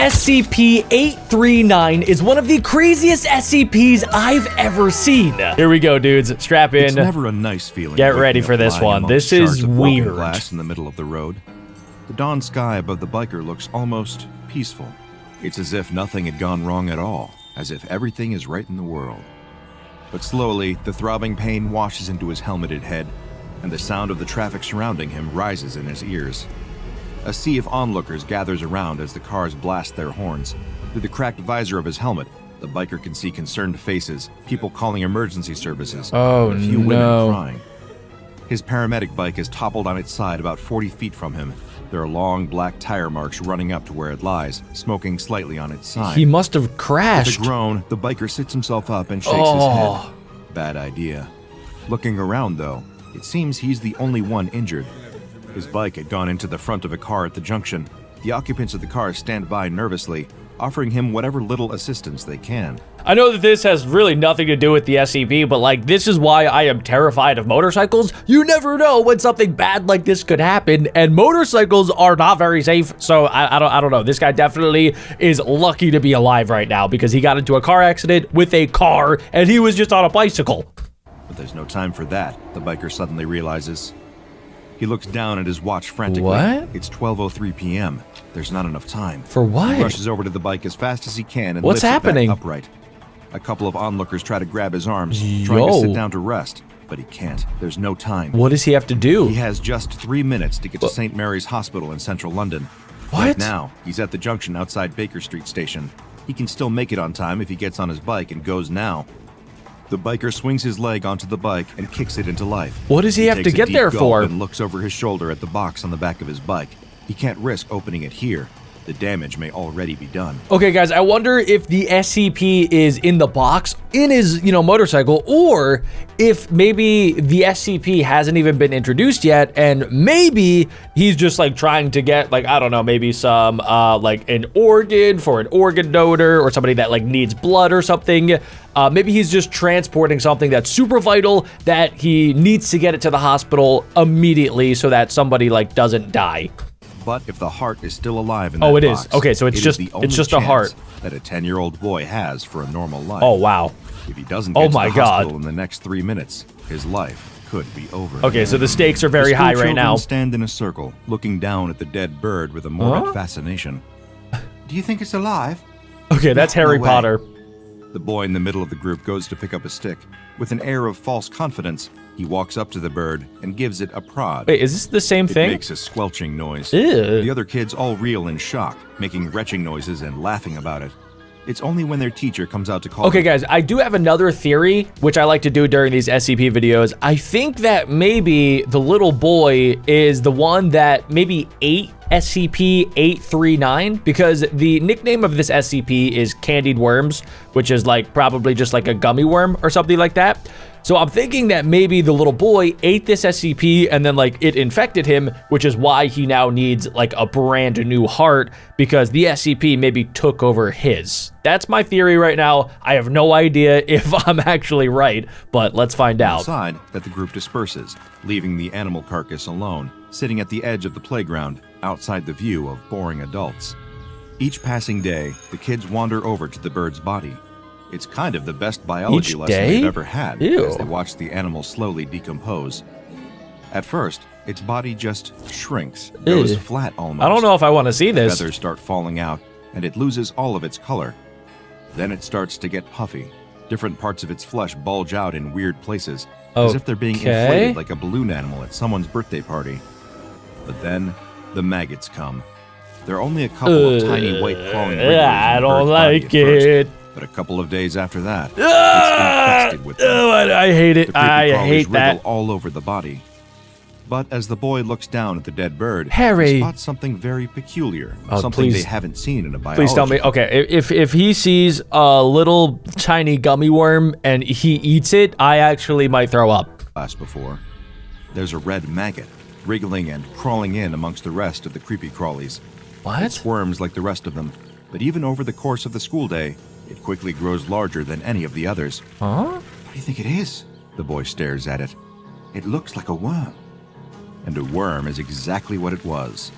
SCP-839 is one of the craziest SCPs I've ever seen. Here we go, dudes. Strap in. It's never a nice feeling. Get ready for this one. This is weird. Glass in the middle of the road. The dawn sky above the biker looks almost peaceful. It's as if nothing had gone wrong at all, as if everything is right in the world. But slowly, the throbbing pain washes into his helmeted head, and the sound of the traffic surrounding him rises in his ears. A sea of onlookers gathers around as the cars blast their horns. Through the cracked visor of his helmet, the biker can see concerned faces, people calling emergency services, and a few women crying. His paramedic bike is toppled on its side about 40 feet from him. There are long black tire marks running up to where it lies, smoking slightly on its side. He must have crashed. With a groan, the biker sits himself up and shakes his head. Bad idea. Looking around, though, it seems he's the only one injured. His bike had gone into the front of a car at the junction. The occupants of the car stand by nervously, offering him whatever little assistance they can. I know that this has really nothing to do with the SCP, but like, this is why I am terrified of motorcycles. You never know when something bad like this could happen, and motorcycles are not very safe. So I don't know. This guy definitely is lucky to be alive right now because he got into a car accident with a car and he was just on a bicycle. But there's no time for that, the biker suddenly realizes. He looks down at his watch frantically. What? It's 12:03 p.m. There's not enough time. For what? He rushes over to the bike as fast as he can and What's lifts happening? it back upright. A couple of onlookers try to grab his arms, trying to sit down to rest, but he can't. There's no time. What does he have to do? He has just 3 minutes to get to St. Mary's Hospital in central London. What? Right now, he's at the junction outside Baker Street Station. He can still make it on time if he gets on his bike and goes now. The biker swings his leg onto the bike and kicks it into life. What does he have to takes a get deep there gulp for? and looks over his shoulder at the box on the back of his bike. He can't risk opening it here. The damage may already be done. Okay, guys, I wonder if the SCP is in the box in his, motorcycle, or if maybe the SCP hasn't even been introduced yet, and maybe he's just like trying to get like, I don't know, maybe some like an organ for an organ donor or somebody that like needs blood or something. Maybe he's just transporting something that's super vital that he needs to get it to the hospital immediately so that somebody like doesn't die. But if the heart is still alive in that it box, is. Okay, so it's just a heart that a 10-year-old boy has for a normal life. Oh wow. If he doesn't get to the hospital in the next 3 minutes, his life could be over. Okay, so the stakes are very high right now. Stand in a circle, looking down at the dead bird with a morbid fascination. Do you think it's alive? Okay, that's Harry Potter. The boy in the middle of the group goes to pick up a stick. With an air of false confidence, he walks up to the bird and gives it a prod. Wait, is this the same thing? It makes a squelching noise. Ew. The other kids all reel in shock, making retching noises and laughing about it. It's only when their teacher comes out to call Okay, them. guys, I do have another theory, which I like to do during these SCP videos. I think that maybe the little boy is the one that maybe ate SCP-839, because the nickname of this SCP is Candied Worms, which is like probably just like a gummy worm or something like that. So I'm thinking that maybe the little boy ate this SCP and then like it infected him, which is why he now needs like a brand new heart, because the SCP maybe took over his. That's my theory right now. I have no idea if I'm actually right, but let's find out. Outside, that the group disperses, leaving the animal carcass alone, sitting at the edge of the playground, outside the view of boring adults. Each passing day, the kids wander over to the bird's body. It's kind of the best biology lesson they've ever had, as they watch the animal slowly decompose. At first, its body just shrinks, goes flat almost. I don't know if I want to see this. Feathers start falling out, and it loses all of its color. Then it starts to get puffy. Different parts of its flesh bulge out in weird places, as if they're being inflated like a balloon animal at someone's birthday party. But then, the maggots come. There are only a couple of tiny white crawling wriggles I don't like it. But a couple of days after that, it's infested with them. I hate it. I hate that. Wriggle all over the body. But as the boy looks down at the dead bird, Harry he spots something very peculiar, something they haven't seen in a biology. Please tell me. Okay, if he sees a little tiny gummy worm and he eats it, I actually might throw up. Class before, there's a red maggot wriggling and crawling in amongst the rest of the creepy crawlies. What? It squirms like the rest of them, but even over the course of the school day, it quickly grows larger than any of the others. Huh? What do you think it is? The boy stares at it. It looks like a worm. And a worm is exactly what it was.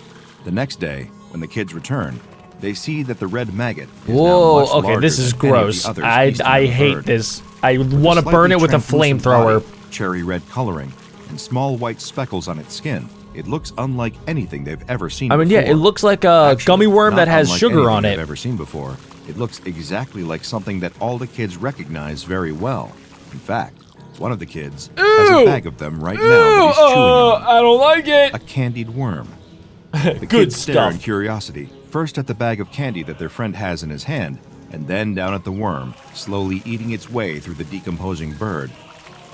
The next day, when the kids return, They see that the red maggot is Whoa, now much okay, this larger is than any of gross. the others feasting on I the hate bird. this. I With want to slightly burn it with a translucent flamethrower. body, cherry red coloring, and small white speckles on its skin. It looks unlike anything they've ever seen I mean, before. yeah, it looks like a Actually, gummy worm not that has unlike sugar anything on they've it. ever seen before. It looks exactly like something that all the kids recognize very well. In fact, one of the kids has a bag of them right now that he's chewing on. I don't like it. A candied worm. The Good kids stare stuff. in curiosity, first at the bag of candy that their friend has in his hand, and then down at the worm, slowly eating its way through the decomposing bird.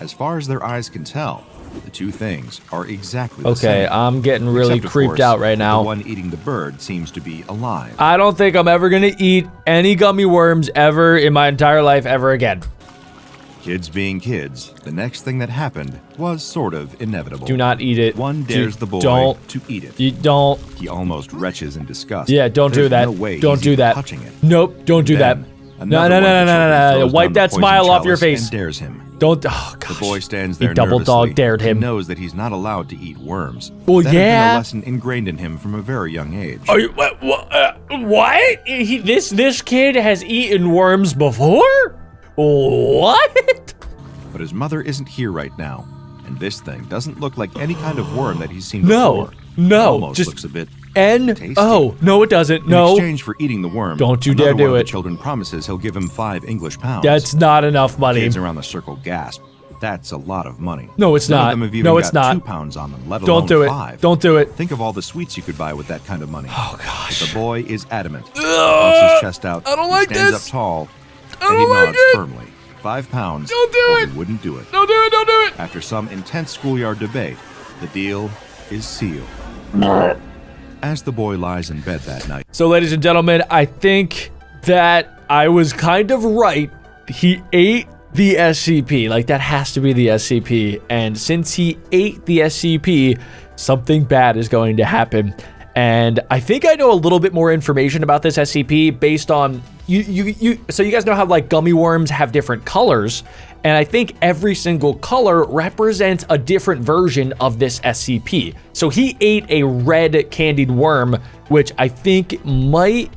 As far as their eyes can tell, the two things are exactly the same. Okay, I'm getting really Except, of creeped course, out right that now. The one eating the bird seems to be alive. I don't think I'm ever gonna eat any gummy worms ever in my entire life ever again. Kids being kids, the next thing that happened was sort of inevitable. Do not eat it. One dares the boy don't. to eat it. You don't. He almost retches in disgust. Yeah, don't do There's that. No way don't he's do even that. touching it. Nope, don't do that. Then, No, another no, one of no, the no, children no, no. throws Wipe down the that poison smile off your chalice face. and dares him. Don't. Oh, gosh. The boy stands He there double nervously. dog dared him. He knows that he's not allowed to eat worms. Well, that had been yeah. a lesson ingrained in him from a very young age. Are you what? This kid has eaten worms before? What? But his mother isn't here right now, and this thing doesn't look like any kind of worm that he's seen No, before. no, It almost just looks a bit N O. No, it doesn't. In No. exchange for eating the worm, Don't you another dare do one of it. the children promises he'll give him 5 English pounds. That's not enough money. Kids around the circle gasp. That's a lot of money. No, it's None not. Of them have even No, it's got not. 2 pounds on them, let Don't alone do it. 5. Don't do it. Think of all the sweets you could buy with that kind of money. Oh gosh. But the boy is adamant. Pumps his chest out. I don't he like stands this. up tall. I and he don't like nods it. firmly. 5 pounds. Don't do or it. He wouldn't do it. Don't do it. Don't do it. After some intense schoolyard debate, the deal is sealed. As the boy lies in bed that night, So, ladies and gentlemen, I think that I was kind of right. He ate the SCP. Like, that has to be the SCP. And since he ate the SCP, something bad is going to happen. And I think I know a little bit more information about this SCP based on so you guys know how like gummy worms have different colors, and I think every single color represents a different version of this SCP. So he ate a red candied worm, which I think might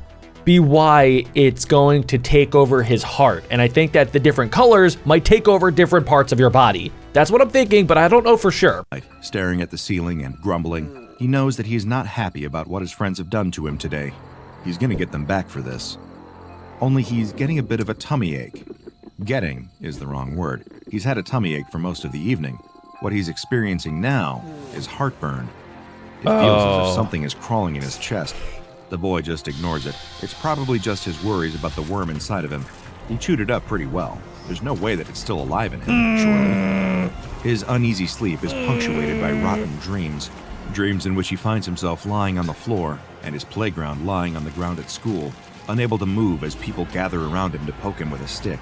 be why it's going to take over his heart. And I think that the different colors might take over different parts of your body. That's what I'm thinking, but I don't know for sure. staring at the ceiling and grumbling, he knows that he's not happy about what his friends have done to him today. He's gonna get them back for this. Only he's getting a bit of a tummy ache. Getting is the wrong word. He's had a tummy ache for most of the evening. What he's experiencing now is heartburn. It feels as if something is crawling in his chest. The boy just ignores it. It's probably just his worries about the worm inside of him. He chewed it up pretty well. There's no way that it's still alive in him, surely. His uneasy sleep is punctuated by rotten dreams. Dreams in which he finds himself lying on the floor and his playground lying on the ground at school, unable to move as people gather around him to poke him with a stick.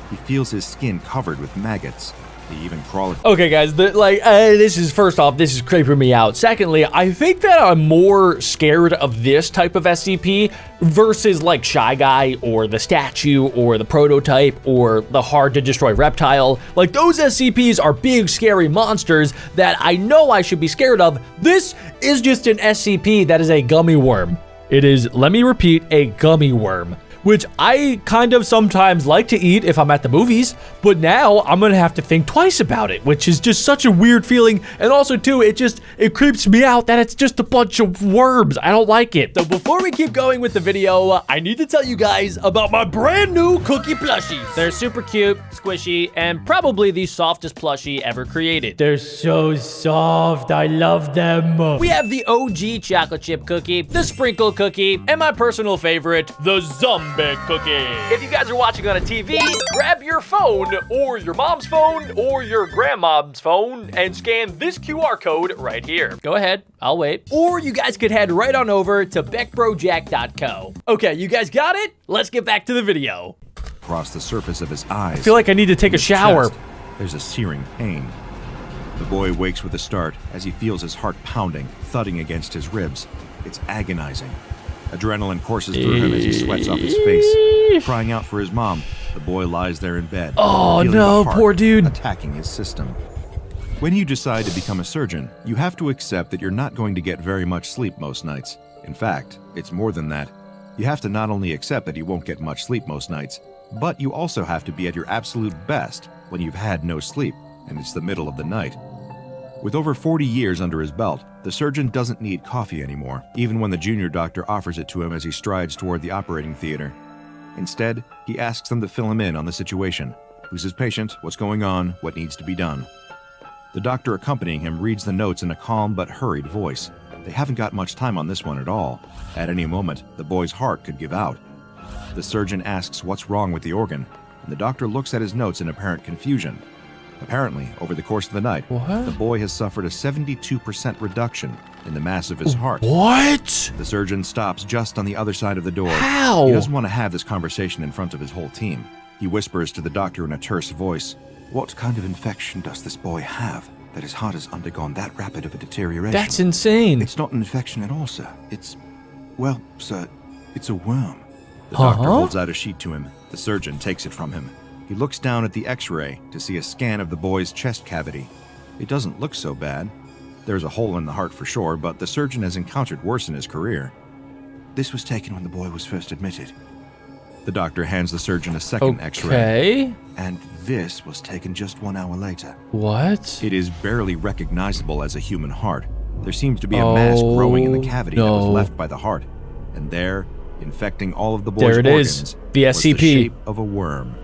He feels his skin covered with maggots. They even crawl. Okay, guys, this is creeping me out. Secondly, I think that I'm more scared of this type of SCP versus like Shy Guy or the statue or the prototype or the hard to destroy reptile. Like those SCPs are big, scary monsters that I know I should be scared of. This is just an SCP that is a gummy worm. It is, let me repeat, a gummy worm, which I kind of sometimes like to eat if I'm at the movies, but now I'm gonna have to think twice about it, which is just such a weird feeling. And also too, it creeps me out that it's just a bunch of worms. I don't like it. So before we keep going with the video, I need to tell you guys about my brand new cookie plushies. They're super cute, squishy, and probably the softest plushie ever created. They're so soft, I love them. We have the OG chocolate chip cookie, the sprinkle cookie, and my personal favorite, the zombie cookie. If you guys are watching on a TV, grab your phone or your mom's phone or your grandmom's phone and scan this QR code right here. Go ahead, I'll wait. Or you guys could head right on over to BeckBroJack.co. Okay, you guys got it? Let's get back to the video. Across the surface of his eyes. I feel like I need to take a shower. Chest, there's a searing pain. The boy wakes with a start as he feels his heart pounding, thudding against his ribs. It's agonizing. Adrenaline courses through him as he sweats off his face. Crying out for his mom, the boy lies there in bed. Oh feeling no, the heart poor dude. attacking his system. When you decide to become a surgeon, you have to accept that you're not going to get very much sleep most nights. In fact, it's more than that. You have to not only accept that you won't get much sleep most nights, but you also have to be at your absolute best when you've had no sleep and it's the middle of the night. With over 40 years under his belt, the surgeon doesn't need coffee anymore, even when the junior doctor offers it to him as he strides toward the operating theater. Instead, he asks them to fill him in on the situation. Who's his patient? What's going on? What needs to be done? The doctor accompanying him reads the notes in a calm but hurried voice. They haven't got much time on this one at all. At any moment, the boy's heart could give out. The surgeon asks what's wrong with the organ, and the doctor looks at his notes in apparent confusion. Apparently, over the course of the night, the boy has suffered a 72% reduction in the mass of his heart. What? The surgeon stops just on the other side of the door. How? He doesn't want to have this conversation in front of his whole team. He whispers to the doctor in a terse voice, "What kind of infection does this boy have that his heart has undergone that rapid of a deterioration?" That's insane. "It's not an infection at all, sir. Well, sir, it's a worm." The doctor holds out a sheet to him. The surgeon takes it from him. He looks down at the x-ray to see a scan of the boy's chest cavity. It doesn't look so bad. There's a hole in the heart for sure, but the surgeon has encountered worse in his career. "This was taken when the boy was first admitted." The doctor hands the surgeon a second x-ray. Okay. "And this was taken just 1 hour later." What? It is barely recognizable as a human heart. There seems to be a mass growing in the cavity that was left by the heart. And there, infecting all of the boy's organs, the was the SCP. shape of a worm.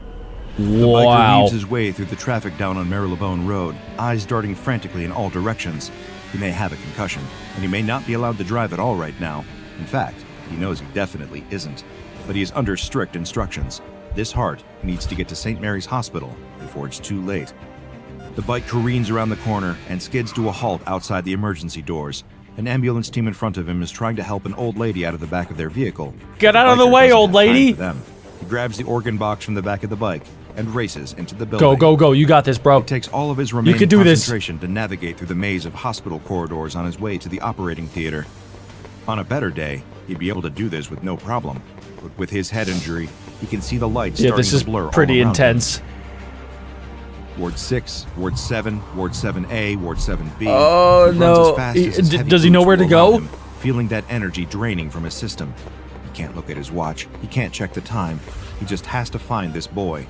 The biker Wow. weaves his way through the traffic down on Marylebone Road, eyes darting frantically in all directions. He may have a concussion, and he may not be allowed to drive at all right now. In fact, he knows he definitely isn't. But he is under strict instructions. This heart needs to get to St. Mary's Hospital before it's too late. The bike careens around the corner and skids to a halt outside the emergency doors. An ambulance team in front of him is trying to help an old lady out of the back of their vehicle. Get out of the biker way, doesn't old have time lady. for them. He grabs the organ box from the back of the bike and races into the building. Go, go, go. You got this, bro. It takes all of his remaining can do this. concentration to navigate through the maze of hospital corridors on his way to the operating theater. On a better day, he'd be able to do this with no problem. But with his head injury, he can see the lights Yeah, starting this is to blur pretty all around him. intense. Ward 6, Ward 7, Ward 7A, Ward 7B. Oh, He runs no. as fast as his heavy Does he know boots where to will allow go? him, feeling that energy draining from his system. He can't look at his watch. He can't check the time. He just has to find this boy.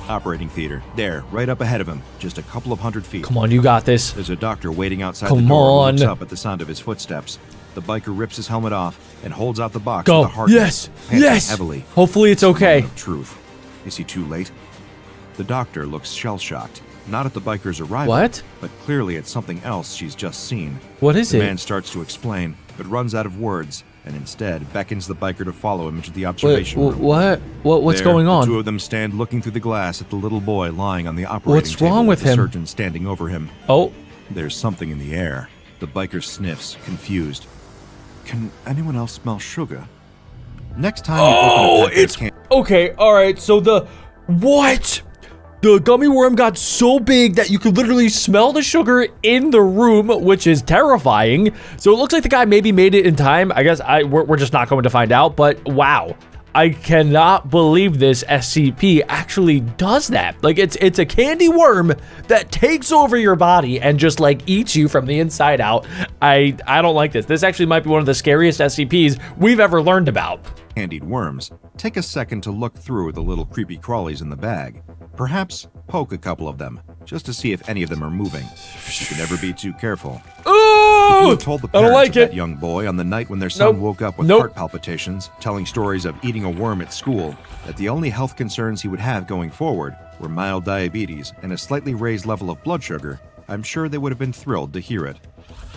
Operating theater. There, right up ahead of him. Just a couple of 100 feet. Come on, you got this. There's a doctor waiting outside Come the door who on. looks up at the sound of his footsteps. The biker rips his helmet off and holds out the box Go. with the heart. Yes. panting Yes. heavily. Hopefully it's okay. Moment of truth. Is he too late? The doctor looks shell-shocked. Not at the biker's arrival, What? but clearly at something else she's just seen. What is The it? man starts to explain, but runs out of words, and instead beckons the biker to follow him into the Wait, observation room. what's There, going The on? two of them stand looking through the glass at the little boy lying on the operating What's table wrong with the him? surgeon standing over him. Oh, There's something in the air. The biker sniffs, confused. Can anyone else smell sugar? Next time you open a pack of can- okay. All right. So what? The gummy worm got so big that you could literally smell the sugar in the room, which is terrifying. So it looks like the guy maybe made it in time. I guess we're just not going to find out. But wow, I cannot believe this SCP actually does that. Like it's a candy worm that takes over your body and just like eats you from the inside out. I don't like this. This actually might be one of the scariest SCPs we've ever learned about. candied worms, take a second to look through the little creepy crawlies in the bag. Perhaps poke a couple of them, just to see if any of them are moving. You can never be too careful. Oh, You had told the I don't parents like of that it. young boy on the night when their son Nope. woke up with Nope. heart palpitations, telling stories of eating a worm at school, that the only health concerns he would have going forward were mild diabetes and a slightly raised level of blood sugar. I'm sure they would have been thrilled to hear it.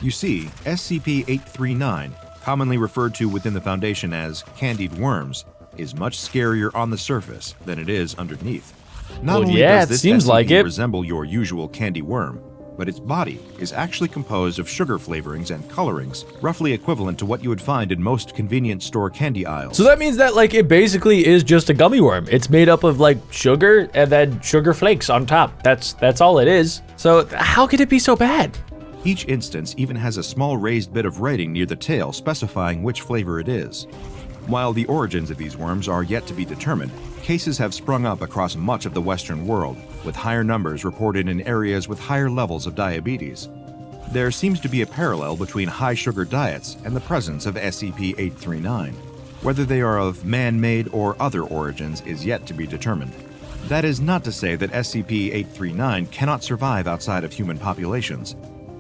You see, SCP-839, commonly referred to within the Foundation as candied worms, is much scarier on the surface than it is underneath. Not Well, only yeah, does it this seems SCP like it. resemble your usual candy worm, but its body is actually composed of sugar flavorings and colorings, roughly equivalent to what you would find in most convenience store candy aisles. So that means that like it basically is just a gummy worm. It's made up of like sugar and then sugar flakes on top. That's all it is. So how could it be so bad? Each instance even has a small raised bit of writing near the tail specifying which flavor it is. While the origins of these worms are yet to be determined, cases have sprung up across much of the Western world, with higher numbers reported in areas with higher levels of diabetes. There seems to be a parallel between high sugar diets and the presence of SCP-839. Whether they are of man-made or other origins is yet to be determined. That is not to say that SCP-839 cannot survive outside of human populations.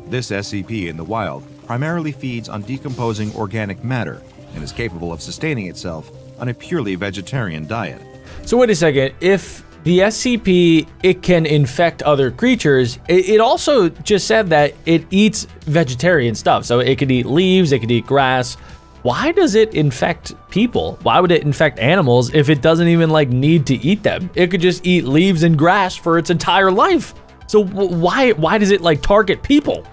This SCP in the wild primarily feeds on decomposing organic matter and is capable of sustaining itself on a purely vegetarian diet. So wait a second, if the SCP, it can infect other creatures, it also just said that it eats vegetarian stuff. So it could eat leaves, it could eat grass. Why does it infect people? Why would it infect animals if it doesn't even like need to eat them? It could just eat leaves and grass for its entire life. So why does it like target people?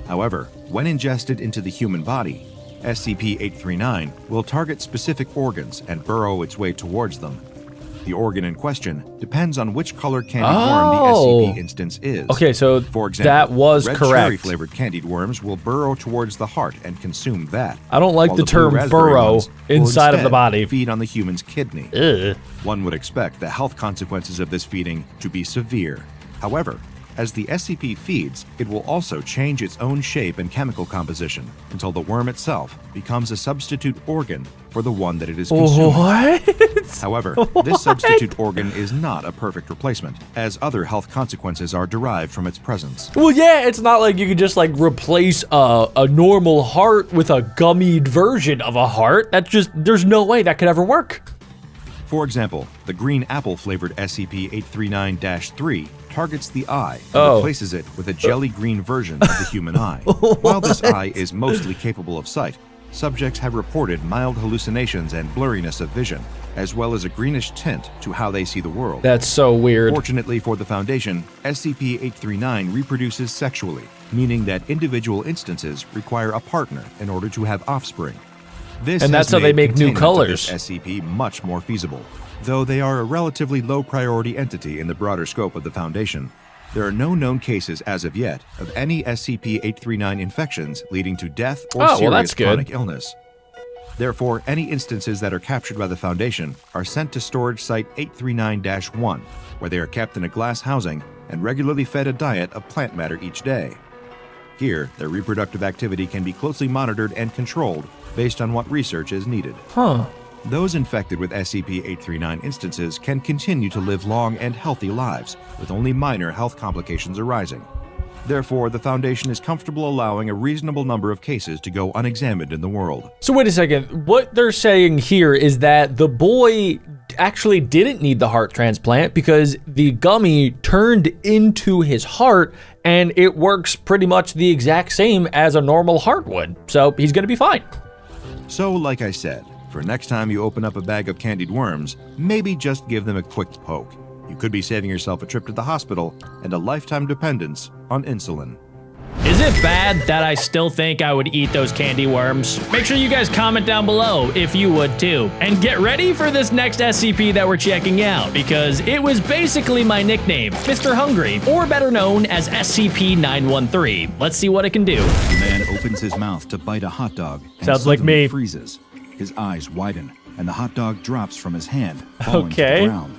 However, when ingested into the human body, SCP-839 will target specific organs and burrow its way towards them. The organ in question depends on which color candied worm the SCP instance is. Okay, so for example, that was red correct. cherry-flavored candied worms will burrow towards the heart and consume that. I don't like while the blue term raspberry burrow ones will inside of the instead body. feed on the human's kidney. Ugh. One would expect the health consequences of this feeding to be severe. However, as the SCP feeds, it will also change its own shape and chemical composition until the worm itself becomes a substitute organ for the one that it is consuming. What? However, this substitute organ is not a perfect replacement, as other health consequences are derived from its presence. Well, yeah, it's not like you could just like replace a normal heart with a gummied version of a heart. That's just, there's no way that could ever work. For example, the green apple-flavored SCP-839-3 targets the eye and Oh. replaces it with a jelly green version of the human eye. While this eye is mostly capable of sight, subjects have reported mild hallucinations and blurriness of vision, as well as a greenish tint to how they see the world. That's so weird. Fortunately for the Foundation, SCP-839 reproduces sexually, meaning that individual instances require a partner in order to have offspring. This And has that's how they made make new containment of colors. this SCP much more feasible. Though they are a relatively low-priority entity in the broader scope of the Foundation, there are no known cases as of yet of any SCP-839 infections leading to death or Oh, serious well, that's good. chronic illness. Therefore, any instances that are captured by the Foundation are sent to storage site 839-1, where they are kept in a glass housing and regularly fed a diet of plant matter each day. Here, their reproductive activity can be closely monitored and controlled based on what research is needed. Huh. Those infected with SCP-839 instances can continue to live long and healthy lives, with only minor health complications arising. Therefore, the Foundation is comfortable allowing a reasonable number of cases to go unexamined in the world. So wait a second. What they're saying here is that the boy actually didn't need the heart transplant because the gummy turned into his heart and it works pretty much the exact same as a normal heart would. So he's gonna be fine. So, like I said, for next time you open up a bag of candied worms, maybe just give them a quick poke. You could be saving yourself a trip to the hospital and a lifetime dependence on insulin. Is it bad that I still think I would eat those candy worms? Make sure you guys comment down below if you would too. And get ready for this next SCP that we're checking out, because it was basically my nickname, Mr. Hungry, or better known as SCP-913. Let's see what it can do. The man opens his mouth to bite a hot dog and Sounds like suddenly me. freezes. His eyes widen, and the hot dog drops from his hand, falling to Okay. the ground.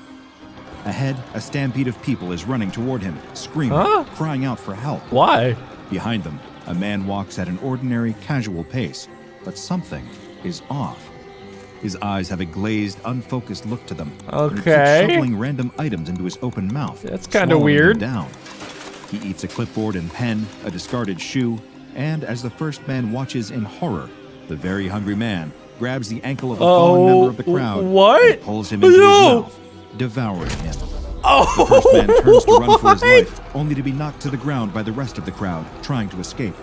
Ahead, a stampede of people is running toward him, screaming, Huh? crying out for help. Why? Behind them, a man walks at an ordinary, casual pace, but something is off. His eyes have a glazed, unfocused look to them. and he keeps Okay. shoveling random items into his open mouth. That's kinda swallowing them weird. Down. He eats a clipboard and pen, a discarded shoe, and as the first man watches in horror, the very hungry man grabs the ankle of a fallen member of the crowd what? and pulls him into No. his mouth, devouring him. Oh, The first man turns to run for his what? life, only to be knocked to the ground by the rest of the crowd, trying to escape.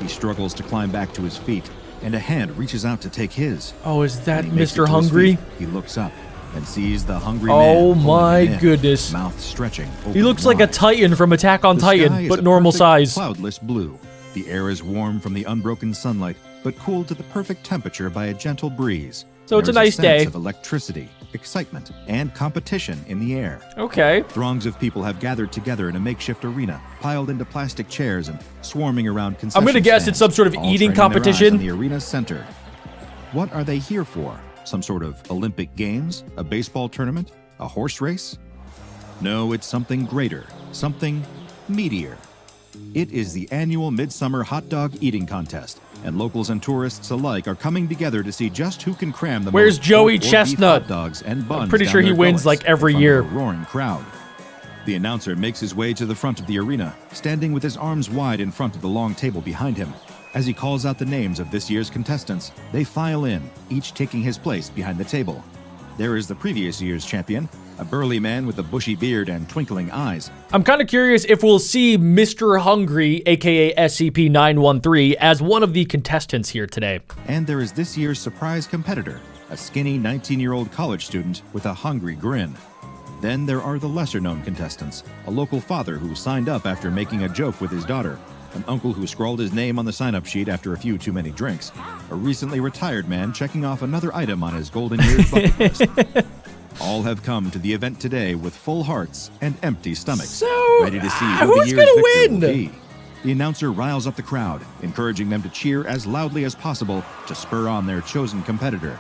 He struggles to climb back to his feet, and a hand reaches out to take his. Oh, is that When he makes it Mr. to his Hungry? feet, he looks up and sees the hungry man. Oh holding my him in, goodness. Mouth stretching. He open looks like a wide. Titan from Attack on The sky Titan, is but a normal perfect, size. Cloudless blue. The air is warm from the unbroken sunlight, but cooled to the perfect temperature by a gentle breeze. So it's a There is nice sense day. of electricity, excitement, and competition in the air. Okay. Throngs of people have gathered together in a makeshift arena, piled into plastic chairs and swarming around concession I'm gonna guess stands, it's some sort of all eating training their eyes competition. on the arena's center. What are they here for? Some sort of Olympic Games? A baseball tournament? A horse race? No, it's something greater, something meatier. It is the annual Midsummer Hot Dog Eating Contest, and locals and tourists alike are coming together to see just who can cram the Where's most Joey pork or beef Chestnut? hot dogs and buns. I'm pretty down sure he their wins, gullets like, every in front year. of a roaring crowd. The announcer makes his way to the front of the arena, standing with his arms wide in front of the long table behind him. As he calls out the names of this year's contestants, they file in, each taking his place behind the table. There is the previous year's champion, a burly man with a bushy beard and twinkling eyes. I'm kind of curious if we'll see Mr. Hungry, aka SCP-913, as one of the contestants here today. And there is this year's surprise competitor, a skinny 19-year-old college student with a hungry grin. Then there are the lesser-known contestants, a local father who signed up after making a joke with his daughter, an uncle who scrawled his name on the sign-up sheet after a few too many drinks, a recently retired man checking off another item on his golden years bucket list. All have come to the event today with full hearts and empty stomachs, ready to see who the who's year's gonna victor win? will be. The announcer riles up the crowd, encouraging them to cheer as loudly as possible to spur on their chosen competitor.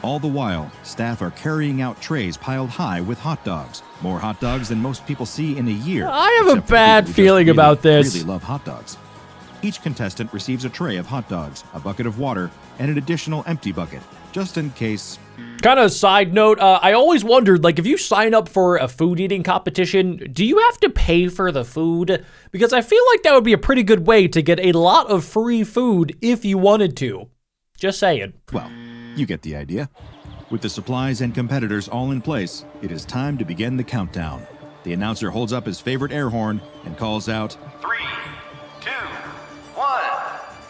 All the while, staff are carrying out trays piled high with hot dogs. More hot dogs than most people see in a year. I have a except for bad people who just feeling about this. Really love hot dogs. Each contestant receives a tray of hot dogs, a bucket of water, and an additional empty bucket, just in case. Kind of side note, I always wondered, like, if you sign up for a food eating competition, do you have to pay for the food? Because I feel like that would be a pretty good way to get a lot of free food if you wanted to. Just saying. Well, you get the idea. With the supplies and competitors all in place, it is time to begin the countdown. The announcer holds up his favorite air horn and calls out, 3, 2, 1,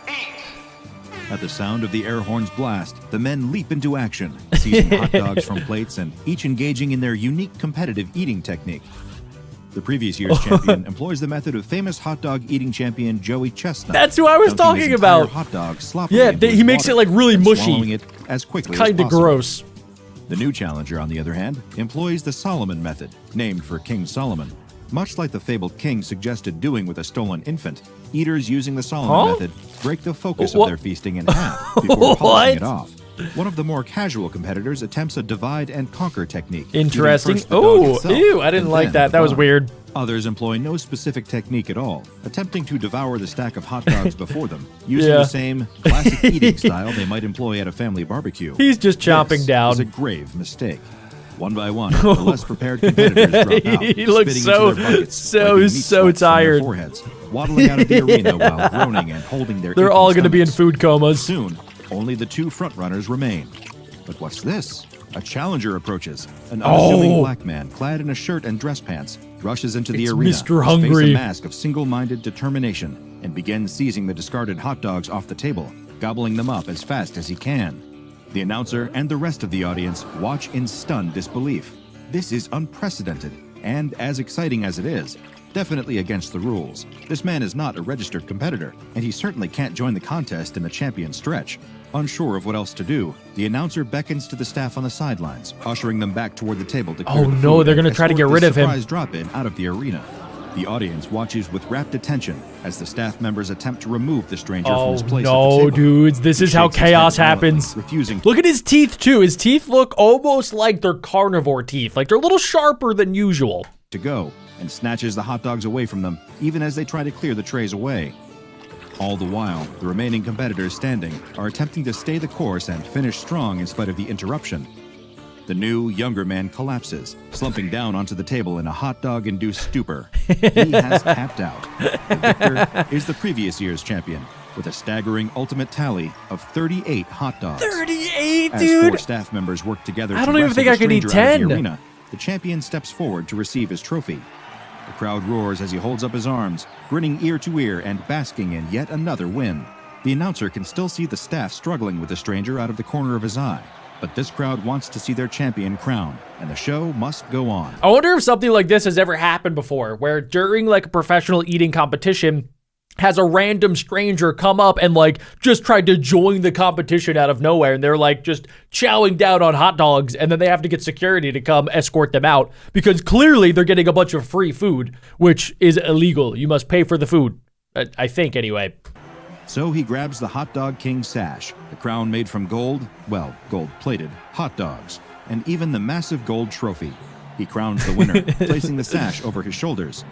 eat! At the sound of the air horn's blast, the men leap into action, seizing hot dogs from plates and each engaging in their unique competitive eating technique. The previous year's champion employs the method of famous hot dog eating champion Joey Chestnut. That's who I was dunking his talking entire about. Hot dog sloppily Yeah, into he his makes it, water like, really and mushy. swallowing it as quickly as Kind of possible. gross. The new challenger, on the other hand, employs the Solomon method, named for King Solomon. Much like the fabled king suggested doing with a stolen infant, eaters using the Solomon method break the focus What? of their feasting in half before polishing What? it off. One of the more casual competitors attempts a divide and conquer technique. Interesting. eating first the dog Oh, itself, ew, I didn't and like then that. the That was bun. weird. Others employ no specific technique at all, attempting to devour the stack of hot dogs before them, using Yeah. the same classic eating style they might employ at a family barbecue. He's just chomping This down. is a grave mistake. One by one, the less prepared competitors drop out, He looks spitting so- into their buckets, so wiping meat so sweats from their tired. foreheads, waddling out of the arena while groaning and holding their They're aching all going to be in stomachs. food comas. Soon, only the two frontrunners remain. But what's this? A challenger approaches. An unassuming black man, clad in a shirt and dress pants, rushes into the It's arena, Mr. his face Hungry. a mask of single-minded determination, and begins seizing the discarded hot dogs off the table, gobbling them up as fast as he can. The announcer and the rest of the audience watch in stunned disbelief. This is unprecedented, and as exciting as it is, definitely against the rules. This man is not a registered competitor, and he certainly can't join the contest in the champion stretch. Unsure of what else to do, the announcer beckons to the staff on the sidelines, ushering them back toward the table to clear Oh, the no, food they're and gonna try to escort get rid the of him. surprise drop-in out of the arena. The audience watches with rapt attention as the staff members attempt to remove the stranger from Oh his place at the no, table. dudes, this He is how shakes his head chaos violently, happens. refusing Look at his teeth too. His teeth look almost like they're carnivore teeth. Like they're a little sharper than usual. to go and snatches the hot dogs away from them, even as they try to clear the trays away. All the while, the remaining competitors standing are attempting to stay the course and finish strong in spite of the interruption. The new, younger man collapses, slumping down onto the table in a hot dog-induced stupor. He has tapped out. The victor is the previous year's champion, with a staggering ultimate tally of 38 hot dogs. 38, As dude. 4 staff members work together I to don't even wrestle think the I could eat stranger out of 10. the arena, the champion steps forward to receive his trophy. The crowd roars as he holds up his arms, grinning ear to ear and basking in yet another win. The announcer can still see the staff struggling with the stranger out of the corner of his eye, but this crowd wants to see their champion crowned, and the show must go on. I wonder if something like this has ever happened before, where during like a professional eating competition, has a random stranger come up and like just tried to join the competition out of nowhere, and they're like just chowing down on hot dogs, and then they have to get security to come escort them out because clearly they're getting a bunch of free food, which is illegal. You must pay for the food, I think anyway. So he grabs the Hot Dog King sash, the crown made from gold, well, gold-plated, hot dogs, and even the massive gold trophy. He crowns the winner, placing the sash over his shoulders.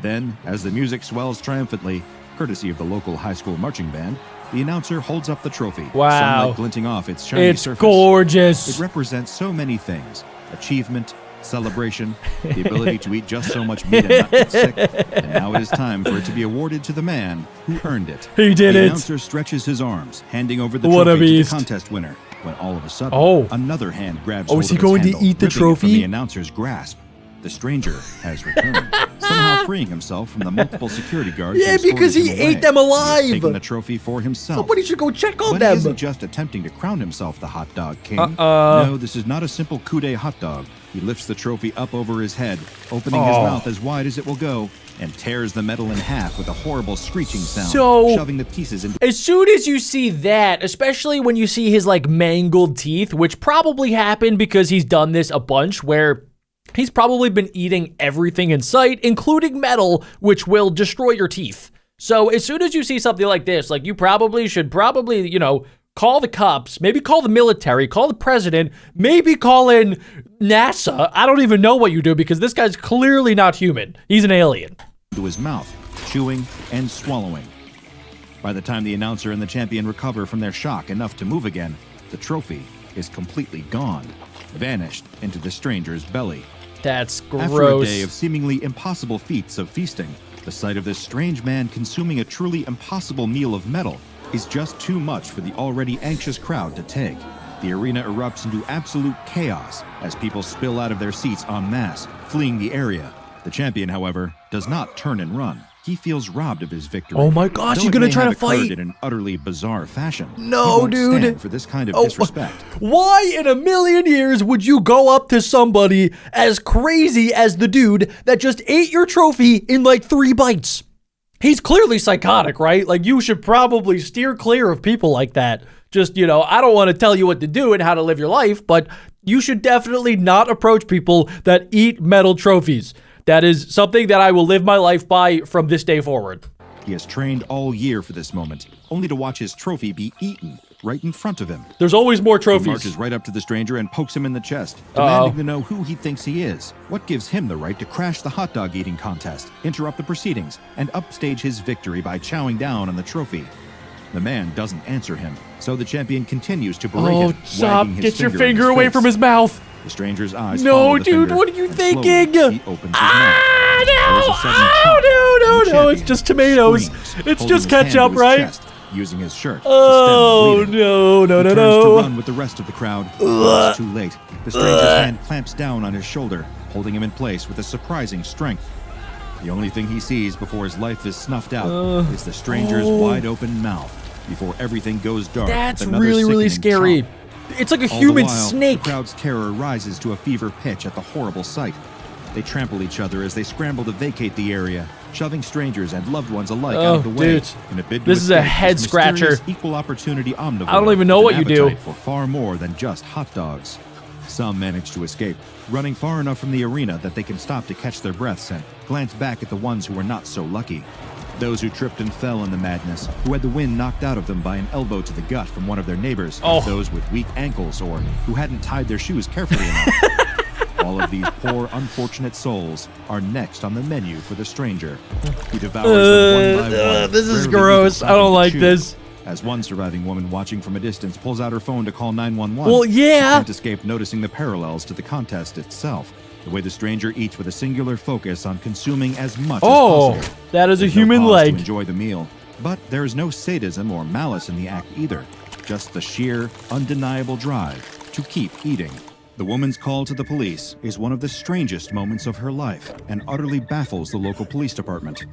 Then, as the music swells triumphantly, courtesy of the local high school marching band, The announcer holds up the trophy, Wow. sunlight glinting off its shiny It's surface. gorgeous. It represents so many things: achievement, celebration, the ability to eat just so much meat and not get sick. And now it is time for it to be awarded to the man who earned it. He did the it. announcer stretches his arms, handing over the What a trophy to the beast. contest winner. When all of a sudden, Oh. another hand grabs Oh, hold is he of his going to handle, eat the ripping it from trophy? the announcer's grasp. The stranger has returned, somehow freeing himself from the multiple security guards. Yeah, who escorted because he him ate away. them He has alive. taken the trophy for himself. Somebody should go check on But them. he isn't just attempting to crown himself the hot dog king. No, this is not a simple coup de hot dog. He lifts the trophy up over his head, opening his mouth as wide as it will go, and tears the metal in half with a horrible screeching sound, So- shoving the pieces into As soon as you see that, especially when you see his like mangled teeth, which probably happened because he's done this a bunch, where he's probably been eating everything in sight, including metal, which will destroy your teeth. So as soon as you see something like this, like you should probably, you know, call the cops, maybe call the military, call the president, maybe call in NASA. I don't even know what you do because this guy's clearly not human. He's an alien. his mouth, chewing and swallowing. By the time the announcer and the champion recover from their shock enough to move again, the trophy is completely gone, vanished into the stranger's belly. That's gross. After a day of seemingly impossible feats of feasting, the sight of this strange man consuming a truly impossible meal of metal is just too much for the already anxious crowd to take. The arena erupts into absolute chaos as people spill out of their seats en masse, fleeing the area. The champion, however, does not turn and run. He feels robbed of his victory. Oh my gosh, Though he's it gonna may try have to fight. occurred in an utterly bizarre fashion. No, he won't dude. stand for this kind of Oh, disrespect. Why in a million years would you go up to somebody as crazy as the dude that just ate your trophy in like 3 bites? He's clearly psychotic, right? Like, you should probably steer clear of people like that. Just, you know, I don't want to tell you what to do and how to live your life, but you should definitely not approach people that eat metal trophies. That is something that I will live my life by from this day forward. He has trained all year for this moment, only to watch his trophy be eaten right in front of him. There's always more He trophies. marches right up to the stranger and pokes him in the chest, demanding to know who he thinks he is. What gives him the right to crash the hot dog eating contest, interrupt the proceedings, and upstage his victory by chowing down on the trophy? The man doesn't answer him, so the champion continues to berate Oh, him, stop. wagging his Get your finger in finger his away face. from his mouth. The stranger's eyes No, follow the dude, finger, what are you and slowly thinking? He opens his mouth. Ah, There is no. a sudden Oh, pop, no, and the no, no. It's champion just tomatoes. screams, It's holding just his hand ketchup, to his right? chest, using his shirt to Oh, stem the bleeding. no, no, He no, turns to no. run with the rest of the crowd. But it's too late. The stranger's hand clamps down on his shoulder, holding him in place with a surprising strength. The only thing he sees before his life is snuffed out is the stranger's wide open mouth before everything goes dark. That's with another really, really sickening scary. chomp. It's like a All human the while, snake. The crowd's terror rises to a fever pitch at the horrible sight. They trample each other as they scramble to vacate the area, shoving strangers and loved ones alike out of the way. dude. In a bid to This is a escape head this scratcher. mysterious equal opportunity omnivore. I don't even know with what an you do. appetite for far more than just hot dogs. Some manage to escape, running far enough from the arena that they can stop to catch their breaths and glance back at the ones who were not so lucky. Those who tripped and fell in the madness, who had the wind knocked out of them by an elbow to the gut from one of their neighbors, Oh. those with weak ankles or who hadn't tied their shoes carefully enough. All of these poor, unfortunate souls are next on the menu for the stranger. He devours them one by one. This is rarely even gross. I stopping don't to like chew. this. As one surviving woman watching from a distance pulls out her phone to call 911. Well, She yeah. can't escape noticing the parallels to the contest itself. The way the stranger eats with a singular focus on consuming as much Oh, as possible. that is a There's no human pause leg. to enjoy the meal, but there is no sadism or malice in the act either. Just the sheer, undeniable drive to keep eating. The woman's call to the police is one of the strangest moments of her life and utterly baffles the local police department.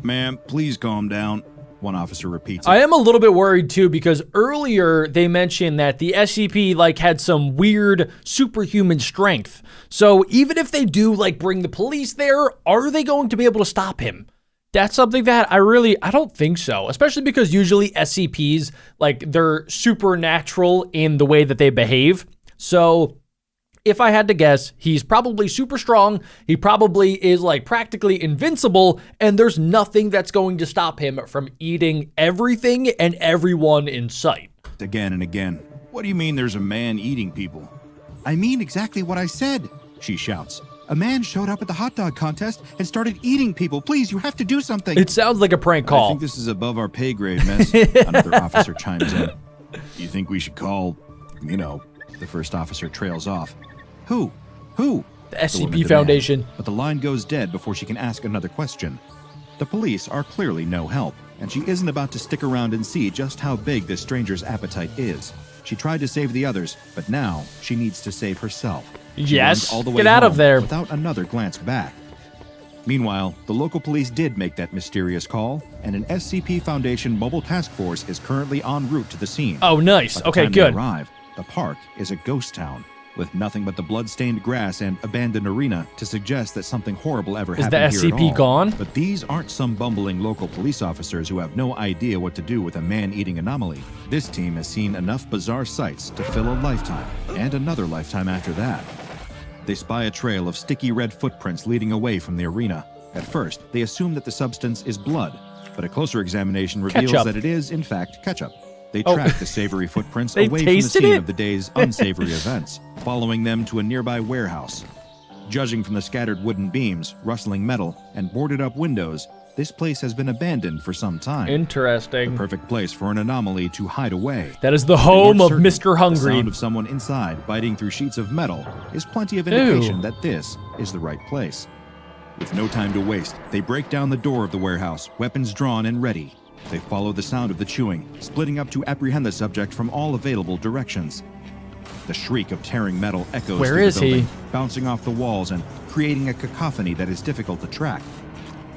Ma'am, please calm down. One officer repeats it. I am a little bit worried too because earlier they mentioned that the SCP like had some weird superhuman strength. So even if they do like bring the police there, are they going to be able to stop him? That's something that I don't think so, especially because usually SCPs, like they're supernatural in the way that they behave. So if I had to guess, he's probably super strong. He probably is like practically invincible, and there's nothing that's going to stop him from eating everything and everyone in sight. Again and again. What do you mean there's a man eating people? I mean exactly what I said, she shouts, A man showed up at the hot dog contest and started eating people. Please, you have to do something. It sounds like a prank I call. think this is above our pay grade, miss. Another officer chimes in. You think we should call, the first officer trails off. Who? The woman SCP demands. Foundation. But the line goes dead before she can ask another question. The police are clearly no help, and she isn't about to stick around and see just how big this stranger's appetite is. She tried to save the others, but now she needs to save herself. She Yes, runs all the way get out of home there. without another glance back. Meanwhile, the local police did make that mysterious call, and an SCP Foundation mobile task force is currently en route to the scene. Oh, nice. By the Okay, time good. They arrive, the park is a ghost town, with nothing but the blood-stained grass and abandoned arena to suggest that something horrible ever Is the happened here at SCP all. gone? But these aren't some bumbling local police officers who have no idea what to do with a man-eating anomaly. This team has seen enough bizarre sights to fill a lifetime, and another lifetime after that. They spy a trail of sticky red footprints leading away from the arena. At first, they assume that the substance is blood, but a closer examination reveals Ketchup. that it is, in fact, ketchup. They Oh. track the savory footprints They away from the tasted scene it? of the day's unsavory events, following them to a nearby warehouse. Judging from the scattered wooden beams, rustling metal, and boarded-up windows, this place has been abandoned for some time. Interesting. Perfect place for an anomaly to hide away. That is the They home weren't of certain. Mr. The Hungry. sound of someone inside biting through sheets of metal is plenty of indication that this is the right place. With no time to waste, they break down the door of the warehouse, weapons drawn and ready. They follow the sound of the chewing, splitting up to apprehend the subject from all available directions. The shriek of tearing metal echoes Where through is the he? building, bouncing off the walls and creating a cacophony that is difficult to track.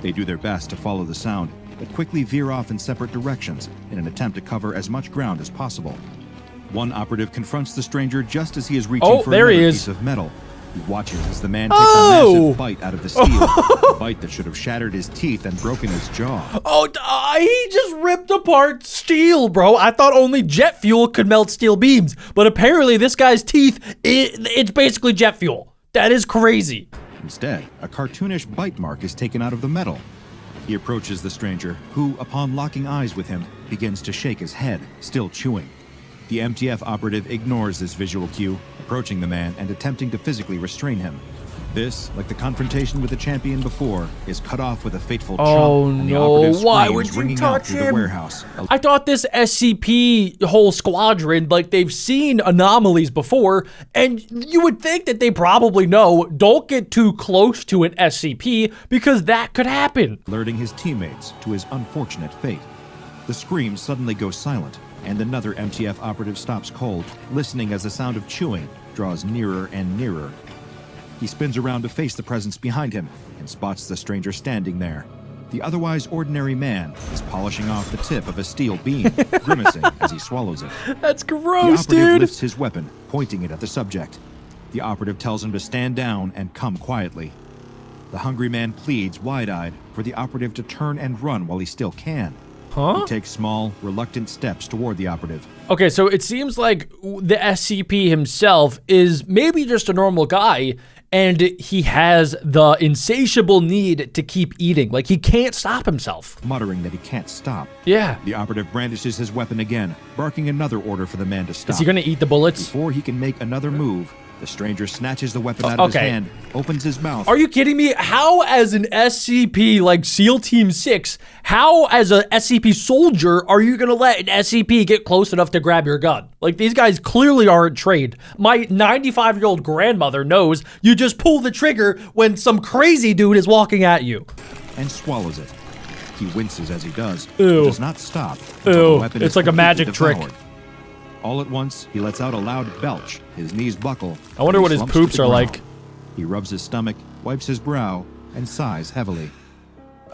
They do their best to follow the sound, but quickly veer off in separate directions in an attempt to cover as much ground as possible. One operative confronts the stranger just as he is reaching Oh, for there another he is. piece of metal. He watches as the man takes Oh! a massive bite out of the steel, a bite that should have shattered his teeth and broken his jaw. Oh, he just ripped apart steel, bro. I thought only jet fuel could melt steel beams, but apparently this guy's teeth, it's basically jet fuel. That is crazy. Instead, a cartoonish bite mark is taken out of the metal. He approaches the stranger, who, upon locking eyes with him, begins to shake his head, still chewing. The MTF operative ignores this visual cue, approaching the man and attempting to physically restrain him. This, like the confrontation with the champion before, is cut off with a fateful Oh, chomp, and the no. operative Why screams would you ringing out touch through him? the warehouse. I thought this SCP whole squadron, like they've seen anomalies before, and you would think that they probably know, don't get too close to an SCP because that could happen. Alerting his teammates to his unfortunate fate. The screams suddenly go silent, and another MTF operative stops cold, listening as the sound of chewing draws nearer and nearer. He spins around to face the presence behind him and spots the stranger standing there. The otherwise ordinary man is polishing off the tip of a steel beam, grimacing as he swallows it. That's The gross, operative dude. lifts his weapon, pointing it at the subject. The operative tells him to stand down and come quietly. The hungry man pleads wide-eyed for the operative to turn and run while he still can. Huh? He takes small, reluctant steps toward the operative. Okay, so it seems like the SCP himself is maybe just a normal guy, and he has the insatiable need to keep eating. Like, he can't stop himself. Muttering that he can't stop. Yeah. The operative brandishes his weapon again, barking another order for the man to stop. Is he gonna eat the bullets? Before he can make another move, the stranger snatches the weapon out of his Okay. hand, opens his mouth. Are you kidding me? How, as an SCP, like SEAL Team 6, how, as a SCP soldier, are you gonna let an SCP get close enough to grab your gun? Like, these guys clearly aren't trained. My 95-year-old grandmother knows you just pull the trigger when some crazy dude is walking at you. And swallows it. He winces as he does, Ew. but does not stop. until the Ew, weapon it's is like a magic completely trick. devoured. All at once, he lets out a loud belch. His knees buckle. I wonder and he what his slumps to poops the are ground. like. He rubs his stomach, wipes his brow, and sighs heavily.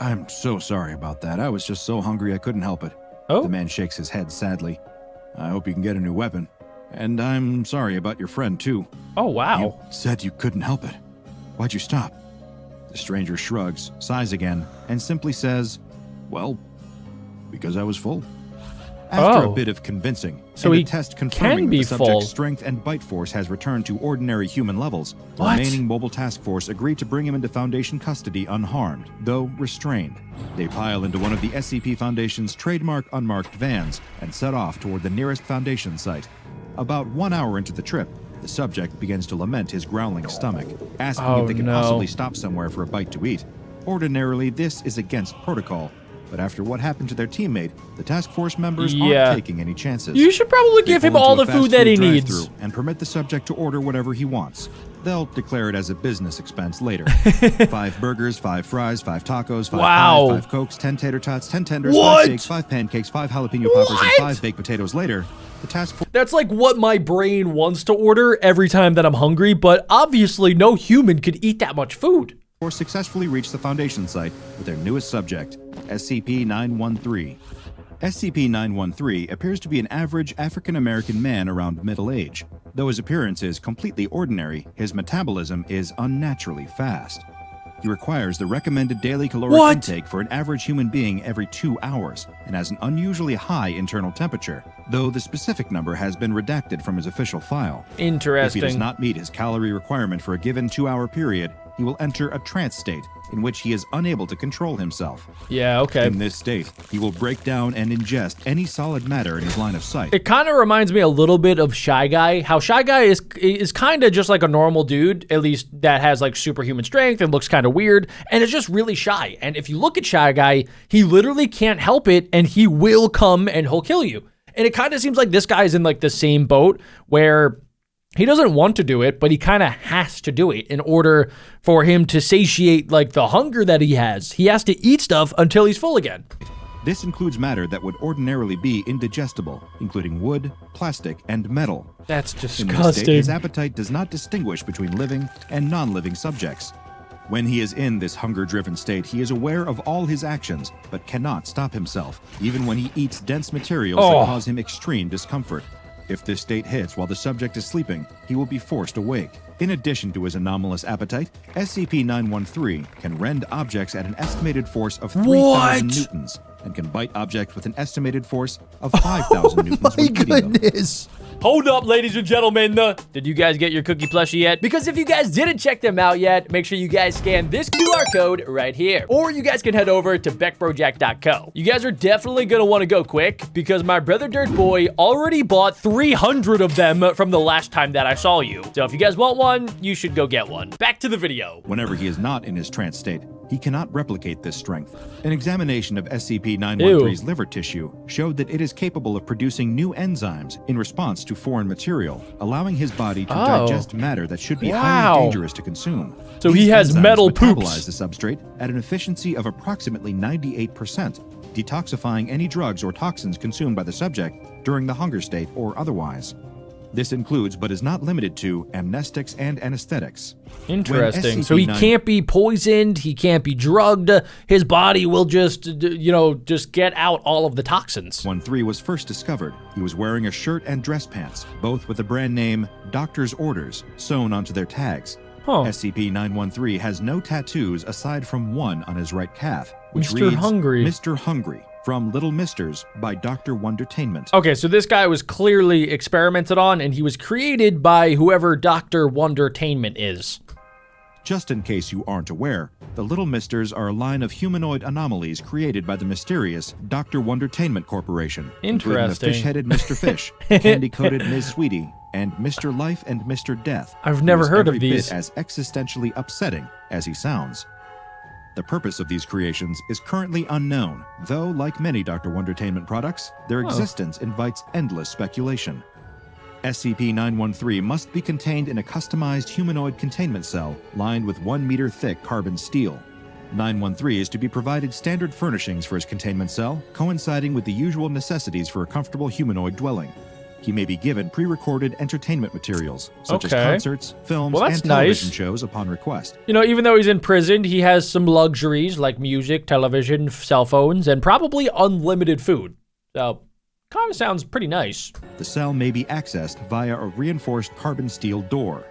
I'm so sorry about that. I was just so hungry I couldn't help it. Oh? The man shakes his head sadly. I hope you can get a new weapon. And I'm sorry about your friend, too. Oh, wow. You said you couldn't help it. Why'd you stop? The stranger shrugs, sighs again, and simply says, well, because I was full. After Oh. a bit of convincing, So and he a test can confirming be that the subject's full. strength and bite force has returned to ordinary human levels, the What? remaining mobile task force agreed to bring him into Foundation custody unharmed, though restrained. They pile into one of the SCP Foundation's trademark unmarked vans and set off toward the nearest Foundation site. About 1 hour into the trip, The subject begins to lament his growling stomach, asking Oh, if they can no. possibly stop somewhere for a bite to eat. Ordinarily, this is against protocol, but after what happened to their teammate, the task force members Yeah. aren't taking any chances. You should probably They give pull him all into the a fast food that he food needs. drive-thru and permit the subject to order whatever he wants. They'll declare it as a business expense later. 5 burgers, 5 fries, 5 tacos, 5 Wow. pies, 5 cokes, 10 tater tots, 10 tenders, What? 5 shakes, 5 pancakes, 5 jalapeno poppers, and What? 5 baked potatoes later. The task force That's like what my brain wants to order every time that I'm hungry, but obviously no human could eat that much food. successfully reached the Foundation site with their newest subject, SCP-913. SCP-913 appears to be an average African-American man around middle age. Though his appearance is completely ordinary, his metabolism is unnaturally fast. He requires the recommended daily caloric What? intake for an average human being every 2 hours and has an unusually high internal temperature, though the specific number has been redacted from his official file. If he does Interesting. not meet his calorie requirement for a given 2-hour period, he will enter a trance state in which he is unable to control himself. Yeah, okay. In this state, he will break down and ingest any solid matter in his line of sight. It kind of reminds me a little bit of Shy Guy. How Shy Guy is kind of just like a normal dude, at least that has like superhuman strength and looks kind of weird, and is just really shy. And if you look at Shy Guy, he literally can't help it, and he will come and he'll kill you. And it kind of seems like this guy's in like the same boat where he doesn't want to do it, but he kind of has to do it in order for him to satiate like the hunger that he has. He has to eat stuff until he's full again. This includes matter that would ordinarily be indigestible, including wood, plastic, and metal. That's In this disgusting. state, his appetite does not distinguish between living and non-living subjects. When he is in this hunger-driven state, he is aware of all his actions, but cannot stop himself, even when he eats dense materials Oh. that cause him extreme discomfort. If this state hits while the subject is sleeping, he will be forced awake. In addition to his anomalous appetite, SCP-913 can rend objects at an estimated force of 3,000 What? newtons and can bite objects with an estimated force of 5,000 newtons when eating them. Hold up, ladies and gentlemen. Did you guys get your cookie plushie yet? Because if you guys didn't check them out yet, make sure you guys scan this QR code right here. Or you guys can head over to BeckBroJack.co. You guys are definitely going to want to go quick because my brother Dirt Boy already bought 300 of them from the last time that I saw you. So if you guys want one, you should go get one. Back to the video. Whenever he is not in his trance state, he cannot replicate this strength. An examination of SCP-913's liver tissue showed that it is capable of producing new enzymes in response to foreign material, allowing his body to digest matter that should be Wow. highly dangerous to consume. So These he has enzymes metal metabolize poops. the substrate at an efficiency of approximately 98%, detoxifying any drugs or toxins consumed by the subject during the hunger state or otherwise. This includes, but is not limited to, amnestics and anesthetics. Interesting. When So he SCP-9 can't be poisoned. He can't be drugged. His body will just, just get out all of the toxins. 13 was first discovered, he was wearing a shirt and dress pants, both with the brand name Doctor's Orders sewn onto their tags. Huh. SCP-913 has no tattoos aside from one on his right calf, which Mr. reads Hungry. Mr. Hungry from Little Misters by Dr. Wondertainment. Okay, so this guy was clearly experimented on, and he was created by whoever Dr. Wondertainment is. Just in case you aren't aware, the Little Misters are a line of humanoid anomalies created by the mysterious Dr. Wondertainment Corporation, including the Interesting. fish-headed Mr. Fish, candy-coated Ms. Sweetie, and Mr. Life and Mr. Death. I've who never is heard of every these. bit as existentially upsetting as he sounds. The purpose of these creations is currently unknown, though, like many Dr. Wondertainment products, their existence invites endless speculation. SCP-913 must be contained in a customized humanoid containment cell lined with 1 meter thick carbon steel. 913 is to be provided standard furnishings for his containment cell, coinciding with the usual necessities for a comfortable humanoid dwelling. He may be given pre-recorded entertainment materials, such as Okay. concerts, films, Well, that's and television nice. shows upon request. Even though he's in prison, he has some luxuries like music, television, cell phones, and probably unlimited food. So, kind of sounds pretty nice. The cell may be accessed via a reinforced carbon steel door.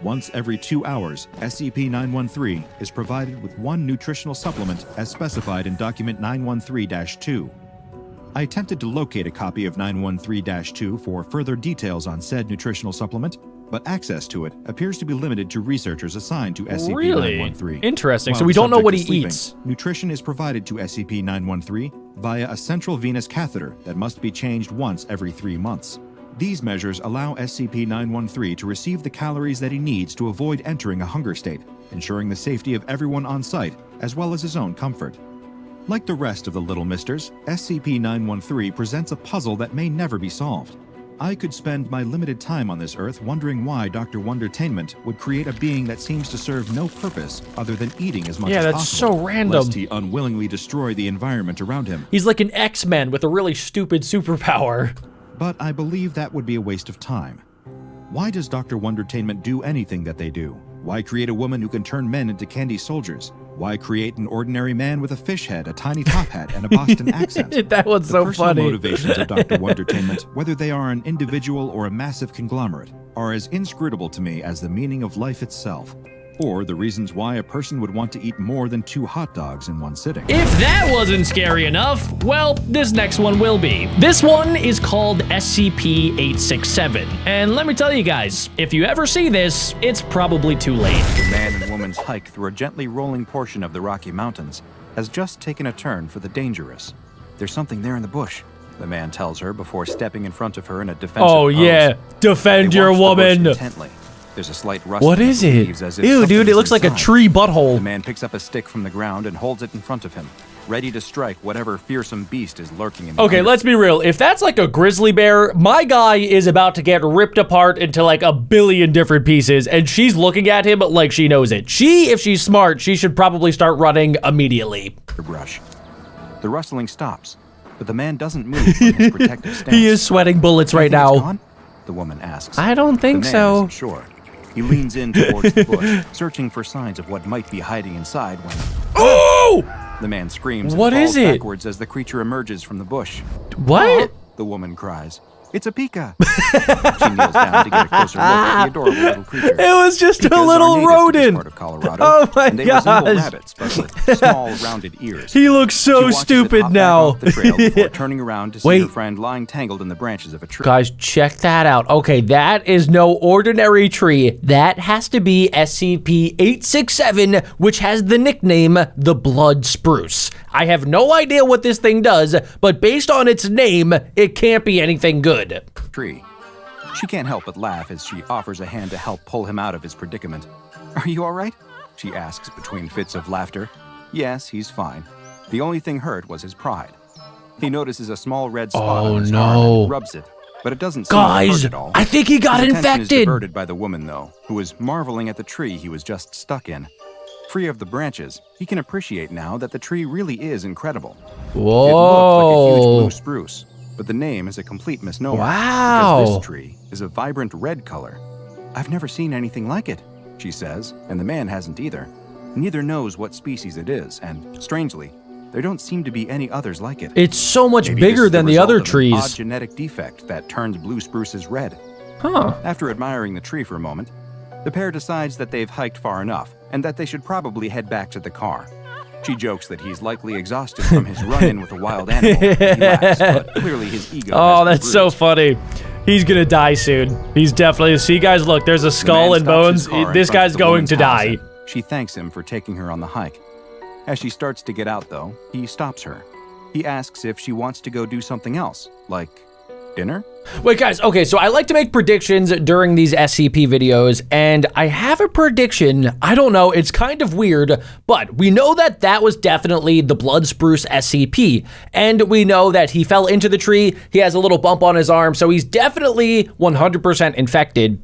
Once every 2 hours, SCP-913 is provided with 1 nutritional supplement as specified in Document 913-2. I attempted to locate a copy of 913-2 for further details on said nutritional supplement, but access to it appears to be limited to researchers assigned to SCP-913. Really? Interesting. While So we the don't know subject what is he sleeping, eats. Nutrition is provided to SCP-913 via a central venous catheter that must be changed once every 3 months. These measures allow SCP-913 to receive the calories that he needs to avoid entering a hunger state, ensuring the safety of everyone on site, as well as his own comfort. Like the rest of the Little Misters, SCP-913 presents a puzzle that may never be solved. I could spend my limited time on this Earth wondering why Dr. Wondertainment would create a being that seems to serve no purpose other than eating as much as that's possible. so random. Lest he unwillingly destroy the environment around him. He's like an X-Men with a really stupid superpower. But I believe that would be a waste of time. Why does Dr. Wondertainment do anything that they do? Why create a woman who can turn men into candy soldiers? Why create an ordinary man with a fish head, a tiny top hat, and a Boston accent? That was The so personal funny. motivations of Dr. Wondertainment, whether they are an individual or a massive conglomerate, are as inscrutable to me as the meaning of life itself, or the reasons why a person would want to eat more than 2 hot dogs in one sitting. If that wasn't scary enough, well, this next one will be. This one is called SCP-867. And let me tell you guys, if you ever see this, it's probably too late. The man and woman's hike through a gently rolling portion of the Rocky Mountains has just taken a turn for the dangerous. There's something there in the bush, the man tells her before stepping in front of her in a defensive Oh pose. yeah, defend They your watch the bush woman. intently. There's a slight rustling What is of it? leaves as if Ew, something dude, it is looks like a inside. tree butthole. The man picks up a stick from the ground and holds it in front of him, ready to strike whatever fearsome beast is lurking in the Okay, undergrowth. let's be real. If that's like a grizzly bear, my guy is about to get ripped apart into like a billion different pieces, and she's looking at him like she knows it. If she's smart, she should probably start running immediately. Brush. The rustling stops, but the man doesn't move from his protective stance. He is sweating bullets "Do you right think it's now. gone?" The woman asks. I don't think the man so. isn't sure. He leans in towards the bush, searching for signs of what might be hiding inside when Oh! the man screams What and is falls it? backwards as the creature emerges from the bush. What? The woman cries. It's a pika. She kneels down to get a closer look at the adorable little creature. It was just Pikas a are little native to this rodent. part of Colorado, Oh my and they resemble gosh. rabbits, but with small, rounded ears. He looks She so watches it stupid hop back now. off the trail before turning around to see Wait. her friend lying tangled in the branches of a tree. Guys, check that out. Okay, that is no ordinary tree. That has to be SCP-867, which has the nickname the Blood Spruce. I have no idea what this thing does, but based on its name, it can't be anything good. Tree. She can't help but laugh as she offers a hand to help pull him out of his predicament. Are you all right? She asks between fits of laughter. Yes, he's fine. The only thing hurt was his pride. He notices a small red spot Oh, on his no. arm and rubs it, but it doesn't seem to Guys, hurt at all. I think he got His attention is infected. diverted by the woman, though, who is marveling at the tree he was just stuck in. Free of the branches, he can appreciate now that the tree really is incredible. It looks like a huge Whoa. blue spruce, but the name is a complete misnomer. Wow. Because this tree is a vibrant red color. I've never seen anything like it, she says, and the man hasn't either. Neither knows what species it is, and strangely, there don't seem to be any others like it. It's so much Maybe this bigger is than the result other of an odd trees. genetic defect that turns blue spruces red. Huh. After admiring the tree for a moment, the pair decides that they've hiked far enough and that they should probably head back to the car. She jokes that he's likely exhausted from his run-in with a wild animal. He laughs, but clearly his ego Oh, has been that's so bruised. funny. He's gonna die soon. He's definitely. See, guys, look, there's a The skull man and stops bones. his car in This front of guy's the going woman's to house, die. and She thanks him for taking her on the hike. As she starts to get out, though, he stops her. He asks if she wants to go do something else, like dinner? Wait, guys, okay, so I like to make predictions during these SCP videos, and I have a prediction. I don't know, it's kind of weird, but we know that that was definitely the Blood Spruce SCP, and we know that he fell into the tree, he has a little bump on his arm, so he's definitely 100% infected.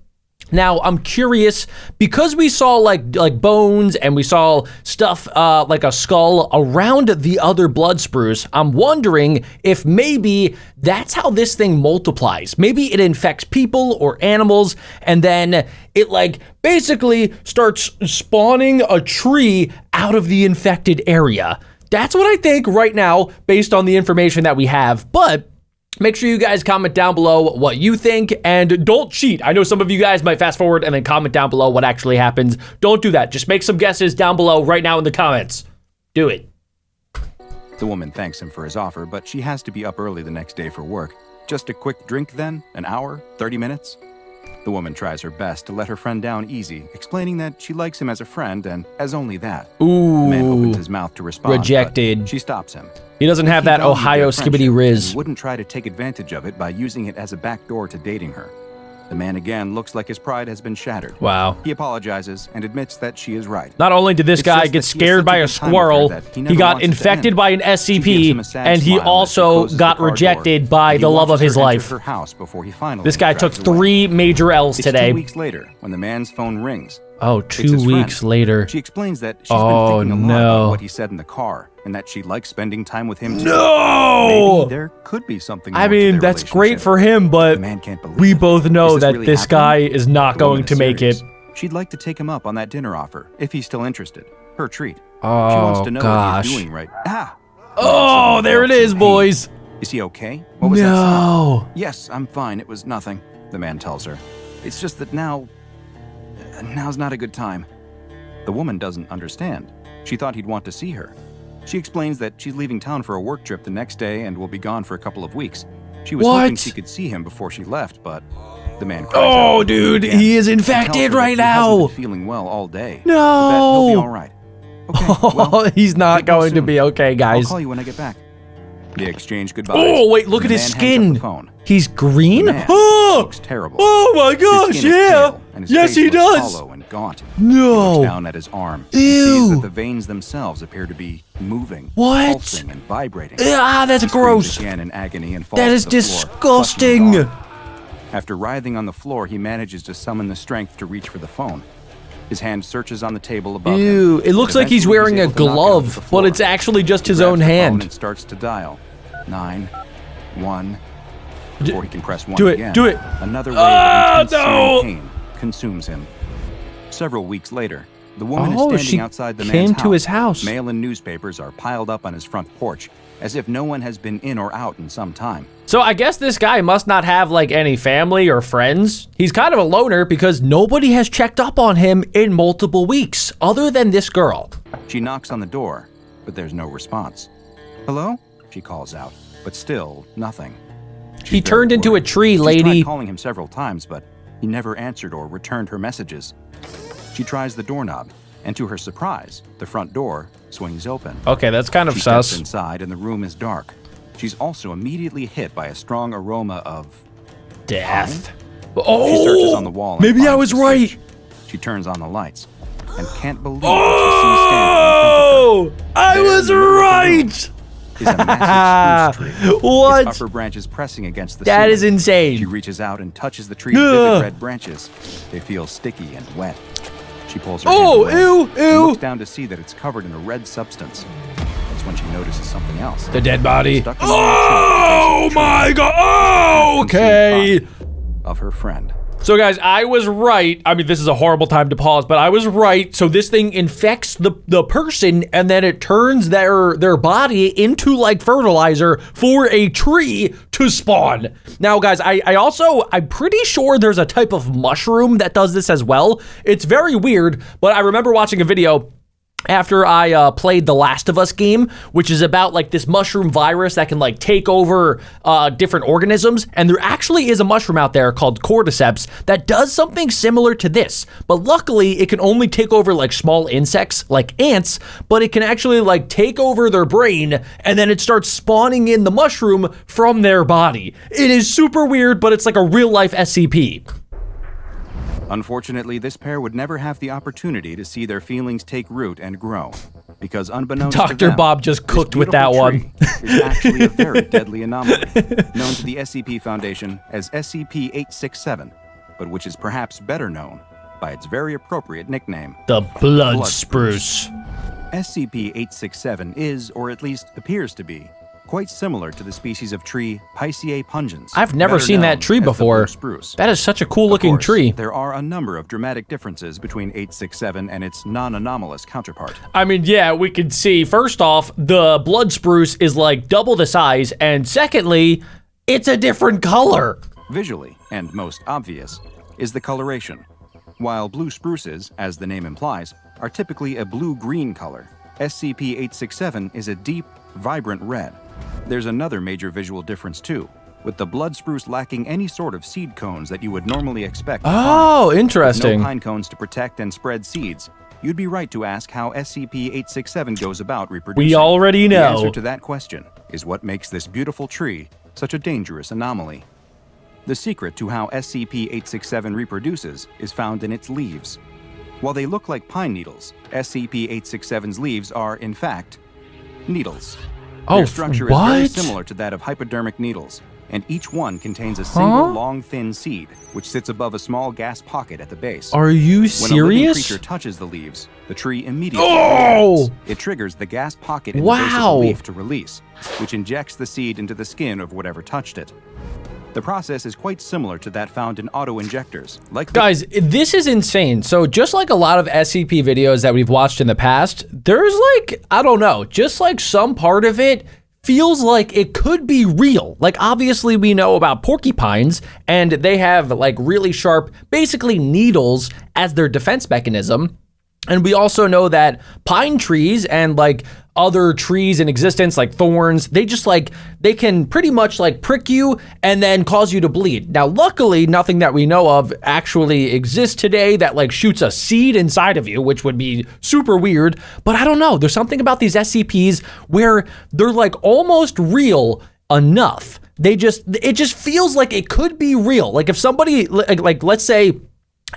Now, I'm curious, because we saw like bones and we saw stuff like a skull around the other blood spruce, I'm wondering if maybe that's how this thing multiplies. Maybe it infects people or animals, and then it like basically starts spawning a tree out of the infected area. That's what I think right now, based on the information that we have, but make sure you guys comment down below what you think, and don't cheat. I know some of you guys might fast forward and then comment down below what actually happens. Don't do that. Just make some guesses down below right now in the comments. Do it. The woman thanks him for his offer, but she has to be up early the next day for work. Just a quick drink then? An hour? 30 minutes? The woman tries her best to let her friend down easy, explaining that she likes him as a friend and as only that. Ooh. The man opens his mouth to respond, Rejected. but she stops him. He doesn't have that valued Ohio their skibbity friendship, riz. He wouldn't try to take advantage of it by using it as a backdoor to dating her. The man again looks like his pride has been shattered. Wow. He apologizes and admits that she is right. Not only did this It's guy just get that he scared has by a such a good time with her squirrel, that he he never got wants it to infected end. by an She gives SCP, him a sad and he smile as she also closes got the car rejected door. by He the love of watches his her enter life. her house before he finally This guy took drives away. 3 major L's It's today. 2 weeks later when the man's phone rings. Oh, It's 2 his friend. weeks later. She explains that she's Oh, been thinking a lot no. about what he said in the car and that she likes spending time with him too. No! Maybe there could be something I more to mean, their that's great relationship. for him, but The man can't believe we it. both know Is that really this guy happening? is not The woman going is to make it. serious. She'd like to take him up on that dinner offer if he's still interested. Her treat. Oh, she wants to know gosh. what he's doing right. Oh, there it is, boys. Is he okay? What was that sound? No. Yes, I'm fine. It was nothing, the man tells her. It's just that now's not a good time. The woman doesn't understand. She thought he'd want to see her. She explains that she's leaving town for a work trip the next day and will be gone for a couple of weeks. She was hoping What? she could see him before she left, but the man cries Oh, out dude, again. he is He tells infected her that right he hasn't now. been feeling well all day. No. But that he'll be all right. Okay, well, He's not get well going to soon. be okay, I'll guys. call you when I get back. They exchange goodbyes. Oh, wait, look and at the his man hangs up the skin. phone. He's green? The man Oh! looks terrible. Oh my His gosh, skin is yeah. pale, and his Yes, face he looks does. hollow and gaunt. No. He looks down at his arm. and sees Ew. that the veins themselves appear to be moving, What? pulsing, and vibrating. Ah, that's He screams gross. again in agony and falls That to is the floor, disgusting. clutching his arm. After writhing on the floor, he manages to summon the strength to reach for the phone. His hand searches on the table above Ew, him. it looks like he's Eventually, wearing a able to knock it onto glove, the but floor. it's actually just He his grabs own the phone hand. and starts to dial 911 before he can press 1 do it, again. do it. Another wave Ah, of intense no. searing pain consumes him. Several weeks later, the woman Oh, is she standing outside the came man's to his house. Mail and newspapers are piled up on his front porch, as if no one has been in or out in some time. So I guess this guy must not have like any family or friends. He's kind of a loner because nobody has checked up on him in multiple weeks other than this girl. She knocks on the door, but there's no response. Hello? She calls out, but still nothing. She's He very turned into a worried. tree, She's lady. tried calling him several times, but he never answered or returned her messages. She tries the doorknob, and to her surprise, the front door swings open. Okay, that's kind of She steps sus. inside, and the room is dark. She's also immediately hit by a strong aroma of Death. She searches on the wall. and Maybe I finds was the right. switch. She turns on the lights and can't believe what she sees standing in front of her. Oh, I There was in the middle of the right. Is a massive spruce tree. What? Its upper branches pressing against the That ceiling. is insane. She reaches out and touches the tree's Ugh. vivid red branches. They feel sticky and wet. She pulls her Oh, hand away ew, and ew. looks down to see that it's covered in a red substance. That's when she notices something else. The dead body. Stuck in the Oh trunk my god. Oh, okay. of her friend. So guys, I was right. I mean, this is a horrible time to pause, but I was right. So this thing infects the person, and then it turns their body into like fertilizer for a tree to spawn. Now, guys, I'm pretty sure there's a type of mushroom that does this as well. It's very weird, but I remember watching a video after I played the Last of Us game, which is about like this mushroom virus that can like take over different organisms. And there actually is a mushroom out there called cordyceps that does something similar to this. But luckily it can only take over like small insects like ants, but it can actually like take over their brain and then it starts spawning in the mushroom from their body. It is super weird, but it's like a real life SCP. Unfortunately, this pair would never have the opportunity to see their feelings take root and grow, because unbeknownst to Dr. them, Bob just this cooked with that beautiful one. tree is actually a very deadly anomaly, known to the SCP Foundation as SCP-867, but which is perhaps better known by its very appropriate nickname. The blood spruce. SCP-867 is, or at least appears to be, quite similar to the species of tree Pisceae pungens. I've never better seen that known tree as the before. blue spruce. That is such a cool Of looking course, tree. There are a number of dramatic differences between 867 and its non-anomalous counterpart. I mean, yeah, we can see, first off, the blood spruce is like double the size, and secondly, it's a different color. Visually, and most obvious, is the coloration. While blue spruces, as the name implies, are typically a blue-green color, SCP-867 is a deep, vibrant red. There's another major visual difference too. with the blood spruce lacking any sort of seed cones that you would normally expect. Oh, With interesting. no pine cones to protect and spread seeds, you'd be right to ask how SCP-867 goes about reproducing. We already The know. answer to that question is what makes this beautiful tree such a dangerous anomaly. The secret to how SCP-867 reproduces is found in its leaves. While they look like pine needles, SCP-867's leaves are, in fact, needles. Oh, Their structure is very what? similar to that of hypodermic needles, and each one contains a single long, thin seed, which sits above a small gas pocket at the base. Are you When a living serious? creature touches the leaves, the tree immediately Oh! reacts. It triggers the gas pocket in the base of the Wow. leaf to release, which injects the seed into the skin of whatever touched it. The process is quite similar to that found in auto-injectors, like Guys, this is insane. So just like a lot of SCP videos that we've watched in the past, there's like, I don't know, just like some part of it feels like it could be real. Like obviously we know about porcupines and they have like really sharp, basically needles as their defense mechanism. And we also know that pine trees and like other trees in existence like thorns, they just like, they can pretty much like prick you and then cause you to bleed. Now, luckily, nothing that we know of actually exists today that like shoots a seed inside of you, which would be super weird. But I don't know, there's something about these SCPs where they're like almost real enough. It just feels like it could be real. Like if somebody, like let's say,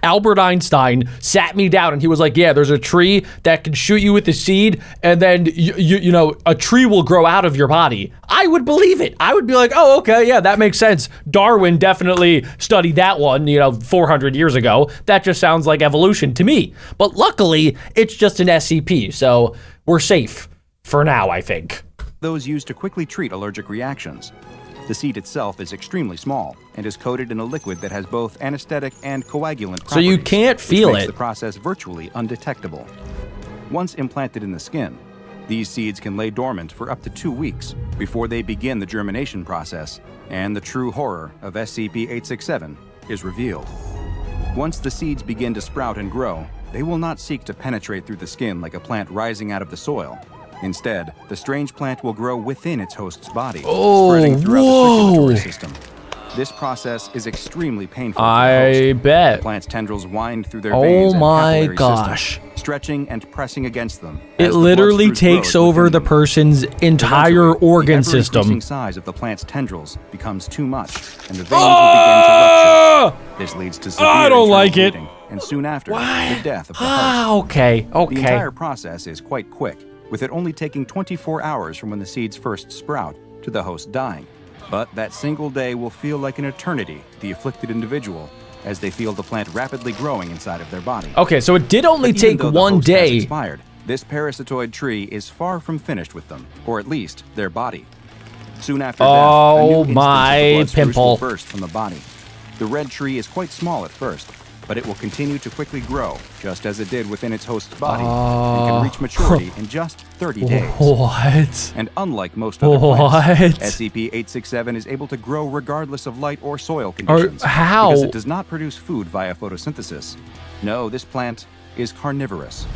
Albert Einstein sat me down and he was like, yeah, there's a tree that can shoot you with the seed and then, you know, a tree will grow out of your body. I would believe it. I would be like, oh, okay, yeah, that makes sense. Darwin definitely studied that one, 400 years ago. That just sounds like evolution to me. But luckily, it's just an SCP, so we're safe for now, I think. those used to quickly treat allergic reactions. The seed itself is extremely small and is coated in a liquid that has both anesthetic and coagulant properties. So you can't feel which makes it. the process virtually undetectable. Once implanted in the skin, these seeds can lay dormant for up to 2 weeks before they begin the germination process, and the true horror of SCP-867 is revealed. Once the seeds begin to sprout and grow, they will not seek to penetrate through the skin like a plant rising out of the soil. Instead, the strange plant will grow within its host's body, spreading throughout the circulatory system. This process is extremely painful for the host. I bet. The plant's tendrils wind through their veins and my capillary gosh. system, stretching and pressing against them. It as the literally blood stream takes grows over within the them. person's entire Eventually, organ the ever-increasing system. size of the plant's tendrils becomes too much, and the veins will begin to rupture. This leads to severe I don't internal like it. bleeding, and soon after, the death of the host. Okay, The okay. entire process is quite quick, with it only taking 24 hours from when the seeds first sprout to the host dying. But that single day will feel like an eternity to the afflicted individual as they feel the plant rapidly growing inside of their body. Okay, so it did only But even take though the one host has day. expired, this parasitoid tree is far from finished with them, or at least their body. Soon after death, a Oh, new instance of my the blood spruce pimple. will burst from the body. The red tree is quite small at first, but it will continue to quickly grow, just as it did within its host's body, and can reach maturity in just 30 days. What? And unlike most other plants, What? SCP-867 is able to grow regardless of light or soil conditions. how? Because it does not produce food via photosynthesis. No, this plant is carnivorous.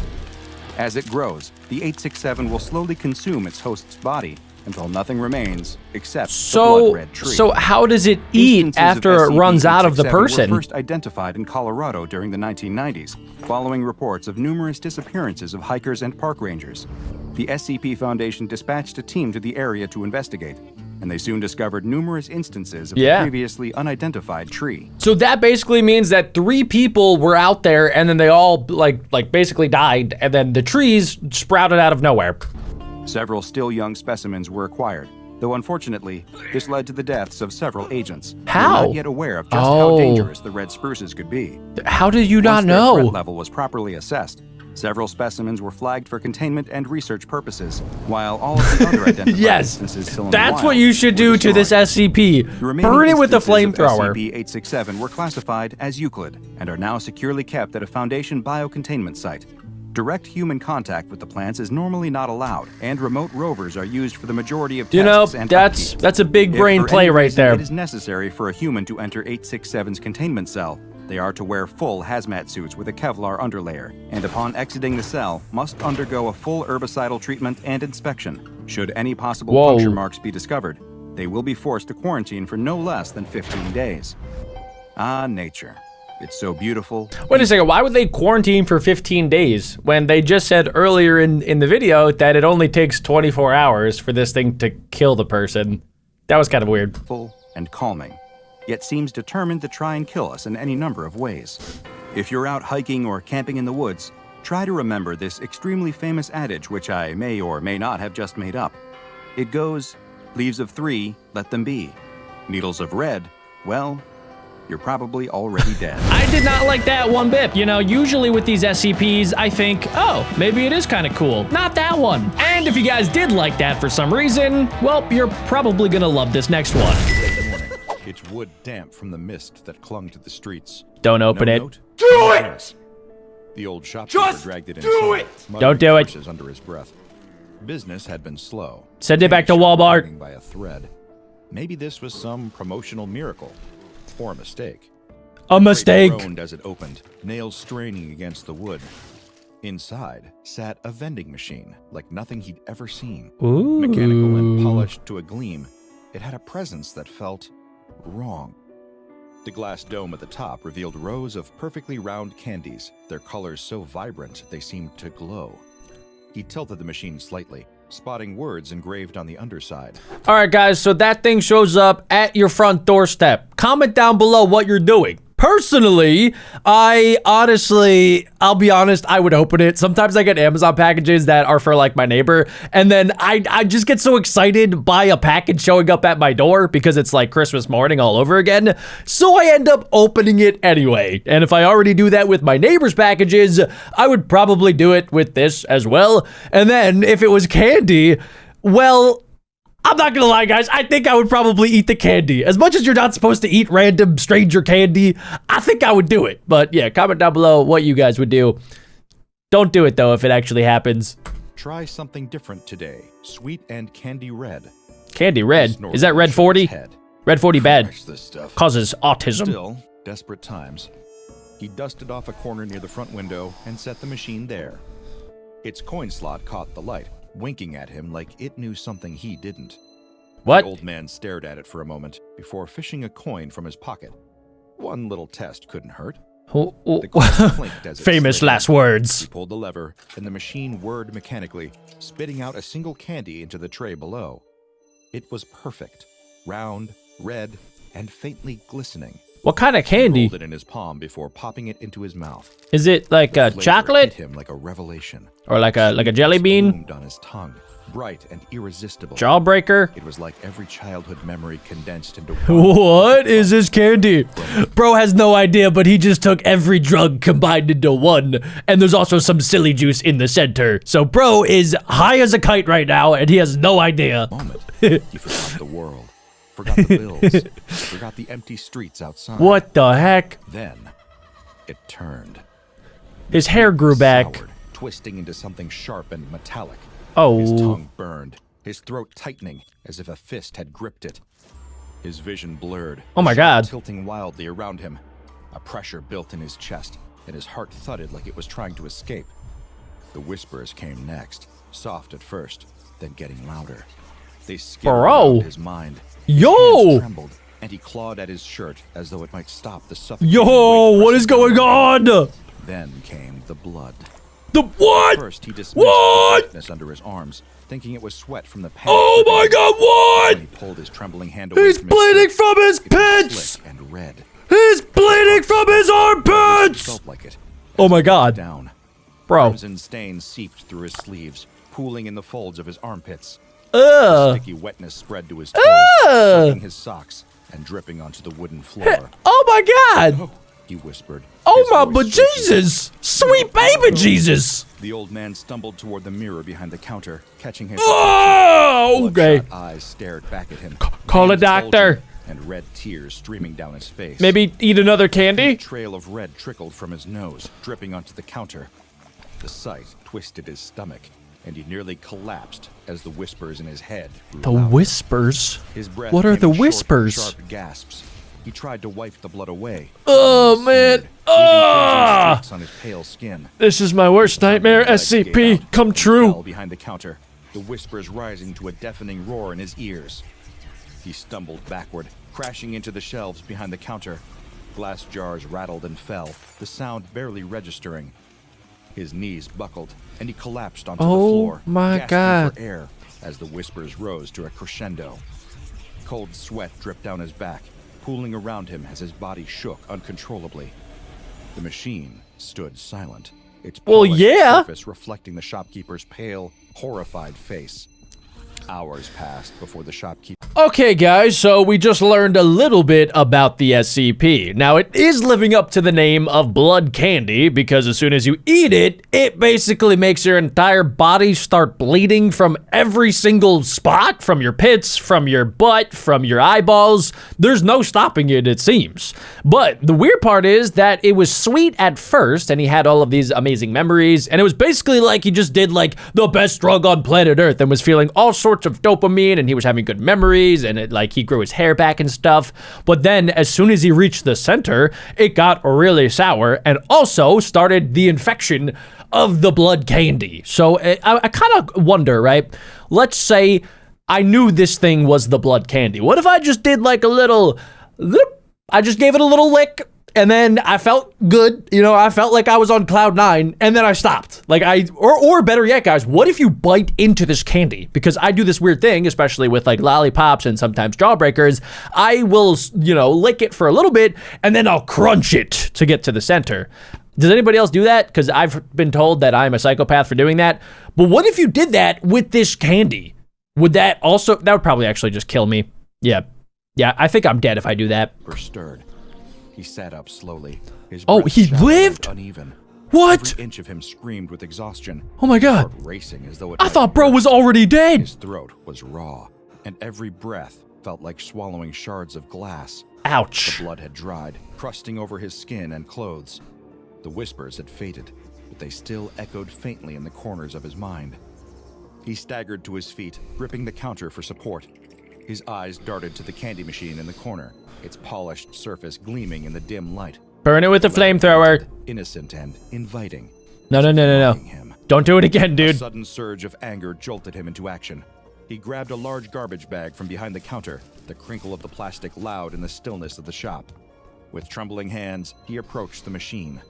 As it grows, the 867 will slowly consume its host's body until nothing remains except the So, blood-red tree. so how does it eat Instances after of it runs out of the SCP-867 person? were first identified in Colorado during the 1990s, following reports of numerous disappearances of hikers and park rangers. The SCP Foundation dispatched a team to the area to investigate, and they soon discovered numerous instances of Yeah. the previously unidentified tree. So that basically means that 3 people were out there and then they all like basically died and then the trees sprouted out of nowhere. Several still young specimens were acquired, though unfortunately, this led to the deaths of several agents. who How? were not yet aware of just how Oh. dangerous the red spruces could be. How did you not Once their threat know? level was properly assessed, several specimens were flagged for containment and research purposes, while all of the other identified Yes, instances still in that's the what wild you should were do to this destroyed. SCP. The remaining Burn it with a instances of flamethrower. SCP-867 were classified as Euclid and are now securely kept at a Foundation biocontainment site. Direct human contact with the plants is normally not allowed, and remote rovers are used for the majority of You know, tests and that's upkeep. a big If brain for play any right reason there. It is necessary for a human to enter 867's containment cell. They are to wear full hazmat suits with a Kevlar underlayer, and upon exiting the cell, must undergo a full herbicidal treatment and inspection. Should any possible Whoa. puncture marks be discovered, they will be forced to quarantine for no less than 15 days. Ah, nature. It's so beautiful. Wait a second, why would they quarantine for 15 days when they just said earlier in the video that it only takes 24 hours for this thing to kill the person? That was kind of weird. Full and calming, yet seems determined to try and kill us in any number of ways. If you're out hiking or camping in the woods, try to remember this extremely famous adage which I may or may not have just made up. It goes, leaves of 3, let them be. Needles of red, well, you're probably already dead. I did not like that one bit. You know, usually with these SCPs, I think, oh, maybe it is kind of cool. Not that one. And if you guys did like that for some reason, well, you're probably gonna love this next one. Its wood damp from the mist that clung to the streets. Don't open it. Note, no address. The old shopkeeper dragged it inside. Don't do it. Curses under his breath. Business had been slow. Send it back to Finished Walmart. hanging by a thread. Maybe this was some promotional miracle. Or a mistake. A mistake. It groaned as it opened, nails straining against the wood. Inside sat a vending machine, like nothing he'd ever seen. Ooh. Mechanical and polished to a gleam, it had a presence that felt wrong. The glass dome at the top revealed rows of perfectly round candies, their colors so vibrant they seemed to glow. He tilted the machine slightly, spotting words engraved on the underside. All right, guys, so that thing shows up at your front doorstep. Comment down below what you're doing. Personally, I'll be honest, I would open it. Sometimes I get Amazon packages that are for like my neighbor, and then I just get so excited by a package showing up at my door because it's like Christmas morning all over again. So I end up opening it anyway. And if I already do that with my neighbor's packages, I would probably do it with this as well. And then if it was candy, well, I'm not gonna lie, guys. I think I would probably eat the candy. As much as you're not supposed to eat random stranger candy, I think I would do it. But yeah, comment down below what you guys would do. Don't do it, though, if it actually happens. Try something different today. Sweet and candy red. Candy red? Is that red 40? Red 40 bad. This stuff. Causes autism. Still, desperate times. He dusted off a corner near the front window and set the machine there. Its coin slot caught the light, winking at him like it knew something he didn't. What? The old man stared at it for a moment before fishing a coin from his pocket. One little test couldn't hurt. The coin clinked as it Famous slid. last words. He pulled the lever, and the machine whirred mechanically, spitting out a single candy into the tray below. It was perfect. Round, red, and faintly glistening. What kind of He candy? rolled it in his palm before popping it into his mouth. Is it like The a flavor chocolate? hit him like a revelation. Or like a jelly bean? Bloomed on his tongue, bright and irresistible. Jawbreaker? It was like every childhood memory condensed into one. What is this candy? Bro has no idea, but he just took every drug combined into one. And there's also some silly juice in the center. So bro is high as a kite right now, and he has no idea. Moment, he forgot the world, forgot the bills, forgot the empty streets outside. What the heck? Then it turned. His hair grew back. Soured, twisting into something sharp and metallic. His Oh. tongue burned, his throat tightening as if a fist had gripped it. His vision blurred. Oh my shadow God. Tilting wildly around him. A pressure built in his chest, and his heart thudded like it was trying to escape. The whispers came next, soft at first, then getting louder. They skittered Bro. around his mind. Yo! His hands trembled, and he clawed at his shirt as though it might stop the suffocating Yo, weight what is pressing going down. on? Then came the blood. The what? First, he dismissed What? the wetness under his arms, thinking it was sweat from the panic. Oh my God, When he what? pulled his trembling hand away He's from his bleeding shirt, from his it was pits! slick and red. He's bleeding from his It armpits! felt like it. Oh my As he God. looked down. Bro. Crimson stains seeped through his sleeves, pooling in the folds of his armpits. Ugh. Sticky wetness spread to his toes, soaking his socks and dripping onto the wooden floor. Oh my God. He whispered. Oh his my voice shaking. bejesus. Sweet baby Jesus. The old man stumbled toward the mirror behind the counter, catching his Oh, okay. bloodshot eyes stared back at him. Call a veins doctor. bulging And red tears streaming down his face. Maybe eat another A candy? trail of red trickled from his nose, dripping onto the counter. The sight twisted his stomach, and he nearly collapsed as the whispers in his head grew The louder. whispers? His breath What are came the in short, whispers? Sharp gasps. He tried to wipe the blood away. Oh, He man. smeared, leaving Ah! crimson streaks on his pale skin. This is my worst nightmare, His legs gave SCP. out Come and true. fell behind the counter, the whispers rising to a deafening roar in his ears. He stumbled backward, crashing into the shelves behind the counter. Glass jars rattled and fell, the sound barely registering. His knees buckled, and he collapsed onto the floor, my gasping God. for air as the whispers rose to a crescendo. Cold sweat dripped down his back, pooling around him as his body shook uncontrollably. The machine stood silent, its polished surface reflecting the shopkeeper's pale, horrified face. Hours passed before the shopkeeper... Okay, guys, so we just learned a little bit about the SCP. Now, it is living up to the name of blood candy because as soon as you eat it, it basically makes your entire body start bleeding from every single spot, from your pits, from your butt, from your eyeballs. There's no stopping it, it seems. But the weird part is that it was sweet at first, and he had all of these amazing memories, and it was basically like he just did like the best drug on planet Earth and was feeling all sorts of dopamine, and he was having good memories, and it like he grew his hair back and stuff. But then as soon as he reached the center, it got really sour and also started the infection of the blood candy. So I kind of wonder, right? Let's say I knew this thing was the blood candy. What if I just did like a little, I just gave it a little lick, and then I felt good, you know, I felt like I was on cloud 9, and then I stopped. Like or better yet, guys, what if you bite into this candy? Because I do this weird thing, especially with like lollipops and sometimes jawbreakers. I will, you know, lick it for a little bit, and then I'll crunch it to get to the center. Does anybody else do that? Because I've been told that I'm a psychopath for doing that. But what if you did that with this candy? Would that also, that would probably actually just kill me. Yeah, I think I'm dead if I do that. Stirred. He sat up slowly. His Oh, breath he shallow and lived? uneven. What? Every inch of him screamed with exhaustion. Oh my God. Heart racing as though it I might thought bro burst. was already dead. His throat was raw, and every breath felt like swallowing shards of glass. Ouch. The blood had dried, crusting over his skin and clothes. The whispers had faded, but they still echoed faintly in the corners of his mind. He staggered to his feet, gripping the counter for support. His eyes darted to the candy machine in the corner, its polished surface gleaming in the dim light. Burn it with the flamethrower. Innocent and inviting. No. Him. Don't do it again, A dude. sudden surge of anger jolted him into action. He grabbed a large garbage bag from behind the counter, the crinkle of the plastic loud in the stillness of the shop. With trembling hands, he approached the machine.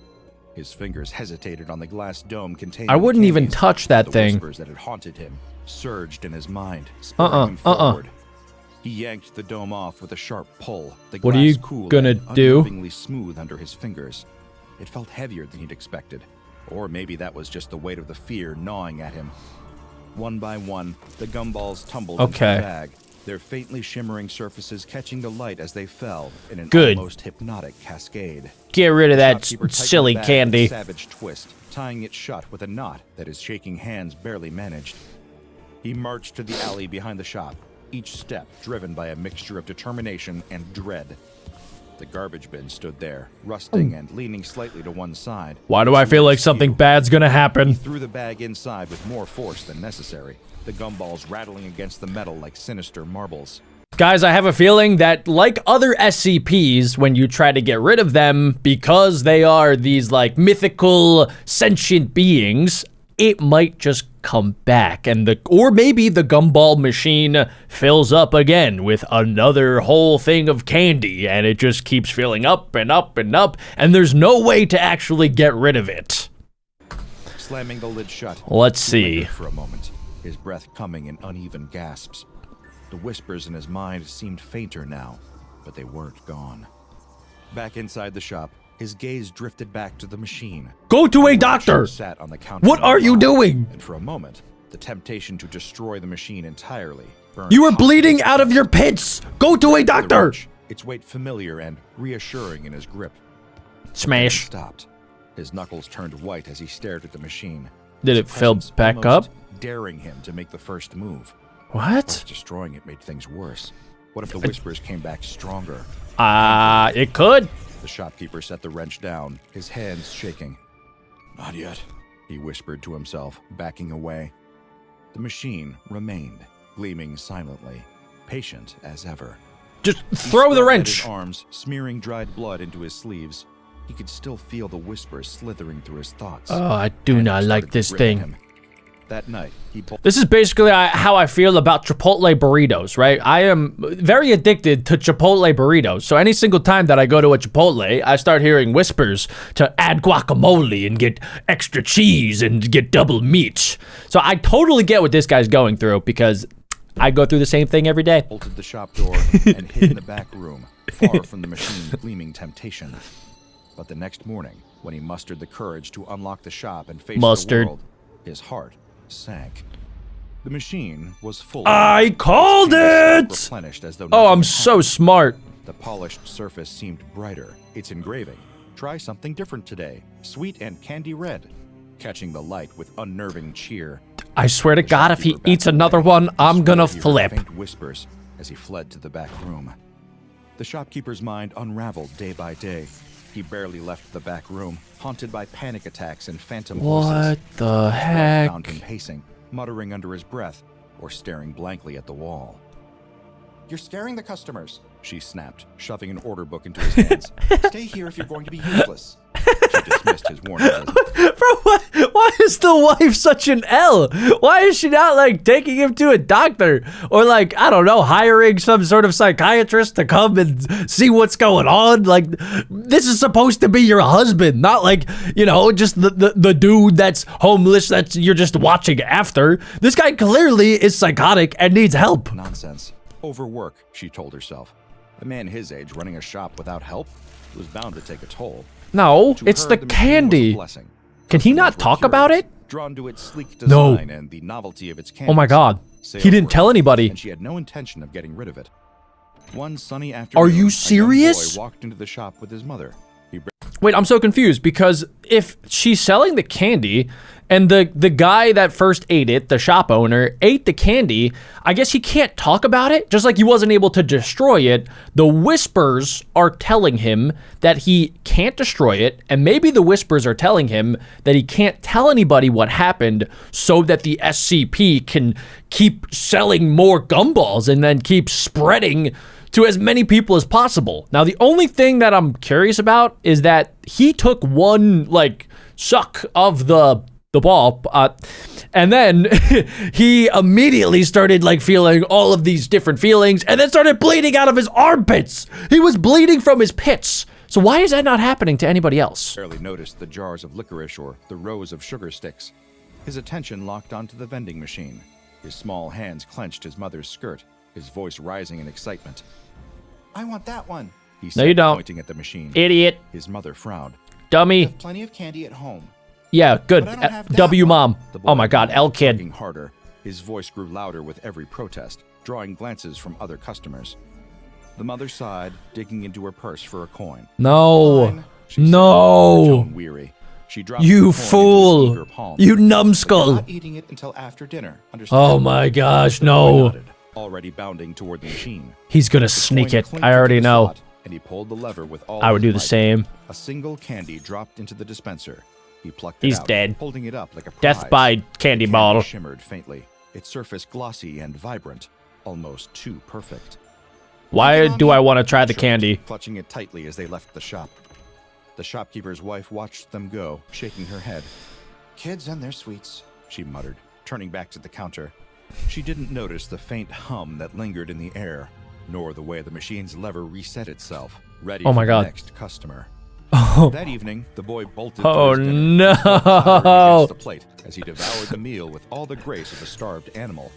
His fingers hesitated on the glass dome containing I wouldn't the even candies. touch that The thing. whispers that had haunted him surged in his mind, spurring him forward. He yanked the dome off with a sharp pull. The What are you glass cool gonna and do? unnervingly smooth under his fingers. It felt heavier than he'd expected. Or maybe that was just the weight of the fear gnawing at him. One by one, the gumballs tumbled into the bag, their faintly shimmering surfaces catching the light as they fell in an almost hypnotic cascade. Get rid of that Shopkeeper tightened silly the bag candy. with a savage twist, tying it shut with a knot that his shaking hands barely managed. He marched to the alley behind the shop, each step driven by a mixture of determination and dread. The garbage bin stood there, rusting and leaning slightly to one side. Why do I feel like something bad's gonna happen? He threw the bag inside with more force than necessary, the gumballs rattling against the metal like sinister marbles. Guys, I have a feeling that like other SCPs, when you try to get rid of them, because they are these like mythical sentient beings, it might just come back, and or maybe the gumball machine fills up again with another whole thing of candy, and it just keeps filling up and up and up, and there's no way to actually get rid of it. Slamming the lid shut, Let's he lingered see. for a moment, his breath coming in uneven gasps. The whispers in his mind seemed fainter now, but they weren't gone. Back inside the shop, his gaze drifted back to the machine. Go to a doctor! Sat on the counter What are you doing? And for a moment, the temptation to destroy the machine entirely burned You are hot bleeding in his out of your pits! Go to a The doctor! wrench, its weight familiar and reassuring in his grip. He Smash. stopped. His knuckles turned white as he stared at the machine. Did it Its fill presence back almost up? Daring him to make the first move. What? If destroying it made things worse. What if the whispers came back stronger? It could. The shopkeeper set the wrench down, his hands shaking. Not yet, he whispered to himself, backing away. The machine remained, gleaming silently, patient as ever. Just He throw the spread wrench. His arms, smearing dried blood into his sleeves. He could still feel the whispers slithering through his thoughts. Oh, I do Panic not like started this gripping thing. him. That night, he This is basically how I feel about Chipotle burritos, right? I am very addicted to Chipotle burritos. So any single time that I go to a Chipotle, I start hearing whispers to add guacamole and get extra cheese and get double meat. So I totally get what this guy's going through because I go through the same thing every day. bolted the shop door and hid in the back room, far from the machine's gleaming temptation. But the next morning, when he mustered the courage to unlock the shop and face the world, his heart sank. The machine was full. I called it! Replenished as though Oh, nothing I'm had so happened. smart. The polished surface seemed brighter. Its engraving, "Try something different today. Sweet and candy red." Catching the light with unnerving cheer. I swear to The God, if he shopkeeper eats backed another away. one, He I'm swore gonna he heard flip. faint whispers as he fled to the back room. The shopkeeper's mind unraveled day by day. He barely left the back room, haunted by panic attacks and phantom voices. What the His wife heck? found him pacing, muttering under his breath, or staring blankly at the wall. "You're scaring the customers," she snapped, shoving an order book into his hands. "Stay here if you're going to be useless." She dismissed his warning. Bro, why is the wife such an L? Why is she not like taking him to a doctor or like, I don't know, hiring some sort of psychiatrist to come and see what's going on? Like, this is supposed to be your husband, not like, you know, just the dude that's homeless that you're just watching after. This guy clearly is psychotic and needs help. Nonsense. Overwork, she told herself. A man his age running a shop without help was bound to take a toll. No, To it's her, the machine was a candy. blessing. Can he not Customers were talk about curious, it? Drawn to its sleek No. design and the novelty of its candies. Oh my God. Sales He didn't were tell up, anybody. And she had no intention of getting rid of it. One sunny afternoon, Are you a young serious? boy walked into the shop with his mother. He Wait, I'm so confused because if she's selling the candy and the guy that first ate it, the shop owner, ate the candy, I guess he can't talk about it. Just like he wasn't able to destroy it, the whispers are telling him that he can't destroy it, and maybe the whispers are telling him that he can't tell anybody what happened so that the SCP can keep selling more gumballs and then keep spreading to as many people as possible. Now, the only thing that I'm curious about is that he took one, like, suck of the ball, and then he immediately started, like, feeling all of these different feelings, and then started bleeding out of his armpits. He was bleeding from his pits. So why is that not happening to anybody else? barely noticed the jars of licorice or the rows of sugar sticks. His attention locked onto the vending machine. His small hands clenched his mother's skirt, his voice rising in excitement. "I want that one," he said, you don't. pointing at the machine. Idiot. His mother frowned. Dummy. Plenty of candy at home. Yeah, good. But I don't have that W one. mom. The boy Oh my God, laughed, L kid. tugging harder. His voice grew louder with every protest, drawing glances from other customers. The mother sighed, digging into her purse for a coin. No. "Fine," she said, her No. tone weary. She dropped the You coin into his fool. eager palm. You We're numbskull. not eating it until after dinner. Understand? Oh my gosh, The boy no. nodded, already bounding toward the machine. He's gonna The sneak coin it. clinked I into already the know. slot, and he pulled the lever with all I would his do the might. same. A single candy dropped into the dispenser. He plucked He's it out, dead. holding it up like a Death prize. by candy The bottle. shimmered faintly, its surface glossy and vibrant, almost too perfect. Why do I want to try the Choked, candy? clutching it tightly as they left the shop. The shopkeeper's wife watched them go, shaking her head. Kids and their sweets. She muttered, turning back to the counter. She didn't notice the faint hum that lingered in the air, nor the way the machine's lever reset itself, ready Oh my for God. the next customer. Oh, That evening, the boy bolted Oh, to his dinner, his blood no. powdering against the plate as he devoured the meal with all the grace of a starved animal.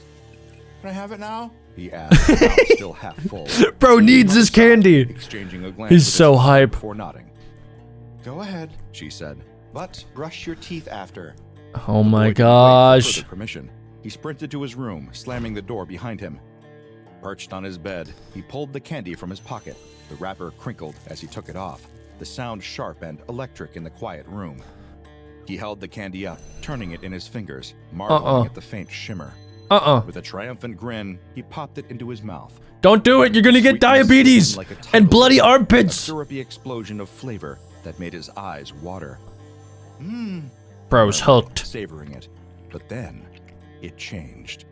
Can I have it now? He asked, his mouth still half full. bro needs his candy. Exchanging a glance He's with his so mother hype. before nodding. Go ahead. She said. But brush your teeth after. Oh The boy my didn't wait for gosh. further permission. He sprinted to his room, slamming the door behind him. Perched on his bed, he pulled the candy from his pocket. The wrapper crinkled as he took it off, the sound sharp and electric in the quiet room. He held the candy up, turning it in his fingers, marveling at the faint shimmer. With a triumphant grin, he popped it into his mouth. Don't do it. You're gonna get Sweetness diabetes seemed like a and tidal bloody wave, A armpits. syrupy explosion of flavor that made his eyes water. Bro's hooked. Savoring it. But then, it changed.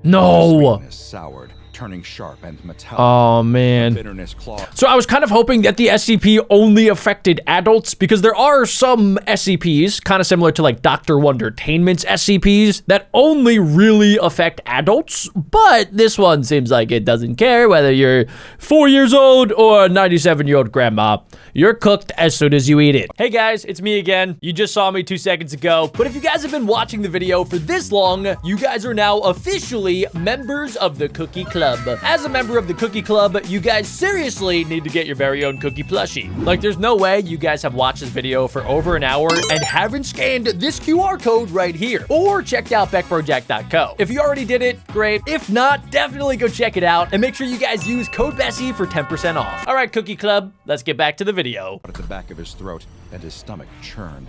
No. Sweetness soured, turning sharp and metallic. Oh, man. Bitterness clawed. So I was kind of hoping that the SCP only affected adults, because there are some SCPs, kind of similar to like Dr. Wondertainment's SCPs, that only really affect adults, but this one seems like it doesn't care whether you're 4 years old or a 97-year-old grandma. You're cooked as soon as you eat it. Hey guys, it's me again. You just saw me 2 seconds ago, but if you guys have been watching the video for this long, you guys are now officially members of the Cookie Club. As a member of the Cookie Club, you guys seriously need to get your very own cookie plushie. Like, there's no way you guys have watched this video for over an hour and haven't scanned this QR code right here, or checked out BeckBroJack.co. If you already did it, great. If not, definitely go check it out, and make sure you guys use code Bessie for 10% off. All right, Cookie Club, let's get back to the video. At the back of his throat, and his stomach churned.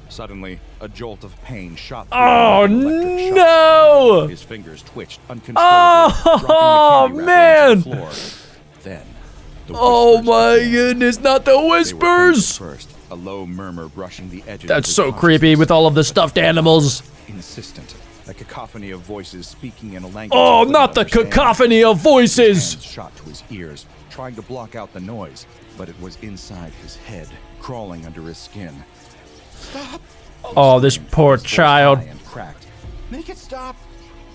Suddenly, a jolt of pain shot through Oh, him like an electric shock. no! His fingers twitched uncontrollably, Oh, dropping the candy man! wrapper onto the floor. Then, the Oh whispers my began. goodness, not the They were whispers! faint at first, a low murmur brushing the edges. That's of his so creepy consciousness. with all of the stuffed animals. Insistent, a cacophony of voices speaking in a language. Oh, he couldn't not the understand. cacophony of His voices! hands shot to his ears, trying to block out the noise, but it was inside his head, crawling under his skin. Stop! Oh, this poor His voice child. high and cracked. Make it stop!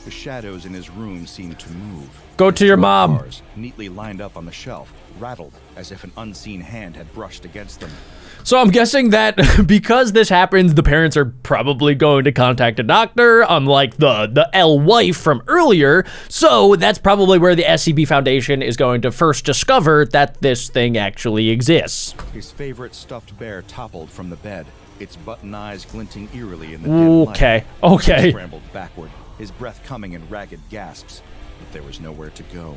The shadows in his room seemed to move. Go to your mom. Cars, neatly lined up on the shelf, rattled as if an unseen hand had brushed against them. So I'm guessing that because this happens, the parents are probably going to contact a doctor, unlike the L wife from earlier. So that's probably where the SCP Foundation is going to first discover that this thing actually exists. His favorite stuffed bear toppled from the bed, its button eyes glinting eerily in the dim light. Okay, He okay. scrambled backward, his breath coming in ragged gasps, but there was nowhere to go.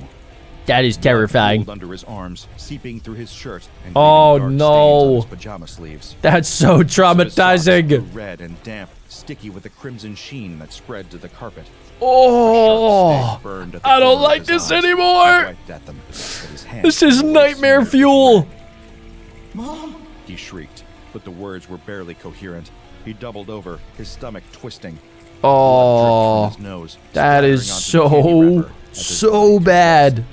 That is terrifying. Blood pooled under his arms, seeping through his shirt, and Oh, leaving dark no. stains on his pajama sleeves. That's so His socks traumatizing. were red and damp, sticky with a crimson sheen that spread to the carpet. Oh, Burned at the I don't corner of like his this eyes. He anymore. wiped at them, but his hands This is were nightmare smeared with fuel. red. Mom! He shrieked, but the words were barely coherent. He doubled over, his stomach twisting. Oh, Blood dripped from his nose, that is splattering onto the candy so, wrapper as his so body bad. compressed.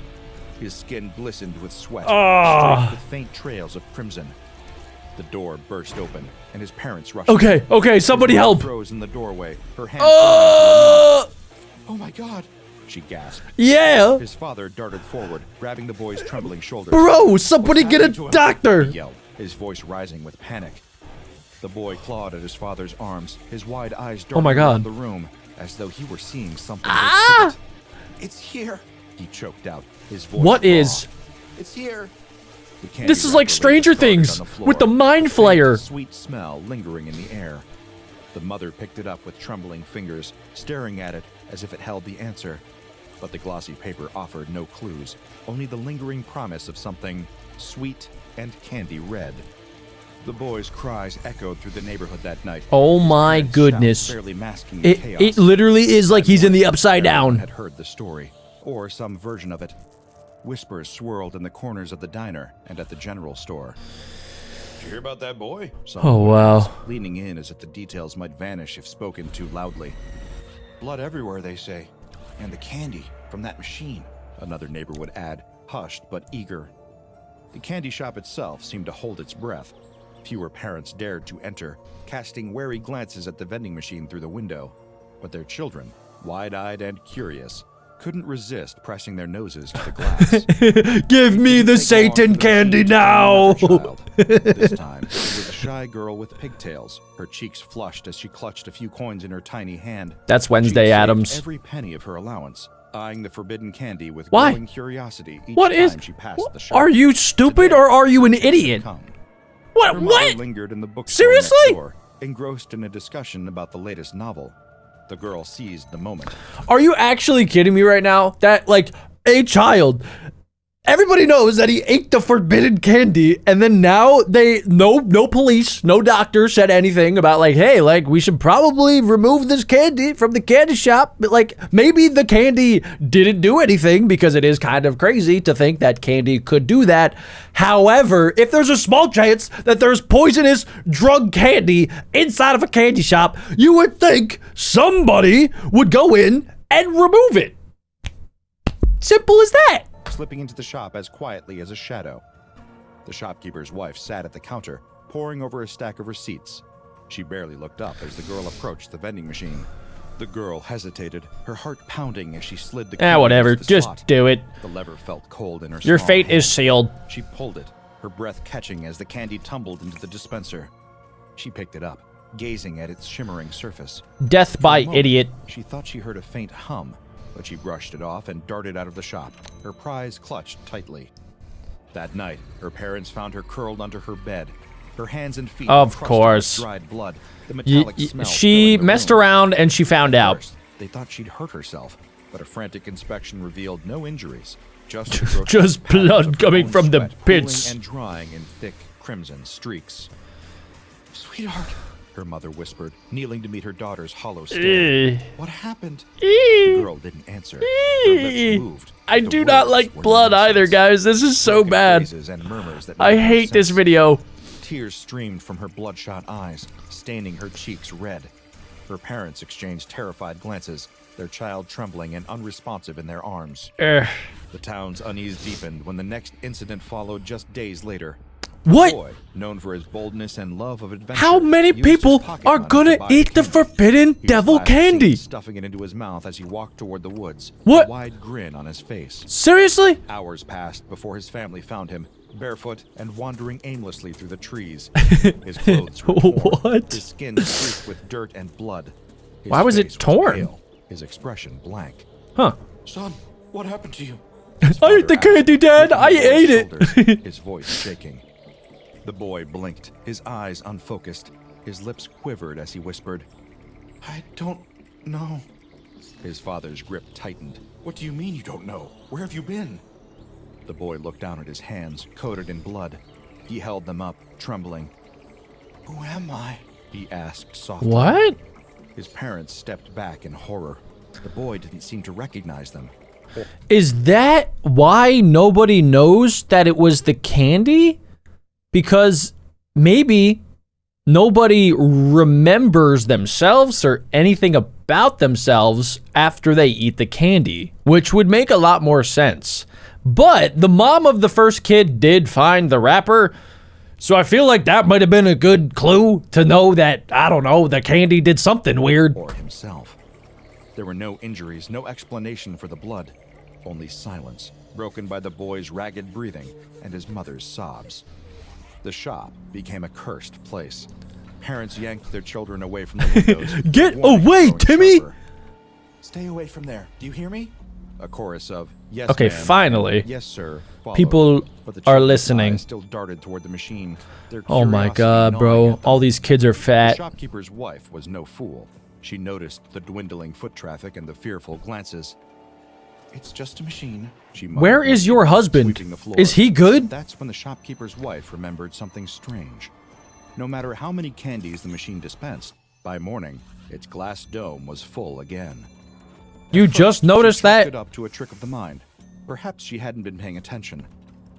His skin glistened with sweat, Ah. streaked with faint trails of crimson. The door burst open, and his parents rushed. Okay, in. okay, somebody His mom help. froze in the doorway, her hand. Oh, Oh my god! She gasped. yeah. His father darted forward, grabbing the boy's trembling shoulders. Bro, somebody get a happened to him? doctor. He yelled, his voice rising with panic. The boy clawed at his father's arms, his wide eyes darting Oh my God. around the room, as though he were seeing something. Ah! that It's here! he choked out, his voice What raw. is? It's here! The candy This is like wrapper lay Stranger discarded Things on the floor, with the mind a faint, flayer. Sweet smell lingering in the air. The mother picked it up with trembling fingers, staring at it as if it held the answer. But the glossy paper offered no clues, only the lingering promise of something sweet and candy red. The boy's cries echoed through the neighborhood that night. Oh His my parents' goodness. shouts barely masking the It chaos. literally is like he's in the Everyone upside down. had heard the story, or some version of it. Whispers swirled in the corners of the diner and at the general store. Did you hear about that boy? Oh, wow. Leaning in as if the details might vanish if spoken too loudly. Blood everywhere, they say. And the candy from that machine. Another neighbor would add, hushed but eager. The candy shop itself seemed to hold its breath. Fewer parents dared to enter, casting wary glances at the vending machine through the window. But their children, wide-eyed and curious, couldn't resist pressing their noses to the glass. Give me the Take long Satan for the candy machine to now. find another child. This time, it was a shy girl with pigtails, her cheeks flushed as she clutched a few coins in her tiny hand. That's She'd Wednesday, saved Addams. every penny of her allowance, eyeing the forbidden candy with Why? growing curiosity each What time is? she passed the shop. Are you stupid Today, or are you an it had idiot? come. What? Her mother What? lingered in the bookstore Seriously? next door, engrossed in a discussion about the latest novel. The girl seized the moment. Are you actually kidding me right now? That, like, a child. Everybody knows that he ate the forbidden candy, and then now no police, no doctor said anything about, like, hey, like, we should probably remove this candy from the candy shop. But, like, maybe the candy didn't do anything, because it is kind of crazy to think that candy could do that. However, if there's a small chance that there's poisonous drug candy inside of a candy shop, you would think somebody would go in and remove it. Simple as that. slipping into the shop as quietly as a shadow. The shopkeeper's wife sat at the counter, poring over a stack of receipts. She barely looked up as the girl approached the vending machine. The girl hesitated, her heart pounding as she slid the key Whatever. into the Just slot. do it. The lever felt cold in her Your small fate hand. is sealed. She pulled it, her breath catching as the candy tumbled into the dispenser. She picked it up, gazing at its shimmering surface. Death by For a moment, idiot. She thought she heard a faint hum, but she brushed it off and darted out of the shop, her prize clutched tightly. That night, her parents found her curled under her bed, her hands and feet Of encrusted course. with dried blood, the metallic smell She filling the messed room. around and she found At out. first, they thought she'd hurt herself, but a frantic inspection revealed no injuries, just a gross Just patterns blood of her coming own from the sweat pits. pooling and drying in thick crimson streaks. Sweetheart, her mother whispered, kneeling to meet her daughter's hollow stare. What happened? The girl didn't answer. Her lips moved. I but the do not words like were blood either, nonsense. guys. This is so Broken bad. phrases and murmurs that I made no hate this sense. video. Tears streamed from her bloodshot eyes, staining her cheeks red. Her parents exchanged terrified glances, their child trembling and unresponsive in their arms. Ugh. The town's unease deepened when the next incident followed just days later. What? A boy, known for his boldness and love of adventure, How many used his people pocket are money gonna to buy eat the candy. forbidden He was devil last seen candy? stuffing it into his mouth as he walked toward the woods, What? a wide grin on his face. Seriously? Hours passed before his family found him, barefoot and wandering aimlessly through the trees. His clothes were torn, What? his skin streaked with dirt and blood. His Why was it face torn? pale, his expression blank. Huh. Son, what happened to you? His I ate the father candy, asked, Dad. looking I over his ate it. shoulders, his voice shaking. The boy blinked, his eyes unfocused. His lips quivered as he whispered. I don't know. His father's grip tightened. What do you mean you don't know? Where have you been? The boy looked down at his hands, coated in blood. He held them up, trembling. Who am I? He asked softly. What? His parents stepped back in horror. The boy didn't seem to recognize them. Is that why nobody knows that it was the candy? Because maybe nobody remembers themselves or anything about themselves after they eat the candy, which would make a lot more sense. But the mom of the first kid did find the wrapper, so I feel like that might have been a good clue to know that, I don't know, the candy did something weird. Or himself. There were no injuries, no explanation for the blood. Only silence, broken by the boy's ragged breathing and his mother's sobs. The shop became a cursed place. Parents yanked their children away from the windows. Get warning away, growing Timmy! sharper. Stay away from there. Do you hear me? A chorus of yes, Okay, ma'am, finally. yes, sir. followed, People but the are children's listening. eyes still darted toward the machine. Their Oh my curiosity god, gnawing bro. at them. All these kids are The fat. shopkeeper's wife was no fool. She noticed the dwindling foot traffic and the fearful glances. It's just a machine. She muttered, Where is your husband? sweeping the floor. Is he good? That's when the shopkeeper's wife remembered something strange. No matter how many candies the machine dispensed, by morning, its glass dome was full again. You At just first, noticed she chalked that? it up to a trick of the mind. Perhaps she hadn't been paying attention.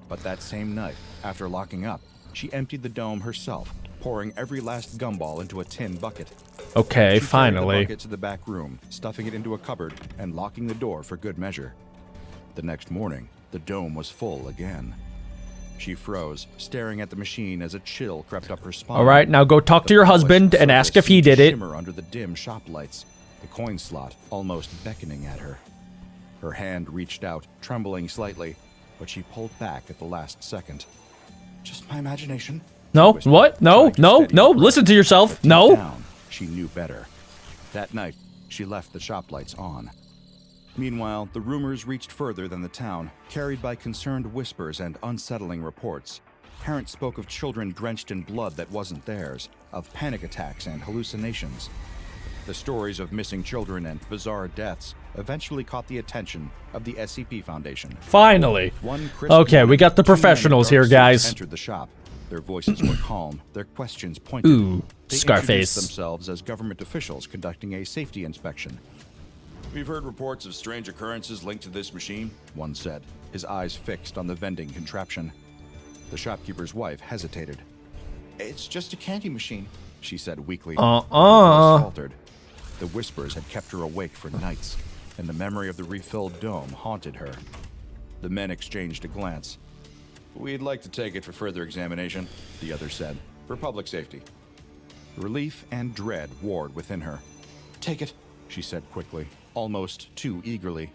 But that same night, after locking up, she emptied the dome herself, pouring every last gumball into a tin bucket. Okay, She carried the finally. bucket to the back room, stuffing it into a cupboard and locking the door for good measure. The next morning, the dome was full again. She froze, staring at the machine as a chill crept up her spine. All right, now go talk to your polished husband and ask surface if he seemed to did it. shimmer under the dim shop lights, the coin slot almost beckoning at her. Her hand reached out, trembling slightly, but she pulled back at the last second. Just my imagination. No, whispered, what? No, trying to no, steady no. her breath. Listen to yourself. But deep No. down, she knew better. That night, she left the shop lights on. Meanwhile, the rumors reached further than the town, carried by concerned whispers and unsettling reports. Parents spoke of children drenched in blood that wasn't theirs, of panic attacks and hallucinations. The stories of missing children and bizarre deaths eventually caught the attention of the SCP Foundation. Finally. One crisp Okay, we morning, got the 2 men in professionals dark here, suits guys. Entered the shop. Their voices were calm, their questions pointed. Ooh, They Scarface. introduced themselves as government officials conducting a safety inspection. We've heard reports of strange occurrences linked to this machine. One said, his eyes fixed on the vending contraption. The shopkeeper's wife hesitated. It's just a candy machine. She said weakly. Her voice faltered. The whispers had kept her awake for nights. and the memory of the refilled dome haunted her. The men exchanged a glance. We'd like to take it for further examination, The other said. for public safety. Relief and dread warred within her. Take it. She said quickly, almost too eagerly.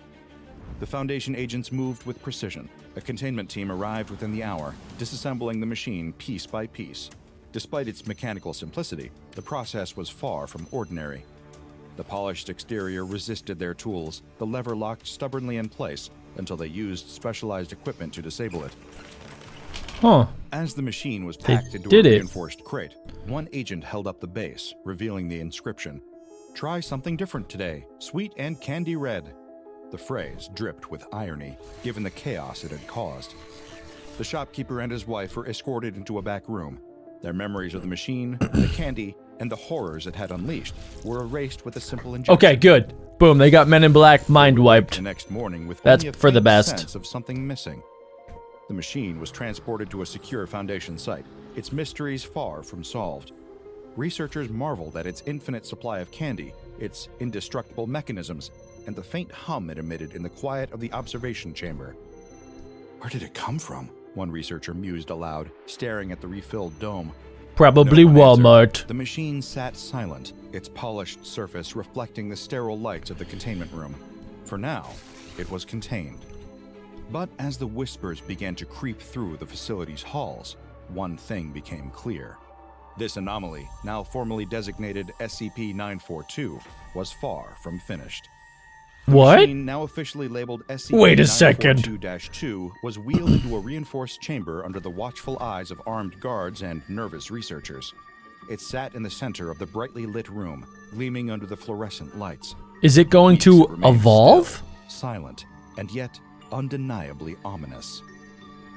The Foundation agents moved with precision. A containment team arrived within the hour, disassembling the machine piece by piece. Despite its mechanical simplicity, the process was far from ordinary. The polished exterior resisted their tools, the lever locked stubbornly in place until they used specialized equipment to disable it. Huh. As the machine was packed into a did it. reinforced crate, one agent held up the base, revealing the inscription. Try something different today, sweet and candy red. The phrase dripped with irony, given the chaos it had caused. The shopkeeper and his wife were escorted into a back room. Their memories of the machine, the candy, and the horrors it had unleashed were erased with a simple injection. Okay, good. Boom, they got Men in Black mind wiped. The next morning with That's only a for the faint best. sense of something missing. The machine was transported to a secure Foundation site, its mysteries far from solved. Researchers marveled at its infinite supply of candy, its indestructible mechanisms, and the faint hum it emitted in the quiet of the observation chamber. Where did it come from? One researcher mused aloud, staring at the refilled dome. Probably No one answered. Walmart. The machine sat silent, its polished surface reflecting the sterile lights of the containment room. For now, it was contained. But as the whispers began to creep through the facility's halls, one thing became clear. This anomaly, now formally designated SCP-942, was far from finished. The What? machine, now officially labeled Wait a second. SCP-942-2, was wheeled into a reinforced chamber under the watchful eyes of armed guards and nervous researchers. It sat in the center of the brightly lit room, gleaming under the fluorescent lights. Is it going Beast to remained evolve? still, silent, and yet undeniably ominous.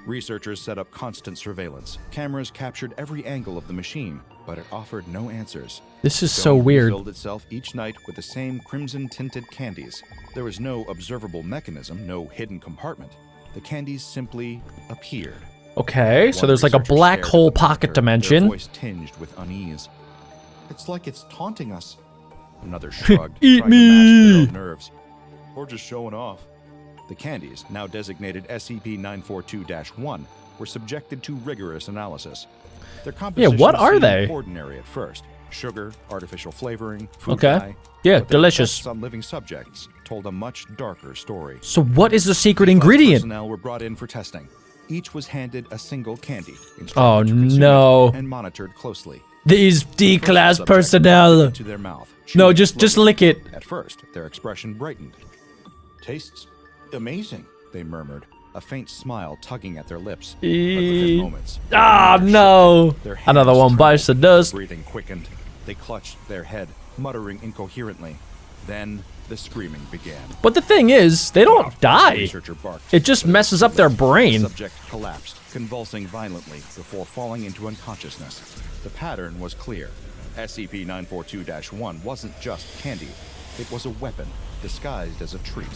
Researchers set up constant surveillance. Cameras captured every angle of the machine, but it offered no answers. This is The so dome weird. refilled itself each night with the same crimson-tinted candies. There was no observable mechanism, no hidden compartment. The candies simply appeared. Okay, so One there's like a researcher black stared at hole the pocket monitor, their dimension. voice tinged with unease. It's like it's taunting us. Another shrugged, Eat trying to mask me. their own nerves. Or just showing off. The candies, now designated SCP-942-1, were subjected to rigorous analysis. Their composition what are seemed they? ordinary at first. Sugar, artificial flavoring, food Okay. dye. Yeah, But their delicious. effects on living subjects told a much darker story. So what is the secret 5 ingredient? personnel were brought in for testing. Each was handed a single candy, instructed Oh, to consume no. it, and monitored closely. These D-class Subject put it personnel. into their mouth, No, chewing just slowly. lick it. At first, their expression brightened. Tastes amazing. They murmured, a faint smile tugging at their lips. But within moments, their Ah, fingers no. shook, their Another hands one bites the trembled, dust. Breathing quickened. They clutched their head, muttering incoherently. Then the screaming began. But the thing is, they don't The die. researcher barked. It just messes up their brain. The subject collapsed, convulsing violently before falling into unconsciousness. The pattern was clear. SCP-942-1 wasn't just candy. It was a weapon, disguised as a treat.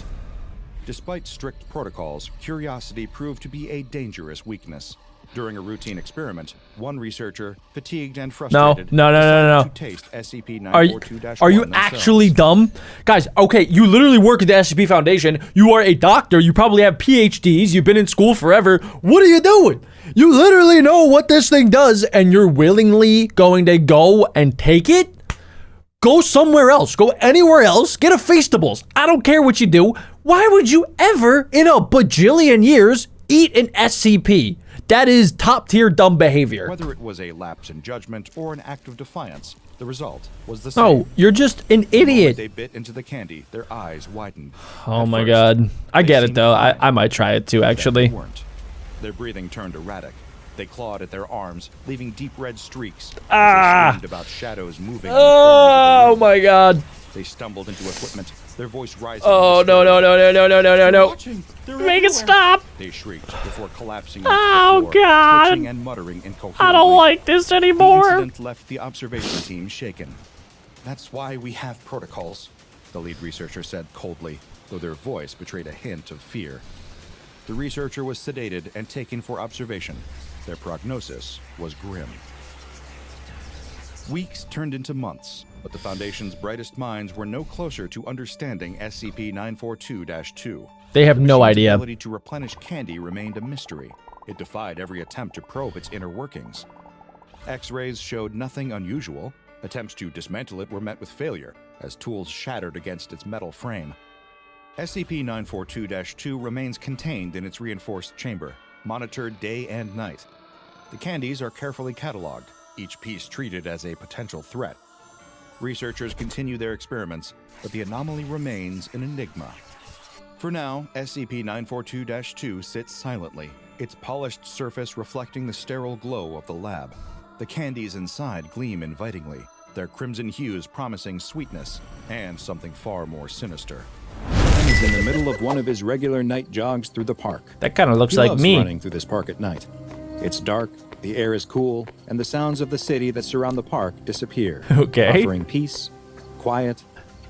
Despite strict protocols, curiosity proved to be a dangerous weakness. During a routine experiment, one researcher, fatigued and frustrated, No. decided to taste SCP-942-1 Are you themselves. actually dumb? Guys, okay, you literally work at the SCP Foundation. You are a doctor. You probably have PhDs. You've been in school forever. What are you doing? You literally know what this thing does, and you're willingly going to go and take it? Go somewhere else. Go anywhere else. Get a Feastables. I don't care what you do. Why would you ever, in a bajillion years, eat an SCP? That is top tier dumb behavior. Whether it was a lapse in judgment or an act of defiance, the result was the same. Oh, you're just an The moment idiot. they bit into the candy, their eyes widened. Oh At my first, god. I they get it seemed though. fine. I might try it too, Then actually. they weren't. Their breathing turned erratic. They clawed at their arms, leaving deep red streaks. As they screamed about shadows moving. in the corners Oh of the room. my god. They stumbled into equipment, their voice rising. Oh in no no despair. no. Watching. They're Make it everywhere. stop. They shrieked before collapsing. Oh, onto the floor, God. twitching and muttering incoherently. I don't like this The anymore. incident left the observation team shaken. That's why we have protocols. The lead researcher said coldly, though their voice betrayed a hint of fear. The researcher was sedated and taken for observation. Their prognosis was grim. Weeks turned into months, but the Foundation's brightest minds were no closer to understanding SCP-942-2. They have no Machine's idea. ability to replenish candy remained a mystery. It defied every attempt to probe its inner workings. X-rays showed nothing unusual. Attempts to dismantle it were met with failure, as tools shattered against its metal frame. SCP-942-2 remains contained in its reinforced chamber, monitored day and night. The candies are carefully cataloged, each piece treated as a potential threat. Researchers continue their experiments, but the anomaly remains an enigma. For now, SCP-942-2 sits silently, its polished surface reflecting the sterile glow of the lab. The candies inside gleam invitingly, their crimson hues promising sweetness and something far more sinister. Ben is in the middle of one of his regular night jogs through the park. That kind of looks He like loves me. running through this park at night. It's dark, the air is cool, and the sounds of the city that surround the park disappear, Okay. offering peace, quiet,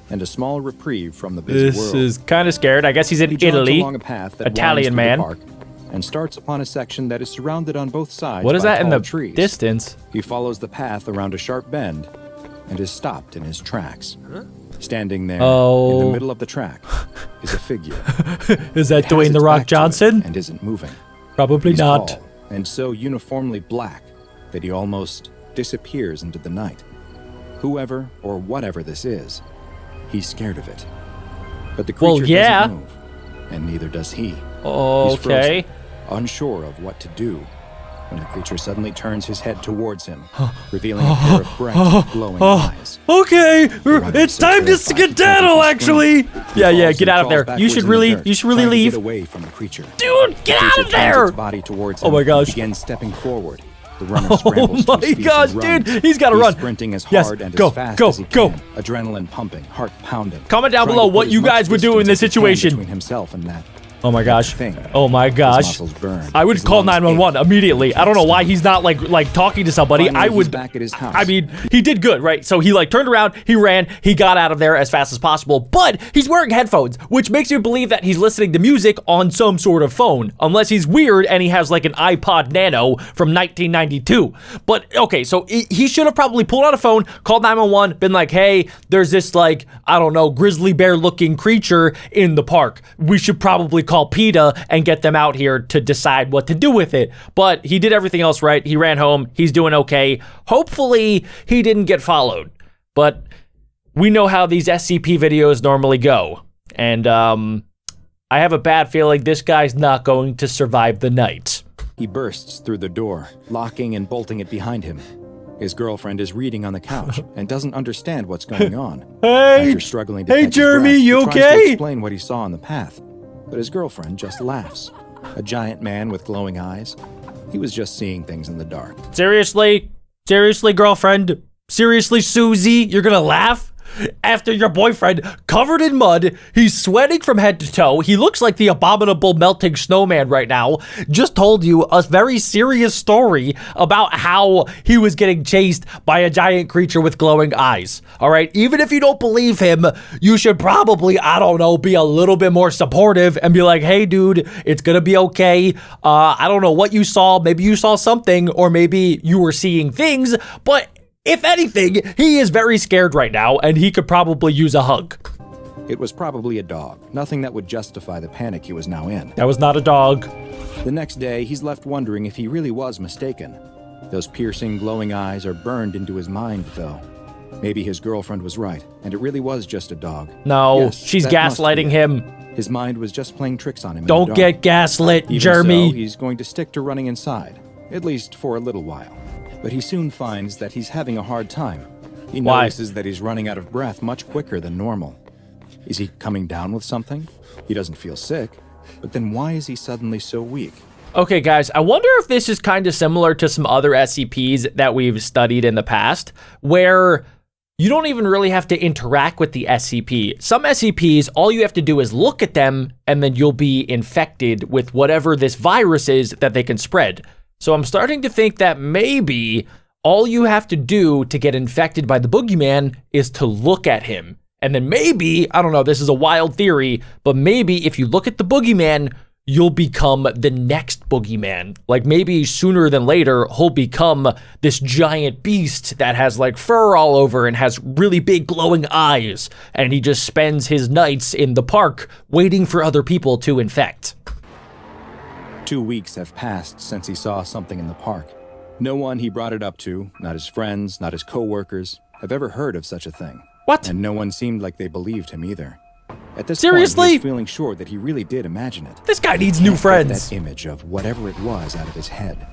and a small reprieve from the busy This world. is kind of scared. I guess he's in He jogs Italy. along a path that Italian winds through man. the park and starts upon a section that is surrounded on both sides What is by that in tall the trees. distance? He follows the path around a sharp bend and is stopped in his tracks. Standing there in Oh. the middle of the track is a figure. Is that It has Dwayne The its Rock back to it Johnson? and isn't moving. Probably He's not. tall and so uniformly black that he almost disappears into the night. Whoever or whatever this is, he's scared of it. But the Well, creature yeah. doesn't move, and neither does he. He's Okay. frozen, unsure of what to do, when the creature suddenly turns his head towards him, revealing a pair of bright, glowing eyes. Okay, runner it's is time to so terrified skedaddle. he Actually, He yeah, falls get and out of crawls there. You backwards should in the really, dirt, you should really trying to leave, get away from the creature. dude. Get out of Turns there. its body towards Oh my him gosh. and begins stepping forward. The runner scrambles to my his feet gosh, and runs. dude, he's gotta run. Sprinting as Yes, hard and go, as fast go, as he go. can. Adrenaline pumping, heart pounding. Comment down Trying below to what put as you much guys would do in distance this as he can situation. between himself and that. Oh my gosh. thing. Oh my His gosh. muscles burn. I would His call lungs 911 ache. immediately. I don't know why he's not like talking to somebody. Finally, I he's would. back at his house. I mean, he did good, right? So he turned around, he ran, he got out of there as fast as possible. But he's wearing headphones, which makes me believe that he's listening to music on some sort of phone, unless he's weird and he has like an iPod Nano from 1992. But okay, so he should have probably pulled out a phone, called 911, been like, "Hey, there's this I don't know, grizzly bear looking creature in the park. We should probably call PETA and get them out here to decide what to do with it." But he did everything else right. He ran home. He's doing okay. Hopefully he didn't get followed. But we know how these SCP videos normally go. And I have a bad feeling this guy's not going to survive the night. He bursts through the door, locking and bolting it behind him. His girlfriend is reading on the couch and doesn't understand what's going on. Hey, After struggling to hey, catch his Jeremy, breath, you he tries to okay? explain what he saw on the path, but his girlfriend just laughs. A giant man with glowing eyes. He was just seeing things in the dark. Seriously? Seriously, girlfriend? Seriously, Susie? You're gonna laugh? After your boyfriend, covered in mud, he's sweating from head to toe, he looks like the abominable melting snowman right now, just told you a very serious story about how he was getting chased by a giant creature with glowing eyes. All right, even if you don't believe him, you should probably, I don't know, be a little bit more supportive and be like, "Hey dude, it's gonna be okay. I don't know what you saw, maybe you saw something, or maybe you were seeing things, but if anything, he is very scared right now, and he could probably use a hug." It was probably a dog, nothing that would justify the panic he was now in. That was not a dog. The next day, he's left wondering if he really was mistaken. Those piercing, glowing eyes are burned into his mind, though. Maybe his girlfriend was right, and it really was just a dog. No, Yes, she's that must be gaslighting it. him. His mind was just playing tricks on him. in the Don't dark. get gaslit, Even Jeremy. so, he's going to stick to running inside, at least for a little while. But he soon finds that he's having a hard time. He Why? notices that he's running out of breath much quicker than normal. Is he coming down with something? He doesn't feel sick, but then why is he suddenly so weak? Okay, guys, I wonder if this is kind of similar to some other SCPs that we've studied in the past, where you don't even really have to interact with the SCP. Some SCPs, all you have to do is look at them, and then you'll be infected with whatever this virus is that they can spread. So I'm starting to think that maybe all you have to do to get infected by the boogeyman is to look at him. And then maybe, I don't know, this is a wild theory, but maybe if you look at the boogeyman, you'll become the next boogeyman. Like maybe sooner than later, he'll become this giant beast that has like fur all over and has really big glowing eyes. And he just spends his nights in the park waiting for other people to infect. 2 weeks have passed since he saw something in the park. No one he brought it up to, not his friends, not his co-workers, have ever heard of such a thing. What? And no one seemed like they believed him either. At this Seriously? point, he was feeling sure that he really did imagine it. This guy needs new Get friends. that image of whatever it was out of his head.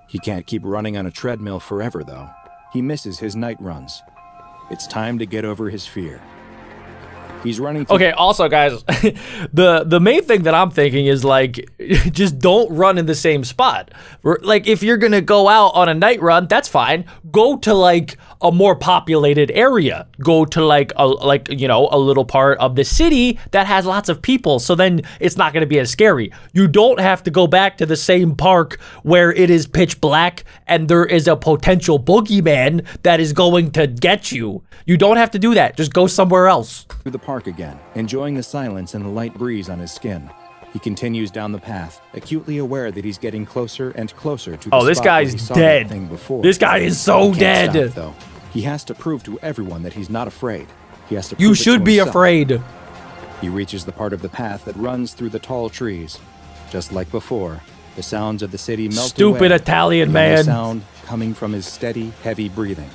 He can't keep running on a treadmill forever, though. He misses his night runs. It's time to get over his fear. He's running through— Okay, also guys, the main thing that I'm thinking is like, just don't run in the same spot. Like if you're gonna go out on a night run, that's fine. Go to like a more populated area. Go to like a little part of the city that has lots of people, so then it's not gonna be as scary. You don't have to go back to the same park where it is pitch black and there is a potential boogeyman that is going to get you. You don't have to do that. Just go somewhere else. the park again, enjoying the silence and the light breeze on his skin. He continues down the path, acutely aware that he's getting closer and closer to the Oh, this spot where guy's he saw dead. that thing before. This guy is so He dead. can't stop, though. He has to prove to everyone that he's not afraid. He has to You prove it should to be himself. afraid. He reaches the part of the path that runs through the tall trees. Just like before, the sounds of the city melt Stupid away. Italian The only man. sound coming from his steady, heavy breathing.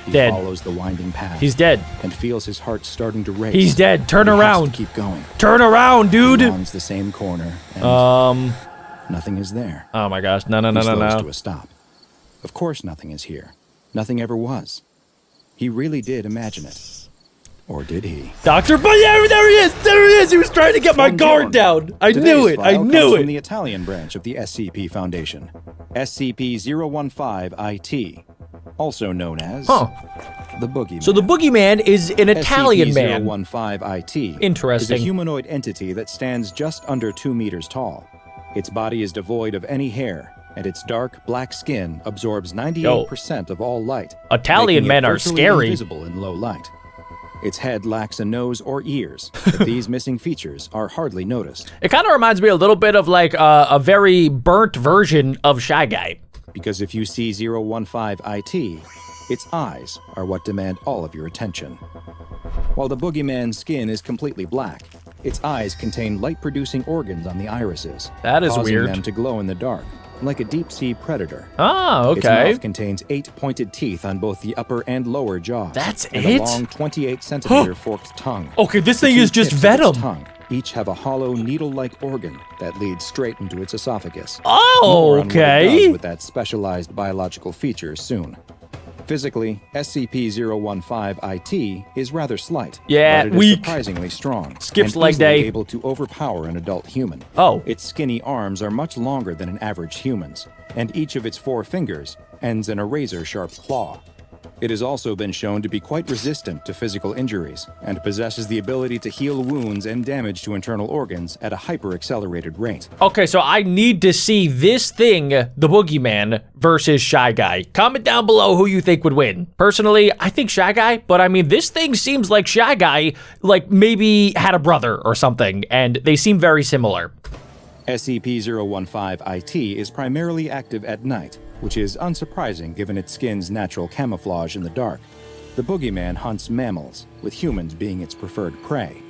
He Dead. follows the winding path. He's dead. And feels his heart starting to race. He's dead. Turn He has to around. keep going. Turn around, dude. He rounds the same corner, and nothing is there. Oh my gosh. No. He slows to a stop. Of course nothing is here. Nothing ever was. He really did imagine it. Or did he? Doctor, but yeah, there he is. There he is. He was trying to get my guard down. I knew it. I knew From the it. Italian branch of the SCP Foundation. SCP-015-IT. Also known as the Boogeyman. So the boogeyman is an Italian man. SCP-015-IT Interesting. is a humanoid entity that stands just under 2 meters tall. Its body is devoid of any hair, and its dark black skin absorbs 98% of all light. Italian making it men are virtually scary. Invisible in low light. Its head lacks a nose or ears, but these missing features are hardly noticed. It kind of reminds me a little bit of like a very burnt version of Shy Guy. Because if you see 015-IT, its eyes are what demand all of your attention. While the boogeyman's skin is completely black, its eyes contain light-producing organs on the irises. That is causing weird. them to glow in the dark, like a deep-sea predator. Oh, Its okay. mouth contains 8 pointed teeth on both the upper and lower jaws. That's and it? a long 28-centimeter forked tongue. Okay, this The thing two is just tips of its venom. tongue each have a hollow needle-like organ that leads straight into its esophagus. Oh, More on what it okay. does with that specialized biological feature soon. Physically, SCP-015-IT is rather slight. Yeah, but it is weak. surprisingly strong. Skips and leg easily day. able to overpower an adult human. Oh. Its skinny arms are much longer than an average human's, and each of its 4 fingers ends in a razor-sharp claw. It has also been shown to be quite resistant to physical injuries, and possesses the ability to heal wounds and damage to internal organs at a hyper-accelerated rate. Okay, so I need to see this thing, the boogeyman, versus Shy Guy. Comment down below who you think would win. Personally, I think Shy Guy, but I mean, this thing seems like Shy Guy, like maybe had a brother or something, and they seem very similar. SCP-015-IT is primarily active at night, which is unsurprising given its skin's natural camouflage in the dark. The boogeyman hunts mammals, with humans being its preferred prey,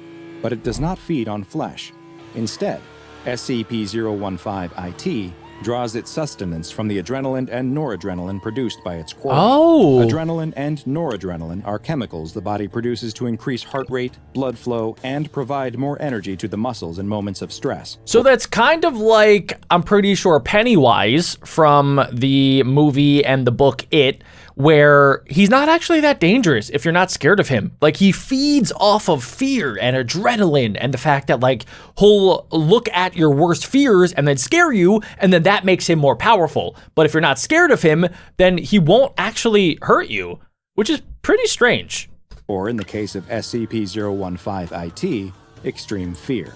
but it does not feed on flesh. Instead, SCP-015-IT draws its sustenance from the adrenaline and noradrenaline produced by its quarry. Oh. Adrenaline and noradrenaline are chemicals the body produces to increase heart rate, blood flow, and provide more energy to the muscles in moments of stress. So that's kind of like, I'm pretty sure, Pennywise from the movie and the book It, where he's not actually that dangerous if you're not scared of him. Like, he feeds off of fear and adrenaline and the fact that, like, he'll look at your worst fears and then scare you, and then that makes him more powerful. But if you're not scared of him, then he won't actually hurt you, which is pretty strange. Or in the case of SCP-015-IT, extreme fear.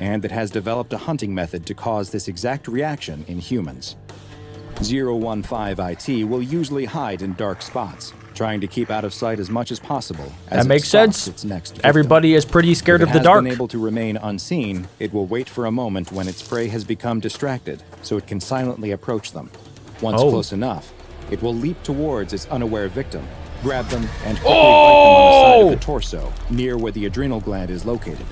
And it has developed a hunting method to cause this exact reaction in humans. 015-IT will usually hide in dark spots, trying to keep out of sight as much as possible. That makes sense. Its next victim. Everybody is pretty scared If of the it dark. has been able to remain unseen, it will wait for a moment when its prey has become distracted, so it can silently approach them. Once close enough, it will leap towards its unaware victim, grab them, and quickly bite them on the side of the torso, near where the adrenal gland is located.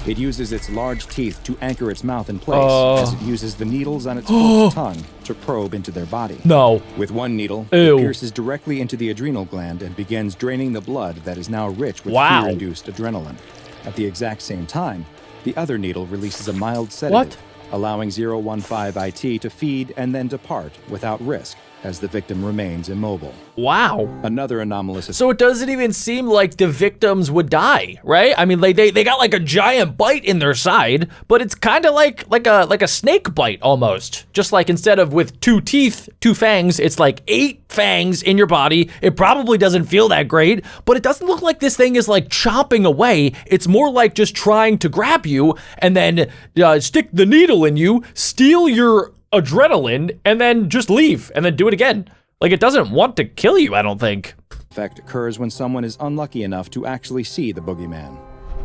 It uses its large teeth to anchor its mouth in place, as it uses the needles on its forked tongue to probe into their body. No. With one needle, Ew. it pierces directly into the adrenal gland and begins draining the blood that is now rich with Wow. fear-induced adrenaline. At the exact same time, the other needle releases a mild sedative, allowing 015-IT to feed and then depart without risk, as the victim remains immobile. Wow. Another anomalous... So it doesn't even seem like the victims would die, right? I mean, like they got like a giant bite in their side, but it's kind of like a snake bite almost. Just like instead of with 2 teeth, 2 fangs, it's like 8 fangs in your body. It probably doesn't feel that great, but it doesn't look like this thing is like chomping away. It's more like just trying to grab you and then stick the needle in you, steal your adrenaline, and then just leave and then do it again. Like, it doesn't want to kill you, I don't think. effect occurs when someone is unlucky enough to actually see the boogeyman.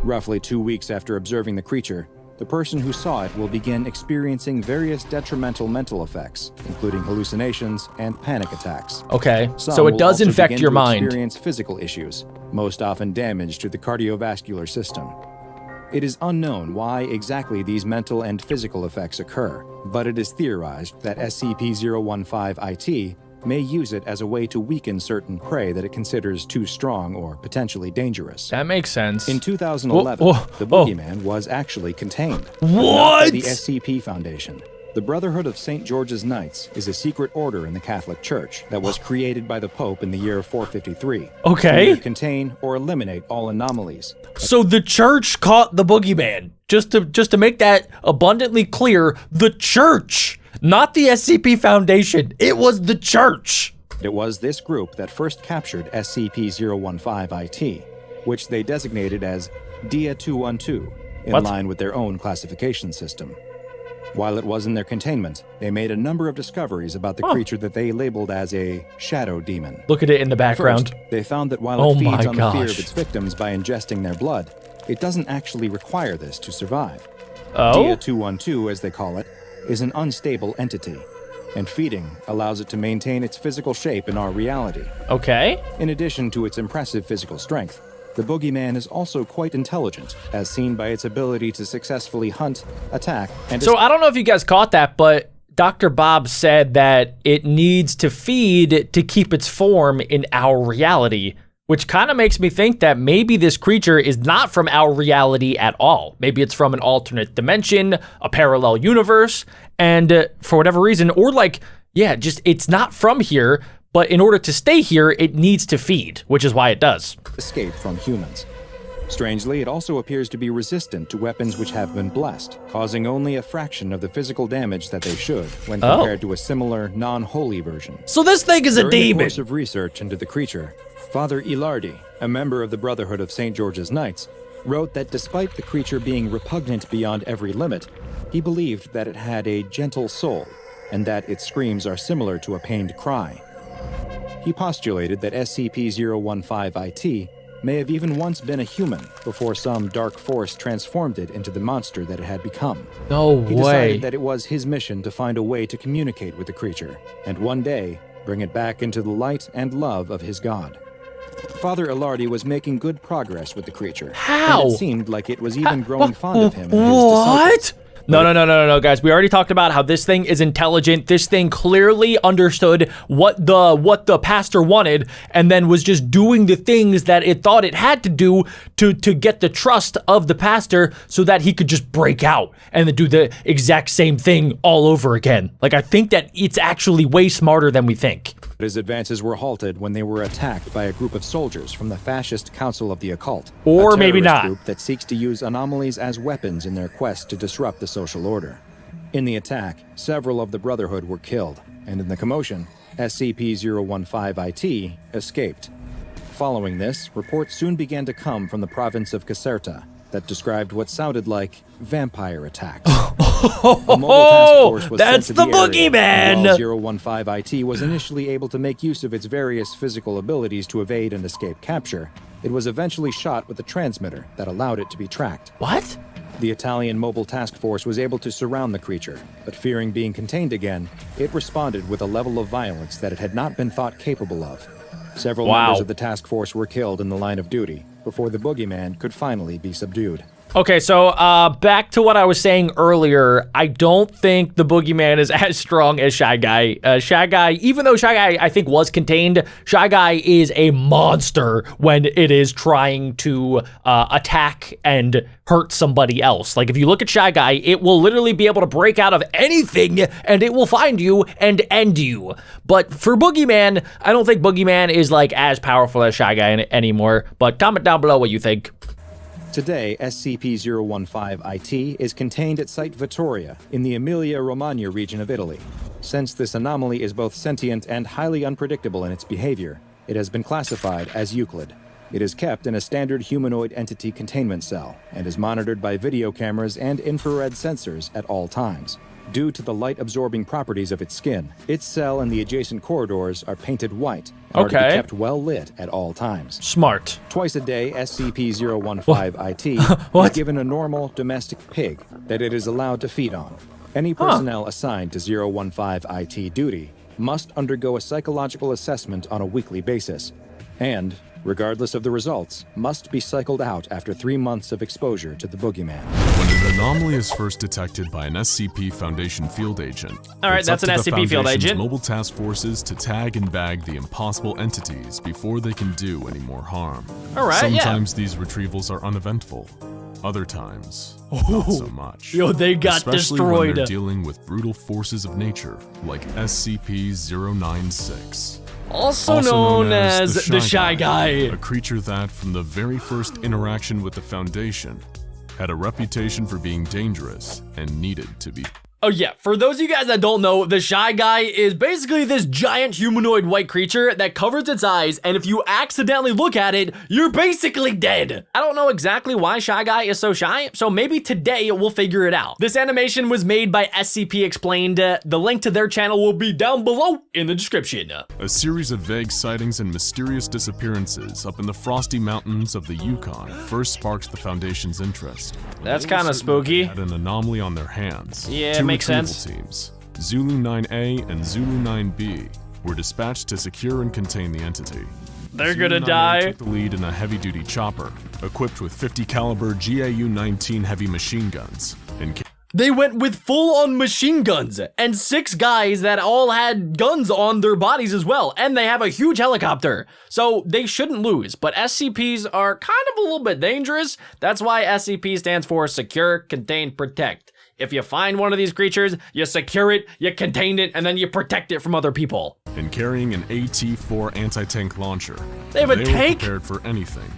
Roughly 2 weeks after observing the creature, the person who saw it will begin experiencing various detrimental mental effects, including hallucinations and panic attacks. Okay, Some so it will does also infect begin your to mind. Experience physical issues, most often damage to the cardiovascular system. It is unknown why exactly these mental and physical effects occur, but it is theorized that SCP-015-IT may use it as a way to weaken certain prey that it considers too strong or potentially dangerous. That makes sense. In 2011, the boogeyman was actually contained. What? By the SCP Foundation. The Brotherhood of St. George's Knights is a secret order in the Catholic Church that was created by the Pope in the year 453. Okay. To either contain or eliminate all anomalies. So the church caught the boogeyman. Just to make that abundantly clear, the church, not the SCP Foundation. It was the church. It was this group that first captured SCP-015-IT, which they designated as DIA-212, in line with their own classification system. While it was in their containment, they made a number of discoveries about the creature that they labeled as a shadow demon. Look at it in the background. First, they found that while it feeds on the fear gosh. of its victims by ingesting their blood, it doesn't actually require this to survive. Oh? DIA-212, as they call it, is an unstable entity, and feeding allows it to maintain its physical shape in our reality. Okay. In addition to its impressive physical strength, the boogeyman is also quite intelligent, as seen by its ability to successfully hunt, attack, and... So I don't know if you guys caught that, but Dr. Bob said that it needs to feed to keep its form in our reality, which kind of makes me think that maybe this creature is not from our reality at all. Maybe it's from an alternate dimension, a parallel universe, and for whatever reason, or like, yeah, just it's not from here, but in order to stay here, it needs to feed, which is why it does. Escape from humans. Strangely, it also appears to be resistant to weapons which have been blessed, causing only a fraction of the physical damage that they should when compared to a similar, non-holy version. So this thing is a During the demon. course of research into the creature, Father Ilardi, a member of the Brotherhood of St. George's Knights, wrote that despite the creature being repugnant beyond every limit, he believed that it had a gentle soul, and that its screams are similar to a pained cry. He postulated that SCP-015-IT may have even once been a human before some dark force transformed it into the monster that it had become. No He way. decided that it was his mission to find a way to communicate with the creature, and one day, bring it back into the light and love of his god. Father Ilardi was making good progress with the creature. How? And it seemed like it was even growing fond of him and his disciples. What? No, guys. We already talked about how this thing is intelligent. This thing clearly understood what the pastor wanted, and then was just doing the things that it thought it had to do to get the trust of the pastor, so that he could just break out and then do the exact same thing all over again. Like, I think that it's actually way smarter than we think. His advances were halted when they were attacked by a group of soldiers from the Fascist Council of the Occult, Or a maybe terrorist not. group that seeks to use anomalies as weapons in their quest to disrupt the social order. In the attack, several of the Brotherhood were killed, and in the commotion, SCP-015-IT escaped. Following this, reports soon began to come from the province of Caserta that described what sounded like vampire attacks. A mobile task force was That's sent to the area, and boogeyman. while 015IT was initially able to make use of its various physical abilities to evade and escape capture, it was eventually shot with a transmitter that allowed it to be tracked. What? The Italian mobile task force was able to surround the creature, but fearing being contained again, it responded with a level of violence that it had not been thought capable of. Several members of the task force were killed in the line of duty before the boogeyman could finally be subdued. Okay, so back to what I was saying earlier. I don't think the boogeyman is as strong as Shy Guy. Shy Guy, even though Shy Guy I think was contained, Shy Guy is a monster when it is trying to attack and hurt somebody else. Like if you look at Shy Guy, it will literally be able to break out of anything and it will find you and end you. But for Boogeyman, I don't think Boogeyman is like as powerful as Shy Guy anymore. But comment down below what you think. Today, SCP-015-IT is contained at Site Vittoria in the Emilia-Romagna region of Italy. Since this anomaly is both sentient and highly unpredictable in its behavior, it has been classified as Euclid. It is kept in a standard humanoid entity containment cell and is monitored by video cameras and infrared sensors at all times. Due to the light-absorbing properties of its skin, its cell and the adjacent corridors are painted white and are to be kept well lit at all times. Smart. Twice a day, SCP-015-IT is given a normal domestic pig that it is allowed to feed on. Any personnel assigned to 015-IT duty must undergo a psychological assessment on a weekly basis, and, regardless of the results, must be cycled out after 3 months of exposure to the boogeyman. When an anomaly is first detected by an SCP Foundation field agent, All right, it's that's up an to the SCP field Foundation's agent. mobile task forces to tag and bag the impossible entities before they can do any more harm. All right, yeah. Sometimes these retrievals are uneventful. Other times, not so much. Yo, they got Especially when destroyed. they're dealing with brutal forces of nature, like SCP-096. Also known as the Shy Guy. A creature that, from the very first interaction with the Foundation, had a reputation for being dangerous and needed to be. Oh yeah, for those of you guys that don't know, the Shy Guy is basically this giant humanoid white creature that covers its eyes, and if you accidentally look at it, you're basically dead. I don't know exactly why Shy Guy is so shy, so maybe today we'll figure it out. This animation was made by SCP Explained. The link to their channel will be down below in the description. A series of vague sightings and mysterious disappearances up in the frosty mountains of the Yukon first sparked the Foundation's interest. That's kind of spooky. Had an anomaly on their hands. Yeah, Two makes retrieval sense. teams, Zulu 9A and Zulu 9B, were dispatched to secure and contain the entity. They're Zulu gonna 9A die. took the lead in a heavy-duty chopper, equipped with 50 caliber GAU-19 heavy machine guns, and They went with full-on machine guns and 6 guys that all had guns on their bodies as well, and they have a huge helicopter. So they shouldn't lose, but SCPs are kind of a little bit dangerous. That's why SCP stands for Secure, Contain, Protect. If you find one of these creatures, you secure it, you contain it, and then you protect it from other people. and carrying an AT-4 anti-tank launcher. They have a were tank? prepared for anything,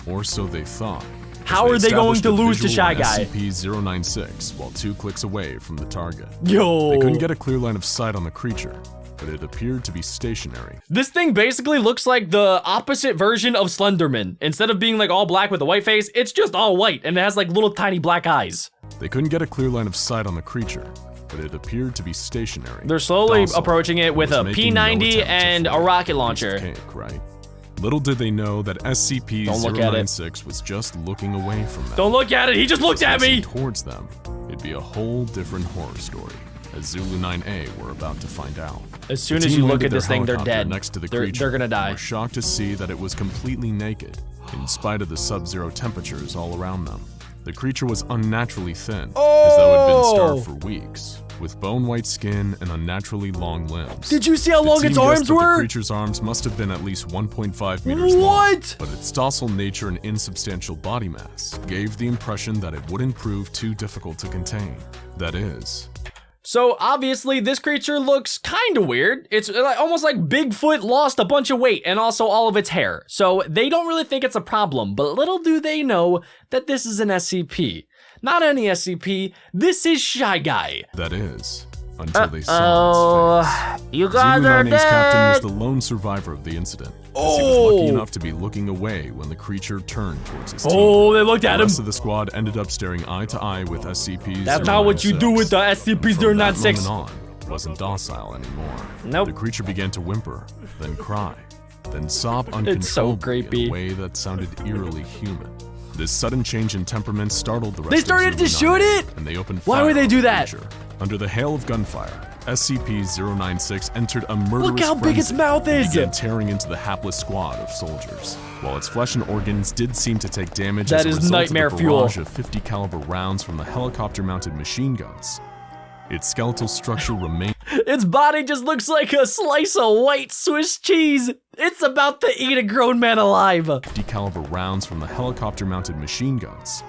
or so they thought. How are they going established to a lose to visual Shy on Guy? SCP-096 while 2 clicks away from the target. Yo. They couldn't get a clear line of sight on the creature, but it appeared to be stationary. This thing basically looks like the opposite version of Slenderman. Instead of being like all black with a white face, it's just all white and it has like little tiny black eyes. They couldn't get a clear line of sight on the creature, but it appeared to be stationary. They're slowly docile, approaching it with a was making no P90 attempt to and a flee. rocket Piece of launcher. cake, right? Little did they know that Don't look at it. SCP-096 was just looking away from them. Don't look at it, he just looked at me! Facing towards them, it'd be a whole different horror story, as Zulu 9A were about to find out. As soon The as team you look landed at this their thing, they're helicopter dead. Next to the They're creature, gonna and die. were shocked to see that it was completely naked, in spite of the sub-zero temperatures all around them. The creature was unnaturally thin, as though it had been starved for weeks, with bone-white skin and unnaturally long limbs. Did you see how The long team its guessed arms that the were? creature's arms must have been at least 1.5 meters long. What? But its docile nature and insubstantial body mass gave the impression that it wouldn't prove too difficult to contain. That is, So obviously this creature looks kind of weird. It's almost like Bigfoot lost a bunch of weight and also all of its hair. So they don't really think it's a problem, but little do they know that this is an SCP. Not any SCP, this is Shy Guy. that is, until they saw its face. You Zulu 9A's captain was the lone survivor of the incident. as he was lucky enough to be looking away when the creature turned towards his team. Oh, they looked at The him. rest of the squad ended up staring eye to eye with SCP-096. That's not what you do with the SCP-096. From that moment on, wasn't docile anymore. Nope. The creature began to whimper, then cry, then sob uncontrollably It's so creepy. in a way that sounded eerily human. This sudden change in temperament startled the rest They of started to Zulu shoot 9A, it? and they opened Why fire would they on do the that? creature. Under the hail of gunfire, SCP-096 entered a murderous Look how big its frenzy mouth and is. began tearing into the hapless squad of soldiers. While its flesh and organs did seem to take damage That as a is result nightmare of the fuel. barrage of 50 caliber rounds from the helicopter-mounted machine guns, its skeletal structure remained Its body just looks like a slice of white Swiss cheese. It's about to eat a grown man alive. 50 caliber rounds from the helicopter-mounted machine guns.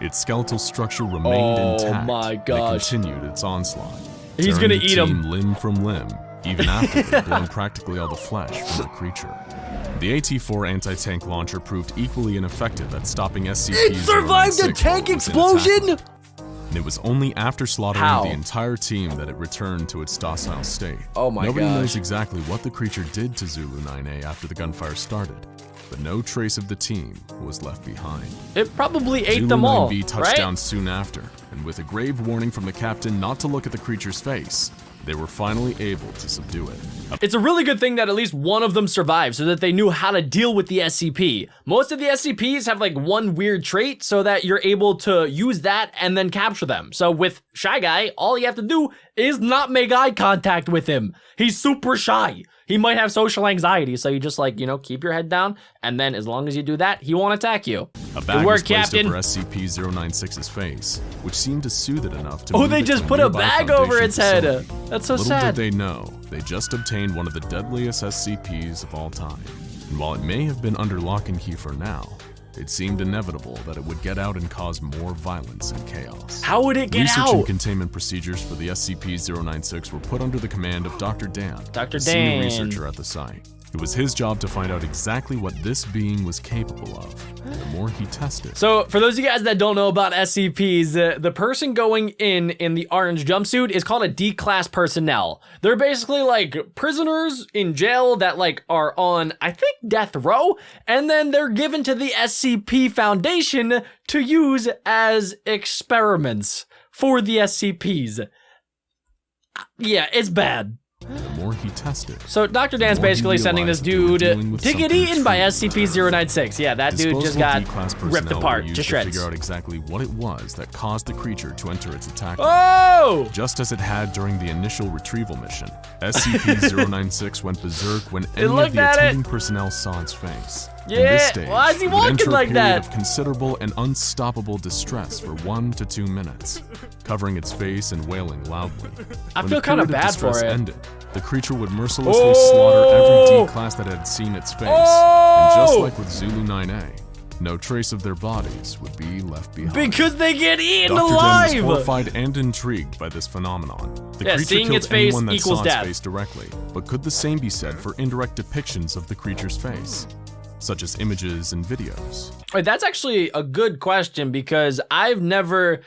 Its skeletal structure remained intact. My and gosh. it continued its onslaught. He's tearing gonna the eat him. team limb from limb, even after they'd blown practically all the flesh from the creature. The AT-4 anti-tank launcher proved equally ineffective at stopping SCP-096. It survived a tank while it was in explosion? attack mode. And it was only after slaughtering How? the entire team that it returned to its docile state. Oh my Nobody gosh. knows exactly what the creature did to Zulu 9A after the gunfire started, but no trace of the team was left behind. It probably ate Zulu them all, 9B touched right? down soon after, and with a grave warning from the captain not to look at the creature's face, they were finally able to subdue it. It's a really good thing that at least one of them survived so that they knew how to deal with the SCP. Most of the SCPs have like one weird trait so that you're able to use that and then capture them. So with Shy Guy, all you have to do is not make eye contact with him. He's super shy. He might have social anxiety, so you just like, you know, keep your head down, and then as long as you do that, he won't attack you. A Good bag work, was placed Captain. over SCP-096's face, which seemed to soothe it enough to Oh, move they it just to put a nearby bag over Foundation its head. facility. That's so Little sad. did they know, they just obtained one of the deadliest SCPs of all time. And while it may have been under lock and key for now, it seemed inevitable that it would get out and cause more violence and chaos. How would it get Research and out? containment procedures for the SCP-096 were put under the command of Dr. Dan, Dr. a senior Dan. researcher at the site. It was his job to find out exactly what this being was capable of. The more he tested, So for those of you guys that don't know about SCPs, the person going in the orange jumpsuit is called a D-class personnel. They're basically like prisoners in jail that like are on, I think, death row, and then they're given to the SCP Foundation to use as experiments for the SCPs. Yeah, it's bad. the more he tested. So Dr. Dan's The more he basically sending this realized that they were dude dealing with to get something eaten by truly SCP-096. Yeah, that dude just Disposable got D-class ripped personnel apart were to used shreds. figure out exactly what it was that caused the creature to enter its attack. Oh! Just as it had during the initial retrieval mission, SCP-096 went berserk when any of looked the at it. attending personnel saw its face. In Yeah, this stage, why is he it would walking enter a like period that? of considerable and unstoppable distress for 1 to 2 minutes, covering its face and wailing loudly. I When feel the kinda period of bad for distress it. ended, the creature would mercilessly slaughter every D-class that had seen its face, and just like with Zulu 9A, no trace of their bodies would be left behind. Because they get eaten Dr. Den was alive! horrified and intrigued by this phenomenon. The Yeah, creature seeing killed its face anyone that equals saw death. its face directly, but could the same be said for indirect depictions of the creature's face, such as images and videos? Wait, that's actually a good question because I've never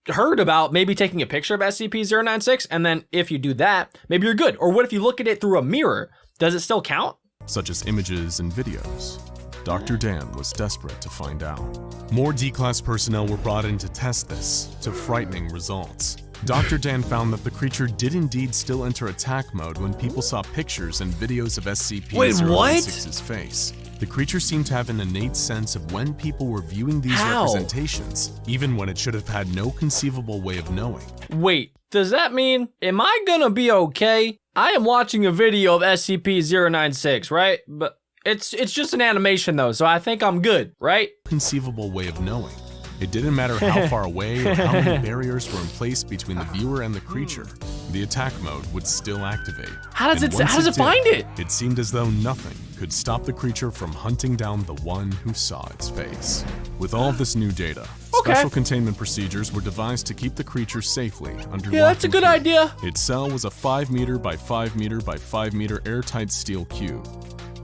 heard about maybe taking a picture of SCP-096 and then if you do that, maybe you're good. Or what if you look at it through a mirror? Does it still count? Such as images and videos. Dr. Dan was desperate to find out. More D-Class personnel were brought in to test this, to frightening results. Dr. Dan found that the creature did indeed still enter attack mode when people saw pictures and videos of SCP-096's face. The creature seemed to have an innate sense of when people were viewing these How? representations, even when it should have had no conceivable way of knowing. Wait, does that mean, am I gonna be okay? I am watching a video of SCP-096, right? But it's just an animation though, so I think I'm good, right? Conceivable way of knowing. It didn't matter how far away or how many barriers were in place between the viewer and the creature. The attack mode would still activate. How does And it once find did, it? It seemed as though nothing could stop the creature from hunting down the one who saw its face. With all of this new data, Okay. special containment procedures were devised to keep the creature safely under Yeah, lock that's a and good key. idea. Its cell was a 5 meter by 5 meter by 5 meter airtight steel cube.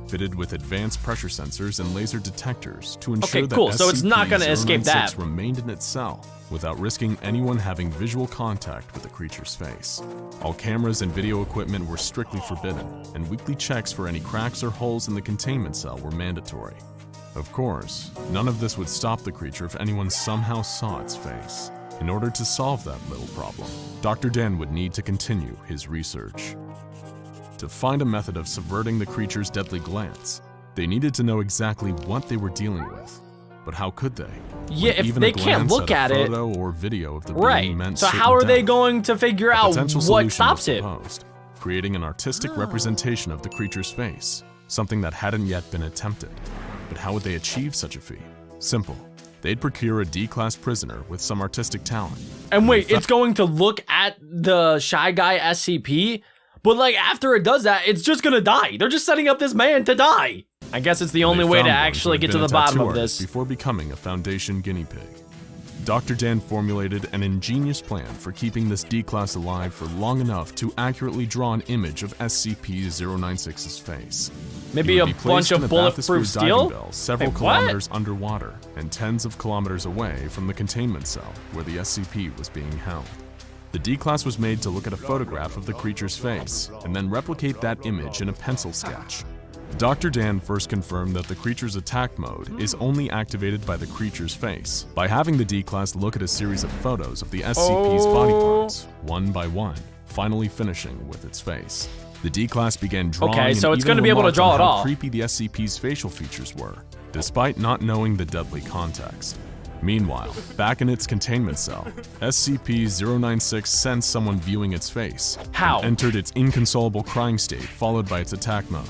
fitted with advanced pressure sensors and laser detectors to ensure Okay, that cool. So it's not gonna escape that. SCP-096 remained in its cell without risking anyone having visual contact with the creature's face. All cameras and video equipment were strictly forbidden, and weekly checks for any cracks or holes in the containment cell were mandatory. Of course, none of this would stop the creature if anyone somehow saw its face. In order to solve that little problem, Dr. Dan would need to continue his research. To find a method of subverting the creature's deadly glance, they needed to know exactly what they were dealing with. But how could they? Yeah, When if even they a can't glance look at a it. photo or video of the being Right. meant So certain how are they death. going to figure out Potential what solution stops was it? proposed, creating an artistic representation of the creature's face, something that hadn't yet been attempted. But how would they achieve such a feat? Simple. They'd procure a D-class prisoner with some artistic talent. And wait, it's going to look at the Shy Guy SCP? But like after it does that, it's just gonna die. They're just setting up this man to die. I guess it's the only They way to found one who actually had get to been the a bottom tattoo of artist this. Before becoming a Foundation guinea pig. Dr. Dan formulated an ingenious plan for keeping this D-class alive for long enough to accurately draw an image of SCP-096's face. Maybe He a would be bunch placed in of a bulletproof bathysphere diving steel? bell several Wait, what? kilometers underwater and tens of kilometers away from the containment cell where the SCP was being held. The D-class was made to look at a photograph of the creature's face and then replicate that image in a pencil sketch. Dr. Dan first confirmed that the creature's attack mode is only activated by the creature's face by having the D-class look at a series of photos of the SCP's body parts, one by one, finally finishing with its face. The D-class began drawing Okay, so and it's even gonna be able to remarked draw on it how all. creepy the SCP's facial features were, despite not knowing the deadly context. Meanwhile, back in its containment cell, SCP-096 sensed someone viewing its face. How? And entered its inconsolable crying state, followed by its attack mode.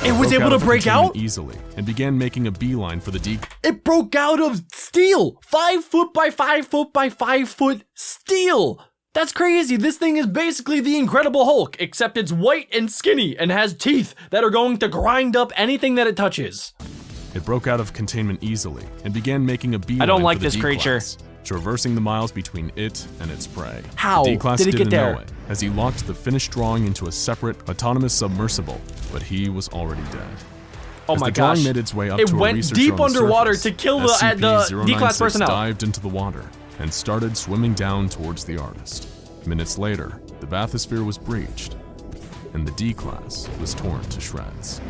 It was Broke able to of the break containment out? easily and began making a beeline for the D. It broke out of steel! 5 foot by 5 foot by 5 foot steel! That's crazy. This thing is basically the Incredible Hulk, except it's white and skinny and has teeth that are going to grind up anything that it touches. It broke out of containment easily and began making a beeline I don't like for the this creature. D-class, traversing the miles between it and its prey. How The D-class did it get didn't there? know it, as he locked the finished drawing into a separate, autonomous submersible, but he was already dead. Oh As my the drawing gosh. made its way up It to a went researcher deep on the underwater surface, to kill the D-class SCP-096 personnel. dived into the water and started swimming down towards the artist. Minutes later, the bathysphere was breached, and the D-class was torn to shreds.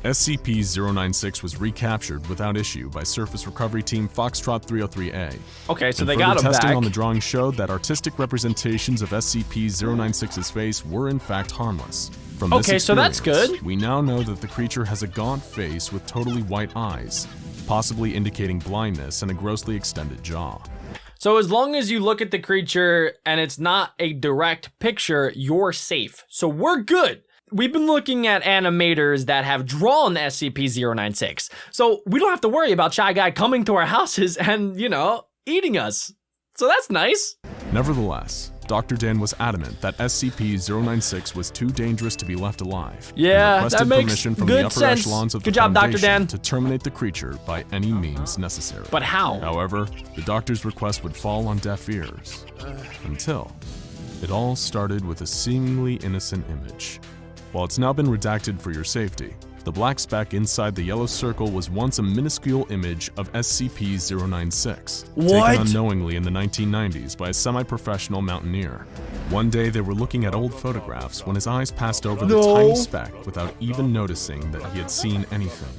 SCP-096 was recaptured without issue by Surface Recovery Team Foxtrot 303A. Okay, so And they further got him testing back. on the drawing showed that artistic representations of SCP-096's face were in fact harmless. From this Okay, so that's experience, good. We now know that the creature has a gaunt face with totally white eyes, possibly indicating blindness and a grossly extended jaw. So as long as you look at the creature and it's not a direct picture, you're safe. So we're good. We've been looking at animators that have drawn SCP-096. So we don't have to worry about Shy Guy coming to our houses and, you know, eating us. So that's nice. Nevertheless, Dr. Dan was adamant that SCP-096 was too dangerous to be left alive. and Yeah, requested that makes permission from good the upper sense. echelons of Good the job, Dr. Foundation Dan. to terminate the creature by any means necessary. But how? However, the doctor's request would fall on deaf ears. Until it all started with a seemingly innocent image. While it's now been redacted for your safety, the black speck inside the yellow circle was once a minuscule image of SCP-096, What? taken unknowingly in the 1990s by a semi-professional mountaineer. One day they were looking at old photographs when his eyes passed over the No. tiny speck without even noticing that he had seen anything.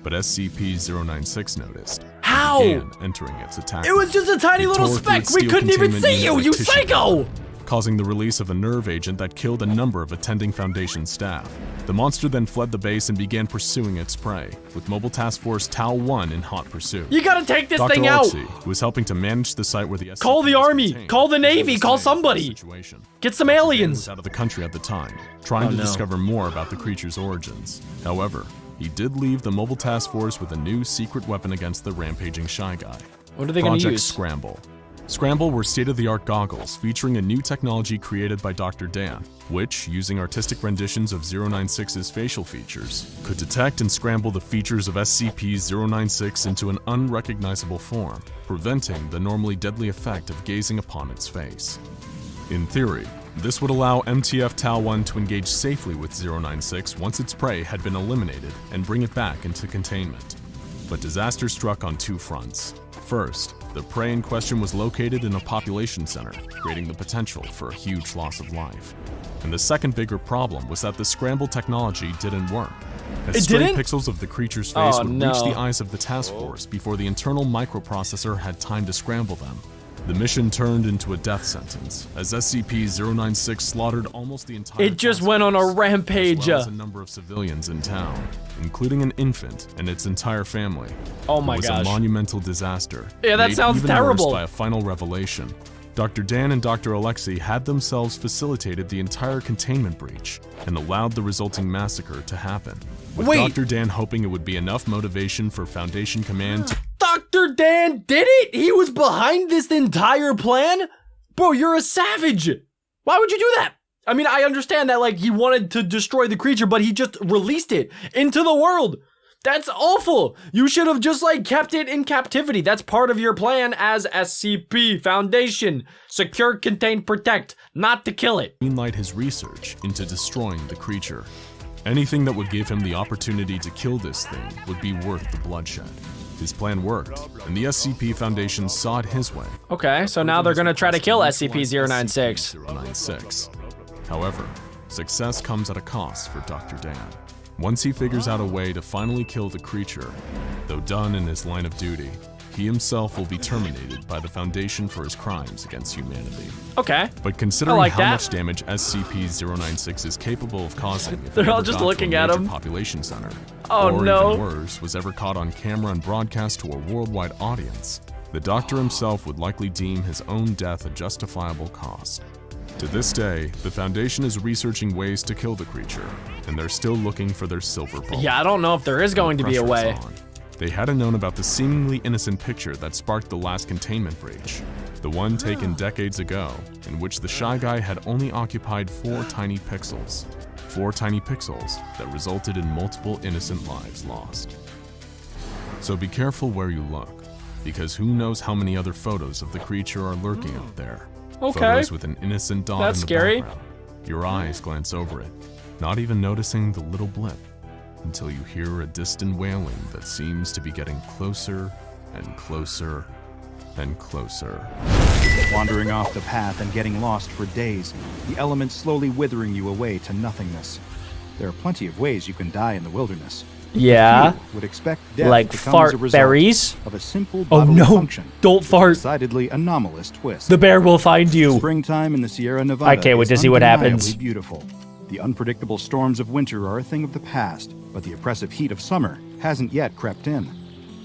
But SCP-096 noticed. How? Began entering its attack. It was just a tiny It little tore through speck. its We steel couldn't even containment see unit you, like you tissue psycho! paper, causing the release of a nerve agent that killed a number of attending Foundation staff. The monster then fled the base and began pursuing its prey, with Mobile Task Force Tau-1 in hot pursuit. You gotta take this Dr. thing out. Alexei, who was helping to manage the site where the SCP Call the was army, contained, call the Navy, was call dismayed by the somebody. situation. Get some Dan aliens. was out of the country at the time, trying to no. discover more about the creature's origins. However, he did leave the Mobile Task Force with a new secret weapon against the rampaging Shy Guy. What are they gonna Project use? Scramble. Scramble were state-of-the-art goggles featuring a new technology created by Dr. Dan, which, using artistic renditions of 096's facial features, could detect and scramble the features of SCP-096 into an unrecognizable form, preventing the normally deadly effect of gazing upon its face. In theory, This would allow MTF Tau-1 to engage safely with 096 once its prey had been eliminated and bring it back into containment. But disaster struck on two fronts. First, the prey in question was located in a population center, creating the potential for a huge loss of life. And the second bigger problem was that the scramble technology didn't work. As stray pixels of the creature's face would reach the eyes of the task force before the internal microprocessor had time to scramble them. The mission turned into a death sentence, as SCP-096 slaughtered almost the entire It just went on a rampage. as well as a number of civilians in town, including an infant and its entire family. Oh my gosh. It was a monumental disaster. Yeah, that made sounds even terrible. Worse by a final revelation. Dr. Dan and Dr. Alexei had themselves facilitated the entire containment breach and allowed the resulting massacre to happen. With Dr. Dan hoping it would be enough motivation for Foundation Command to— Dr. Dan did it? He was behind this entire plan? Bro, you're a savage. Why would you do that? I mean, I understand that, like, he wanted to destroy the creature, but he just released it into the world. That's awful. You should have just, like, kept it in captivity. That's part of your plan as SCP Foundation. Secure, contain, protect, not to kill it. greenlight his research into destroying the creature. Anything that would give him the opportunity to kill this thing would be worth the bloodshed. His plan worked, and the SCP Foundation saw it his way. Okay, so now they're gonna try to kill SCP-096. 096. However, success comes at a cost for Dr. Dan. Once he figures out a way to finally kill the creature, though done in his line of duty, he himself will be terminated by the Foundation for his crimes against humanity. Okay. But considering like how that. much damage SCP-096 is capable of causing if They're it all ever just got to looking a at major him. population center, Oh, or no. even worse, was ever caught on camera and broadcast to a worldwide audience, the Doctor himself would likely deem his own death a justifiable cost. To this day, the Foundation is researching ways to kill the creature, and they're still looking for their silver bullet. Yeah, I don't know if there is going to be a Pressure's way. on. They hadn't known about the seemingly innocent picture that sparked the last containment breach, the one taken decades ago, in which the Shy Guy had only occupied 4 tiny pixels. 4 tiny pixels that resulted in multiple innocent lives lost. So be careful where you look, because who knows how many other photos of the creature are lurking out there. Okay. Photos with an innocent dot That's in the scary. background. Your eyes glance over it, not even noticing the little blip, until you hear a distant wailing that seems to be getting closer and closer and closer. Wandering off the path and getting lost for days, the elements slowly withering you away to nothingness. There are plenty of ways you can die in the wilderness. Yeah. Few would expect death Like to come as fart a result berries. of a simple Oh bodily no, function. don't fart. Decidedly anomalous twist. The bear will find you. Springtime in the Sierra Nevada I can't wait is to see what undeniably happens. beautiful. The unpredictable storms of winter are a thing of the past, but the oppressive heat of summer hasn't yet crept in.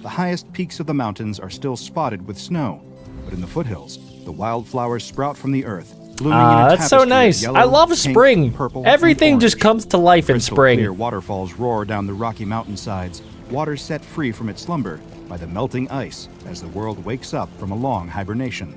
The highest peaks of the mountains are still spotted with snow, but in the foothills, the wildflowers sprout from the earth, blooming in a That's so tapestry of nice. yellow, I love pink, spring. purple, and Everything just orange. comes to life in Crystal spring. clear waterfalls roar down the rocky mountainsides, water set free from its slumber by the melting ice as the world wakes up from a long hibernation.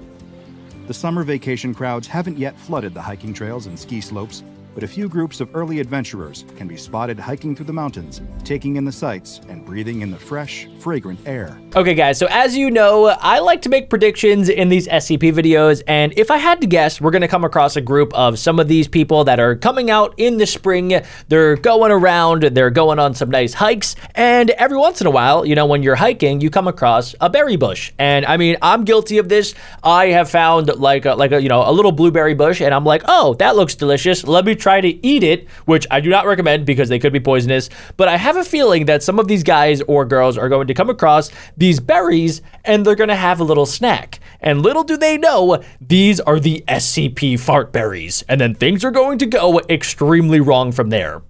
The summer vacation crowds haven't yet flooded the hiking trails and ski slopes, but a few groups of early adventurers can be spotted hiking through the mountains, taking in the sights and breathing in the fresh, fragrant air. Okay, guys, so as you know, I like to make predictions in these SCP videos, and if I had to guess, we're gonna come across a group of some of these people that are coming out in the spring. They're going around, they're going on some nice hikes, and every once in a while, you know, when you're hiking, you come across a berry bush. And I mean, I'm guilty of this. I have found like a you know, a little blueberry bush, and I'm like, oh, that looks delicious. Let me try to eat it, which I do not recommend because they could be poisonous. But I have a feeling that some of these guys or girls are going to come across these berries and they're going to have a little snack. And little do they know, these are the SCP fart berries. And then things are going to go extremely wrong from there.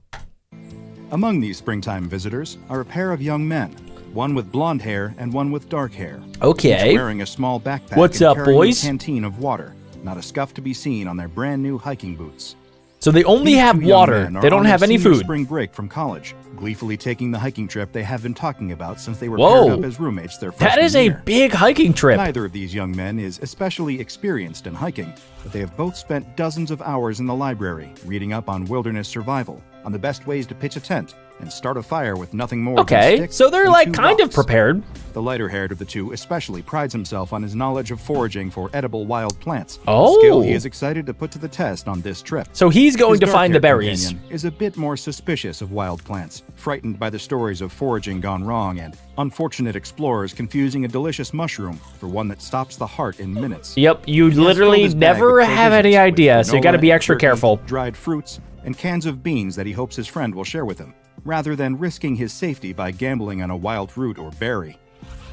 Among these springtime visitors are a pair of young men, one with blonde hair and one with dark hair. Okay. Each wearing a small backpack What's and up, carrying boys? a canteen of water, not a scuff to be seen on their brand new hiking boots. So they only These have two young water. men are They don't on have their any senior food. Spring break from college, gleefully taking the hiking trip they have been talking about since they were Whoa. paired up as roommates their That freshman is a year. big hiking trip. Neither of these young men is especially experienced in hiking, but they have both spent dozens of hours in the library reading up on wilderness survival, on the best ways to pitch a tent, and start a fire with nothing more than Okay, sticks so they're and like 2 kind of rocks. prepared. The lighter-haired of the two especially prides himself on his knowledge of foraging for edible wild plants. Oh. A skill he is excited to put to the test on this trip. So he's going His to find the dark-haired berries. companion is a bit more suspicious of wild plants, frightened by the stories of foraging gone wrong and unfortunate explorers confusing a delicious mushroom for one that stops the heart in minutes. Yep, you He has literally filled his bag never with have any provisions idea, with so you gotta granola, be extra turkey, careful. Dried fruits, and cans of beans that he hopes his friend will share with him, rather than risking his safety by gambling on a wild root or berry.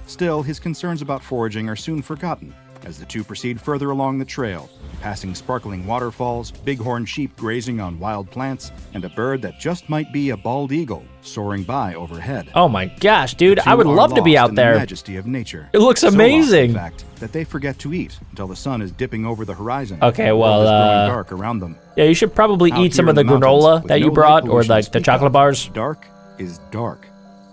Still, his concerns about foraging are soon forgotten as the two proceed further along the trail, passing sparkling waterfalls, bighorn sheep grazing on wild plants, and a bird that just might be a bald eagle soaring by overhead. Oh my gosh, dude, The I two would are love to be lost out in there. The majesty of nature. It looks So lost, amazing. in fact, that they forget to eat until the sun is dipping over the horizon. Okay, The world well, is growing dark around them. Yeah, you should probably Out eat some here of the in mountains, granola with that no you light brought, or pollution to like the speak chocolate of, bars. Dark is dark.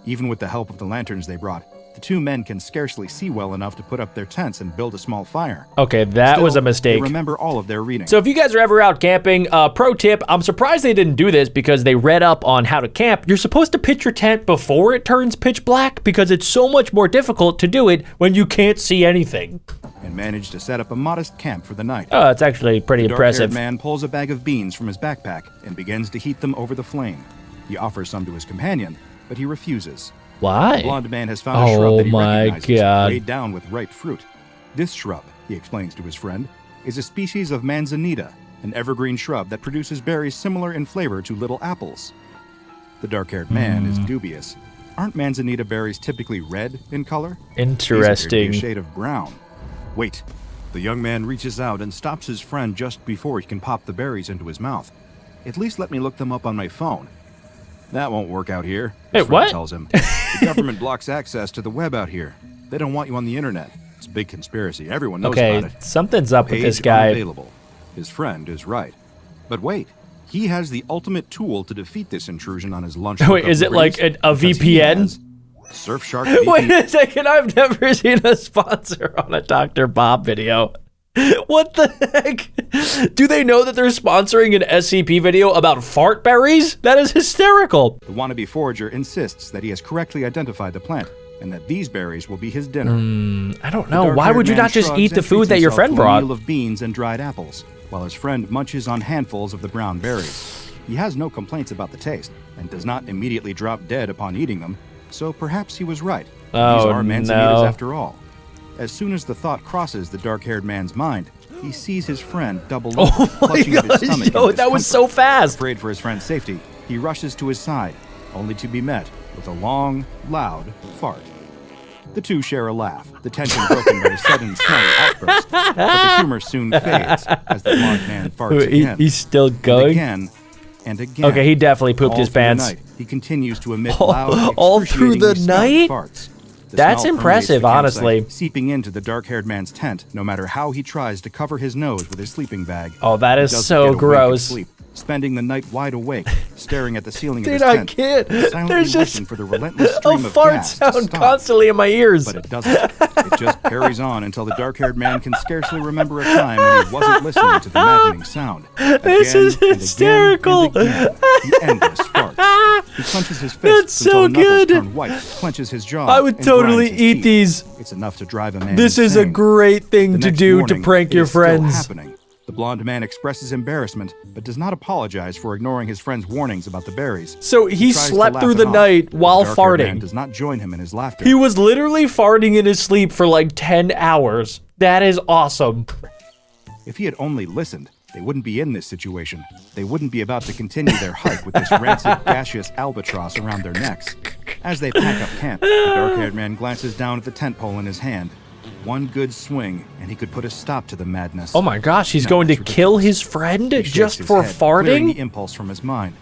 Even with the help of the lanterns they brought, the two men can scarcely see well enough to put up their tents and build a small fire. Okay, that was a Still, mistake. They remember all of their reading. So if you guys are ever out camping, pro tip, I'm surprised they didn't do this because they read up on how to camp. You're supposed to pitch your tent before it turns pitch black because it's so much more difficult to do it when you can't see anything. and managed to set up a modest camp for the night. Oh, it's actually pretty The dark-haired impressive. man pulls a bag of beans from his backpack and begins to heat them over the flame. He offers some to his companion, but he refuses. The Why? blonde man has found a Oh shrub that he my recognizes, God. weighed down with ripe fruit. This shrub, he explains to his friend, is a species of manzanita, an evergreen shrub that produces berries similar in flavor to little apples. The dark-haired man is dubious. Aren't manzanita berries typically red in color? These appear to be Interesting. a shade of brown. Wait. The young man reaches out and stops his friend just before he can pop the berries into his mouth. At least let me look them up on my phone. That won't work out here, his Wait, friend what? tells him. The government blocks access to the web out here. They don't want you on the internet. It's a big conspiracy. Everyone knows Okay, about it. something's up with Page this guy. unavailable. His friend is right. But wait, he has the ultimate tool to defeat this intrusion on his lunch. Wait, is it like a VPN? Surfshark Wait VPN. a second, I've never seen a sponsor on a Dr. Bob video. What the heck? Do they know that they're sponsoring an SCP video about fart berries? That is hysterical. The wannabe forager insists that he has correctly identified the plant and that these berries will be his dinner. I don't The know. Why dark-haired would you man not just shrugs eat the and food treats that your himself friend to a brought? meal of beans and dried apples, while his friend munches on handfuls of the brown berries. He has no complaints about the taste and does not immediately drop dead upon eating them, so perhaps he was right. These Oh, are manzanitas no. after all. As soon as the thought crosses the dark-haired man's mind, he sees his friend double over, Oh my clutching at his gosh, stomach in yo, that was so discomfort. fast. Afraid for his friend's safety, he rushes to his side, only to be met with a long, loud fart. The two share a laugh, the tension broken by a sudden smelly outburst, but the humor soon fades as the blonde man farts again. He's still and going? again and again. Okay, he definitely pooped All his through the pants. night, he continues to emit All- loud, all through the excruciatingly smelled night? farts. The That's smell impressive, permeates the campsite, honestly. seeping into the dark-haired man's tent, no matter how he tries to cover his nose with his sleeping bag. Oh, that He is doesn't so get a wink of gross. sleep, spending the night wide awake, staring at the ceiling Dude, of his I tent, can't. and silently There's just wishing for the relentless a stream of fart gas to sound stop. constantly in my ears. But it doesn't. It just carries on until the dark-haired man can scarcely remember a time when he wasn't listening to the maddening sound. This Again is and again hysterical. and again, the endless farts. He clenches his fists That's so until the knuckles good. turn white, clenches his jaw. I would and totally grinds his eat teeth. these. It's enough to drive a man This is a insane. great thing The to next do to morning, prank it your is still friends. happening. The blonde man expresses embarrassment, but does not apologize for ignoring his friend's warnings about the berries. So he tries to slept laugh through it the off, night but the while dark-haired man farting. does not join him in his laughter. He was literally farting in his sleep for like 10 hours. That is awesome. If he had only listened, they wouldn't be in this situation. They wouldn't be about to continue their hike with this rancid, gaseous albatross around their necks. As they pack up camp, the dark-haired man glances down at the tent pole in his hand. One good swing, and he could put a stop to the madness. Oh my gosh, he's No, going to that's kill ridiculous. his friend He shakes just his for head, clearing the farting? impulse from his mind.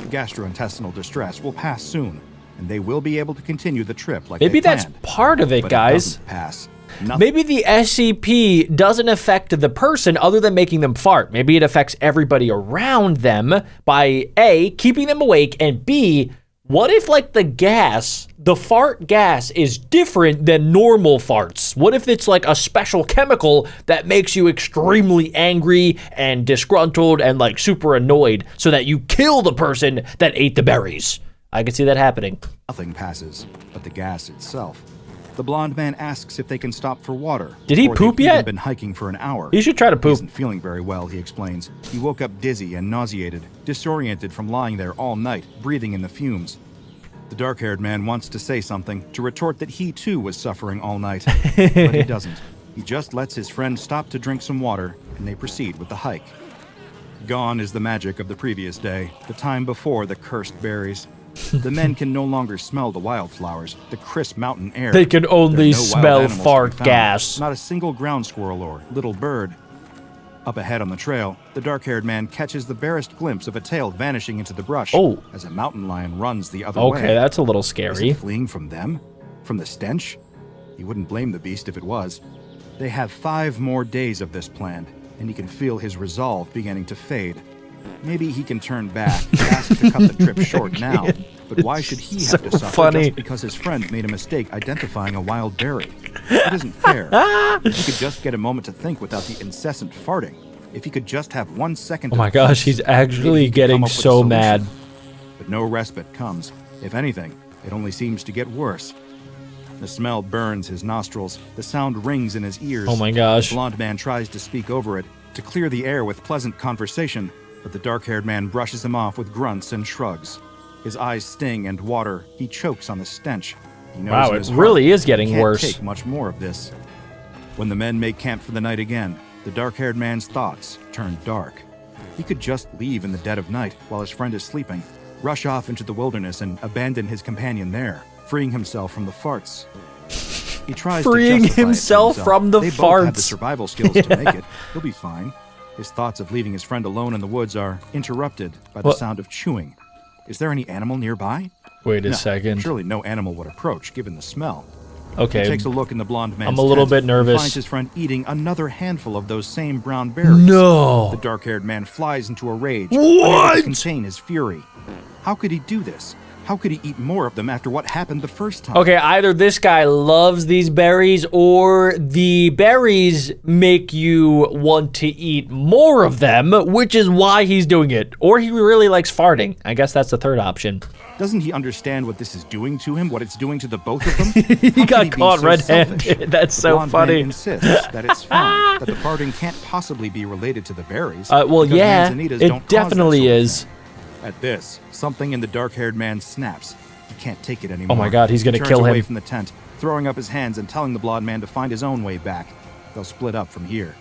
Gastrointestinal distress will pass soon, and they will be able to continue the trip like Maybe they that's planned. part of it, But guys. It doesn't pass. Nothing. Maybe the SCP doesn't affect the person other than making them fart. Maybe it affects everybody around them by A, keeping them awake, and B, what if like the fart gas is different than normal farts? What if it's like a special chemical that makes you extremely angry and disgruntled and like super annoyed so that you kill the person that ate the berries? I could see that happening. Nothing passes but the gas itself. The blonde man asks if they can stop for water. Did he before poop they've yet? even been hiking for an hour. He should try to He poop. isn't feeling very well, he explains. He woke up dizzy and nauseated, disoriented from lying there all night, breathing in the fumes. The dark-haired man wants to say something, to retort that he too was suffering all night. But he doesn't. He just lets his friend stop to drink some water, and they proceed with the hike. Gone is the magic of the previous day, the time before the cursed berries. The men can no longer smell the wildflowers, the crisp mountain air. They can only There are no wild smell animals to be fart found, gas. Not a single ground squirrel or little bird. Up ahead on the trail, the dark-haired man catches the barest glimpse of a tail vanishing into the brush as a mountain lion runs the other way. Okay, that's a little Is scary. it fleeing from them? From the stench? He wouldn't blame the beast if it was. They have 5 more days of this planned, and he can feel his resolve beginning to fade. Maybe he can turn back and ask to cut the trip short now. But why should he have to suffer funny. just because his friend made a mistake identifying a wild berry? It isn't fair. He could just get a moment to think without the incessant farting. If he could just have 1 second. Oh my gosh, he's actually getting so mad. But no respite comes. If anything, it only seems to get worse. The smell burns his nostrils. The sound rings in his ears. Oh my gosh. The blonde man tries to speak over it, to clear the air with pleasant conversation, but the dark-haired man brushes him off with grunts and shrugs. His eyes sting and water. He chokes on the stench. He knows Wow, in it his really heart is getting he can't worse. take much more of this. When the men make camp for the night again, the dark-haired man's thoughts turn dark. He could just leave in the dead of night while his friend is sleeping, rush off into the wilderness and abandon his companion there, freeing himself from the farts. He tries Freeing to justify it to himself from the They both have the farts. survival skills to make it. He'll be fine. His thoughts of leaving his friend alone in the woods are interrupted by the What? sound of chewing. Is there any animal nearby? Wait a No, second. Surely no animal would approach, given the smell. He Okay, takes a look in the blonde man's I'm a little tent bit and nervous. finds his friend eating another handful of those same brown berries. No. The dark-haired man flies into a rage, unable to contain his fury. How could he do this? How could he eat more of them after what happened the first time? Okay, either this guy loves these berries or the berries make you want to eat more of them, which is why he's doing it. Or he really likes farting. I guess that's the third option. Doesn't he understand what this is doing to him, what it's doing to the both of them? He got caught red-handed. selfish? That's The so blonde funny. man insists that it's fine, that the farting can't possibly be related to the berries. Well, because yeah, manzanitas don't it cause that definitely sort of is. thing. At this, something in the dark-haired man snaps. He can't take it anymore. Oh my God, he's gonna He turns kill away him. from the tent, throwing up his hands and telling the blonde man to find his own way back. They'll split up from here.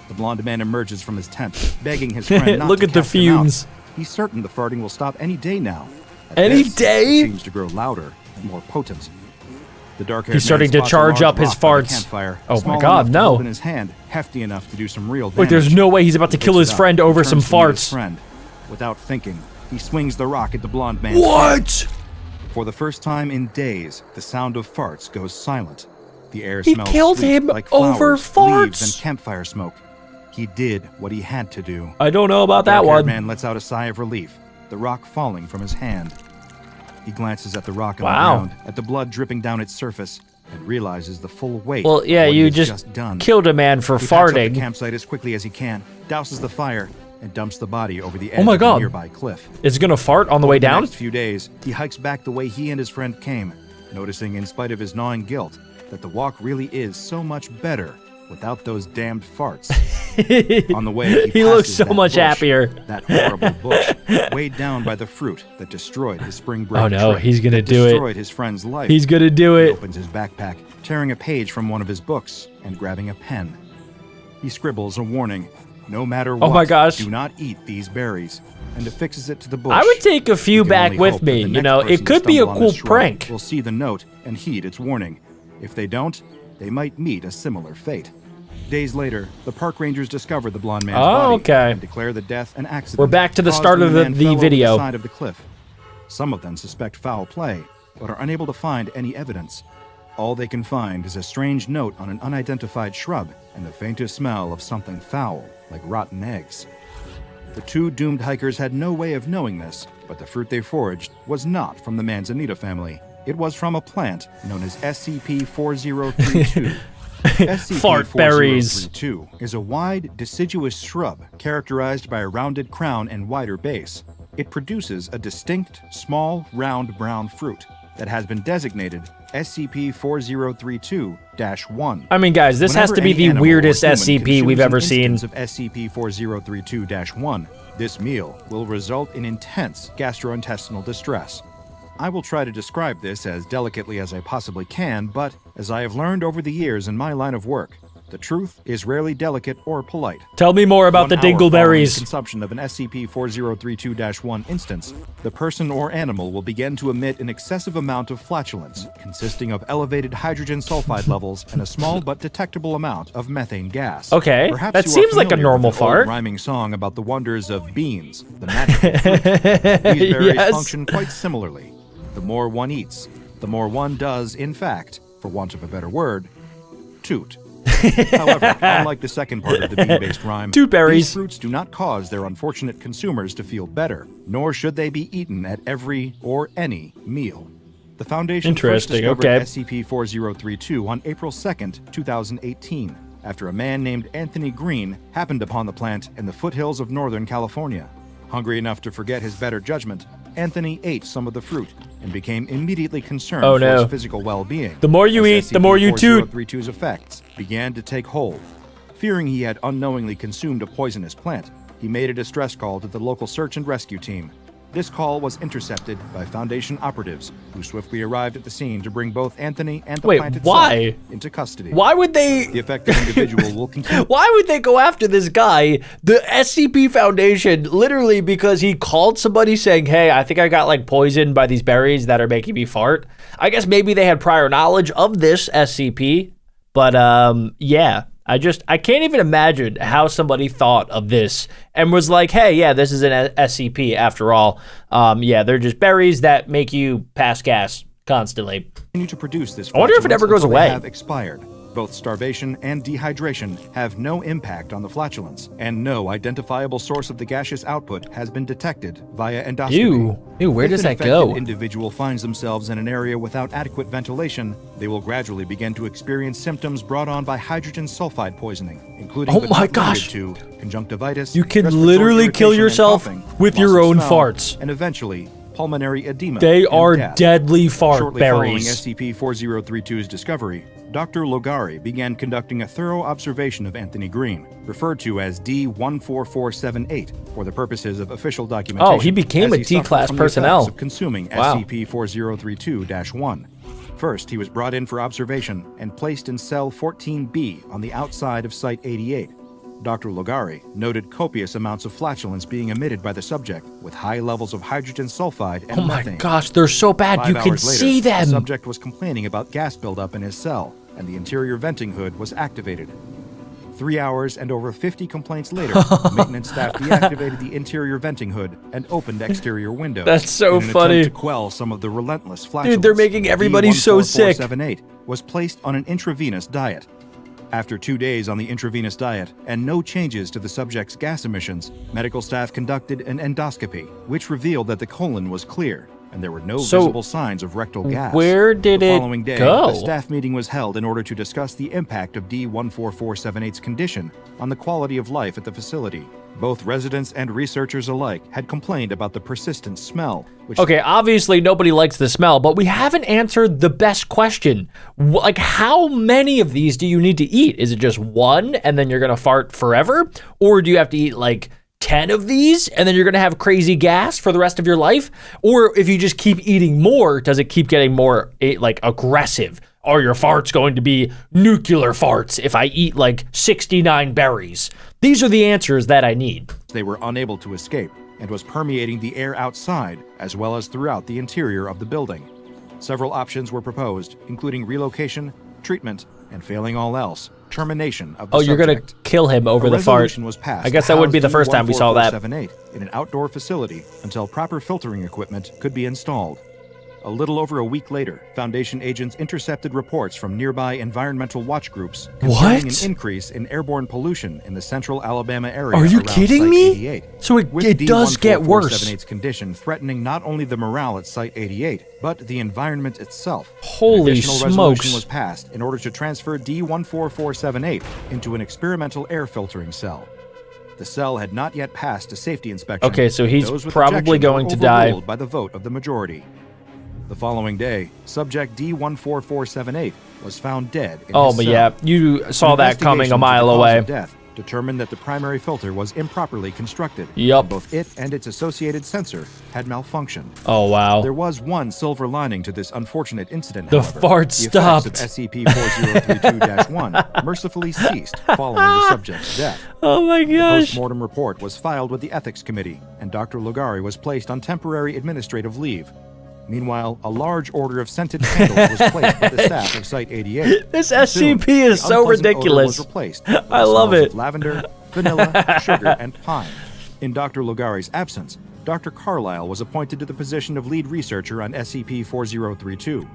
The blonde man emerges from his tent, begging his friend not Look to at the cast him out. fumes. He's certain the farting will stop any day now. At Any this, day? It seems to grow louder and more potent. The dark-haired He's starting man to spots a charge large up his rock by the farts. campfire, Oh my small God, enough to no. hold in his hand, hefty enough to do some real damage. Wait, there's no way he's about to He kill picks his it up friend and over turns some to meet his farts. friend. Without thinking, he swings the rock at the blonde man's head. What? For the first time in days, the sound of farts goes silent. The air He smells killed sweet, him like over flowers, leaves, farts. and campfire smoke. He did what he had to do. I don't know about that Dark-haired one. man lets out a sigh of relief, the rock falling from his hand. He glances at the rock on Wow. the ground, at the blood dripping down its surface, and realizes the full weight Well, yeah, of what he you has just done. killed a man for He packs up the farting. campsite as quickly as he can, douses the fire, and dumps the body over the edge Oh my of a God. nearby cliff. Is it gonna fart on the way Over down? The next few days, he hikes back the way he and his friend came, noticing, in spite of his gnawing guilt, that the walk really is so much better without those damned farts. On the way, He looks passes so that much bush, happier. That horrible bush, weighed down by the fruit that destroyed his spring break. Oh no, trip, he's gonna that do it. Destroyed his friend's life. He's gonna do He it. opens his backpack, tearing a page from one of his books and grabbing a pen. He scribbles a warning: no matter what, Oh my gosh. do not eat these berries, and affixes it to the bush. I would take a few You can back only with hope that me. the You next know, person it to could be a stumble on cool this shrub prank. will see the note and heed its warning. If they don't, they might meet a similar fate. Days later, the park rangers discover the blonde man's body okay. and declare the death an accident. We're back to the caused start when of man the fell over video. The side of the cliff. Some of them suspect foul play, but are unable to find any evidence. All they can find is a strange note on an unidentified shrub and the faintest smell of something foul, like rotten eggs. The two doomed hikers had no way of knowing this, but the fruit they foraged was not from the Manzanita family. It was from a plant known as SCP-4032. Fart berries. SCP-4032 is a wide, deciduous shrub characterized by a rounded crown and wider base. it produces a distinct, small, round brown fruit that has been designated SCP-4032-1. I mean, guys, this has to be the weirdest SCP we've ever seen. Of SCP-4032-1, this meal will result in intense gastrointestinal distress. I will try to describe this as delicately as I possibly can, but as I have learned over the years in my line of work, the truth is rarely delicate or polite. Tell me more about the 1 hour following dingleberries. the consumption of an SCP-4032-1 instance, the person or animal will begin to emit an excessive amount of flatulence, consisting of elevated hydrogen sulfide levels and a small but detectable amount of methane gas. Okay, Perhaps that you are seems like a familiar normal with an old fart. rhyming song about the wonders of beans, the magical fruit. These berries Yes. function quite similarly. The more one eats, the more one does, in fact, for want of a better word, toot. However, unlike the second part of the bean-based rhyme, Toot berries. these fruits do not cause their unfortunate consumers to feel better, nor should they be eaten at every or any meal. The Foundation first Interesting, discovered okay. SCP-4032 on April 2nd, 2018, after a man named Anthony Green happened upon the plant in the foothills of Northern California. Hungry enough to forget his better judgment, Anthony ate some of the fruit and became immediately concerned Oh, for no. his physical well-being. The more you eat, the more you toot. SCP-4032's effects began to take hold. Fearing he had unknowingly consumed a poisonous plant, he made a distress call to the local search and rescue team. This call was intercepted by Foundation operatives, who swiftly arrived at the scene to bring both Anthony and the Wait, plant itself why? into custody. Why would The they... affected individual will continue. Why would they go after this guy, the SCP Foundation, literally because he called somebody saying, hey, I think I got like poisoned by these berries that are making me fart? I guess maybe they had prior knowledge of this SCP, but yeah. I can't even imagine how somebody thought of this and was like, hey, yeah, this is an SCP after all. Yeah, they're just berries that make you pass gas constantly. Continue to produce this I wonder if it ever goes flatulence until they away. have expired. Both starvation and dehydration have no impact on the flatulence, and no identifiable source of the gaseous output has been detected via endoscopy. Ew, where If does an that go? affected individual finds themselves in an area without adequate ventilation, they will gradually begin to experience symptoms brought on by hydrogen sulfide poisoning, including Oh but my not gosh. limited to conjunctivitis. You can respiratory literally kill irritation and yourself coughing, with loss your of own smell, farts. and eventually pulmonary edema. They and are death. deadly fart Shortly berries. following SCP-4032's discovery, Dr. Logari began conducting a thorough observation of Anthony Green, referred to as D-14478 for the purposes of official documentation. Oh, he became as a suffered T-class from the effects personnel. of consuming Wow. SCP-4032-1. First, he was brought in for observation and placed in cell 14B on the outside of Site 88. Dr. Logari noted copious amounts of flatulence being emitted by the subject, with high levels of hydrogen sulfide and Oh my methane. gosh, they're so bad. 5 You can hours later, see The them. subject was complaining about gas buildup in his cell, and the interior venting hood was activated. 3 hours and over 50 complaints later, maintenance staff deactivated the interior venting hood and opened exterior windows. That's so in an funny. attempt to quell some of the relentless flatulence. Dude, they're making everybody so sick. D-14478 was placed on an intravenous diet. After 2 days on the intravenous diet and no changes to the subject's gas emissions, medical staff conducted an endoscopy, which revealed that the colon was clear and there were no So, visible signs of rectal gas. where did the it following day, go? a staff meeting was held in order to discuss the impact of D-14478's condition on the quality of life at the facility. Both residents and researchers alike had complained about the persistent smell, which Okay, obviously nobody likes the smell, but we haven't answered the best question. Like, how many of these do you need to eat? Is it just one and then you're gonna fart forever? Or do you have to eat like 10 of these and then you're gonna have crazy gas for the rest of your life? Or if you just keep eating more, does it keep getting more like aggressive? Are your farts going to be nuclear farts if I eat like 69 berries? These are the answers that I need. they were unable to escape and was permeating the air outside as well as throughout the interior of the building. Several options were proposed, including relocation, treatment, and failing all else, termination of the Oh, you're gonna subject. kill him over A the fart. resolution was passed I guess to that wouldn't be the house first time we saw that. D-14478 in an outdoor facility until proper filtering equipment could be installed. A little over a week later, Foundation agents intercepted reports from nearby environmental watch groups concerning What? an increase in airborne pollution in the central Alabama area. Are you around kidding Site me? 88, So it with does get worse. D-14478's condition threatening not only the morale at Site 88, but the environment itself. Holy An additional smokes. resolution was passed in order to transfer D-14478 into an experimental air filtering cell. The The cell had not yet passed a safety inspection. Okay, so he's Those with probably objections going were to die. overruled by the vote of the majority. The following day, subject D14478 was found dead in Oh, his but cell. yeah, you saw An that coming investigation a into mile the cause away. of death determined that the primary filter was improperly constructed. Yup. Both it and its associated sensor had malfunctioned. Oh, wow. There was one silver lining to this unfortunate incident, The however. fart The stopped. effects of SCP-4032-1 mercifully ceased following the subject's death. Oh my The gosh. post-mortem report was filed with the Ethics Committee, and Dr. Lugari was placed on temporary administrative leave. Meanwhile, a large order of scented candles was placed by the staff of Site-88. This And soon, SCP is the so unpleasant odor ridiculous. was replaced with I love smells it. of lavender, vanilla, sugar, and pine. In Dr. Lugari's absence, Dr. Carlyle was appointed to the position of lead researcher on SCP-4032.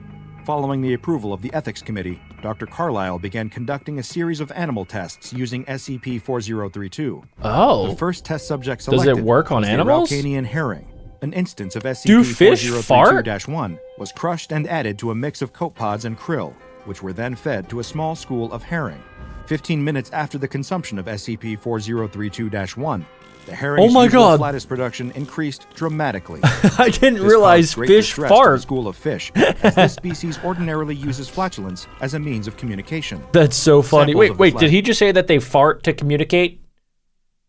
Following the approval of the Ethics Committee, Dr. Carlyle began conducting a series of animal tests using SCP-4032. Oh. The first test subject Does it selected work on was animals? The Araucanian herring. An instance of Do fish fart? SCP-4032-1 was crushed and added to a mix of copepods and krill, which were then fed to a small school of herring. 15 minutes after the consumption of SCP-4032-1, the herring's Oh my usual God. flatus production increased dramatically. I didn't This realize caused great fish distress to the fart. school of fish, as this species ordinarily uses flatulence as a means of communication. That's so funny. Samples Wait, of the wait, flat- did he just say that they fart to communicate?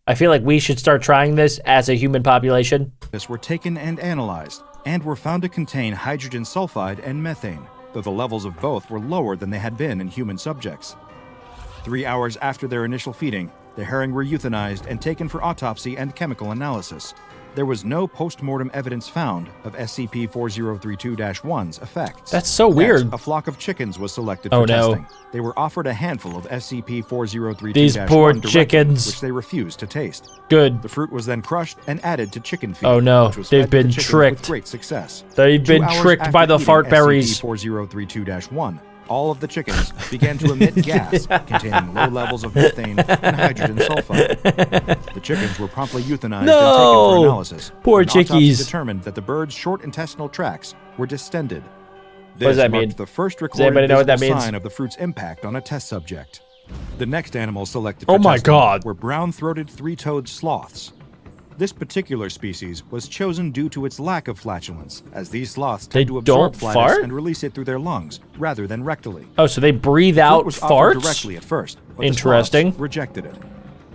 I feel like we should start trying this as a human population. Were taken and analyzed, and were found to contain hydrogen sulfide and methane, though the levels of both were lower than they had been in human subjects. 3 hours after their initial feeding, the herring were euthanized and taken for autopsy and chemical analysis. There was no post-mortem evidence found of SCP-4032-1's effects. That's so Next, weird. a flock of chickens was selected Oh, for no. testing. They were offered a handful of SCP-4032-1 These poor directly, chickens. which they refused to taste. Good. The fruit was then crushed and added to chicken feed. Oh, no. which was They've fed to the been chickens tricked. With great success. They've 2 been hours tricked by after the eating fart berries. SCP-4032-1, all of the chickens began to emit gas containing low levels of methane and hydrogen sulfide. The chickens were promptly euthanized and taken No! for analysis. Poor An autopsy chickies. determined that the birds' short intestinal tracts were distended. does that mean? The first Does anybody recorded know what that visible means? sign of the fruit's impact on a test subject. The next animals selected Oh for my testing God. were brown-throated three-toed sloths. This particular species was chosen due to its lack of flatulence, as these sloths They tend to absorb don't flatus fart? and release it through their lungs rather than rectally. Oh, so they breathe Fruit out was offered farts? directly at first, but Interesting. the sloths rejected it.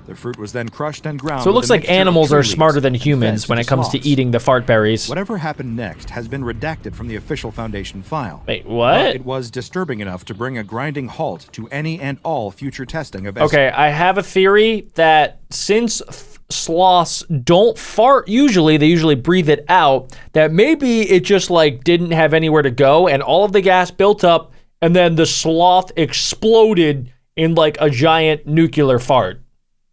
The fruit was then crushed and ground. So it with looks a like mixture of animals tree are leaves smarter than and fed humans when the it comes to sloths. eating the fart berries. Whatever happened next has been redacted from the official Foundation file. Wait, But what? it was disturbing enough to bring a grinding halt to any and all future testing of Okay, I have a theory that since sloths don't fart usually, they usually breathe it out, that maybe it just like didn't have anywhere to go and all of the gas built up and then the sloth exploded in like a giant nuclear fart.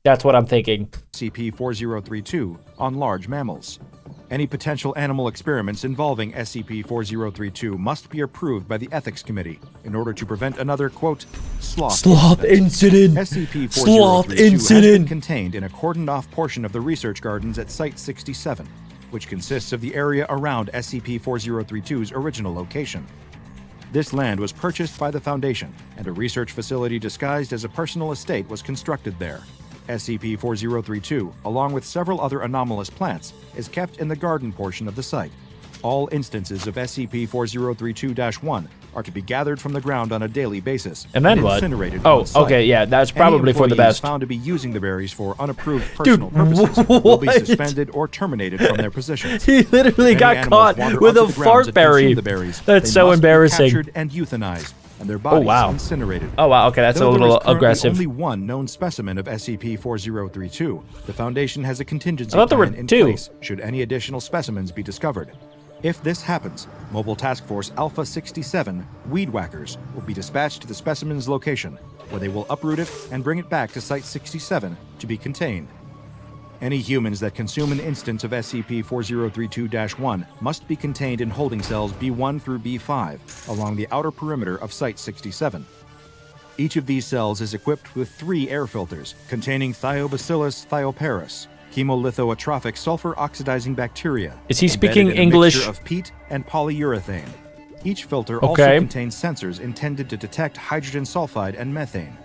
That's what I'm thinking. SCP-4032 on large mammals. Any potential animal experiments involving SCP-4032 must be approved by the Ethics Committee in order to prevent another, quote, sloth incident. SCP-4032 Sloth has been incident. contained in a cordoned-off portion of the research gardens at Site-67, which consists of the area around SCP-4032's original location. This land was purchased by the Foundation, and a research facility disguised as a personal estate was constructed there. SCP-4032, along with several other anomalous plants, is kept in the garden portion of the site. All instances of SCP-4032-1 are to be gathered from the ground on a daily basis And then what? incinerated Oh, on site. okay, yeah, that's Any probably for the employees best. found to be using the berries for unapproved personal purposes will be what? suspended or terminated from their positions. He literally If any got animals caught wander with a onto the grounds fart that consume berry. the berries, That's they so must be embarrassing. captured and euthanized, and their bodies wow. incinerated. Oh wow, okay, that's Though a there little is currently aggressive. only one known specimen of SCP-4032, the Foundation has a contingency I thought there were plan in two. place should any additional specimens be discovered. If this happens, Mobile Task Force Alpha 67 Weed Whackers will be dispatched to the specimen's location, where they will uproot it and bring it back to Site 67 to be contained. Any humans that consume an instance of SCP-4032-1 must be contained in holding cells B1 through B5 along the outer perimeter of Site 67. Each of these cells is equipped with 3 air filters containing Thiobacillus thioparus, chemolithoatrophic sulfur-oxidizing bacteria. Is he embedded speaking in a English? mixture of peat and polyurethane. Each filter Okay. also contains sensors intended to detect hydrogen sulfide and methane.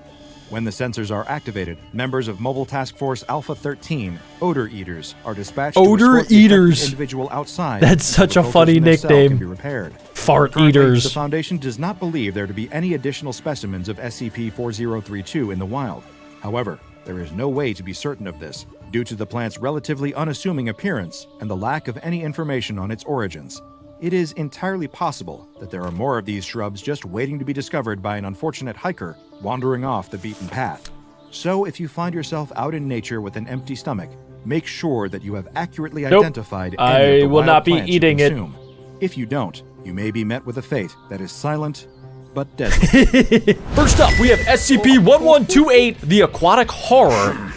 When the sensors are activated, members of Mobile Task Force Alpha 13, Odor Eaters, are dispatched Odor to escort the Eaters. affected individual outside. That's until such the a filters funny in their cell nickname. can be repaired. Fart Currently, Eaters. The Foundation does not believe there to be any additional specimens of SCP-4032 in the wild. However, there is no way to be certain of this, due to the plant's relatively unassuming appearance and the lack of any information on its origins. It is entirely possible that there are more of these shrubs just waiting to be discovered by an unfortunate hiker wandering off the beaten path. So if you find yourself out in nature with an empty stomach, make sure that you have accurately Nope. identified any I of the will wild not be plants you eating it. consume. If you don't, you may be met with a fate that is silent but deadly. First up, we have SCP-1128, the Aquatic Horror.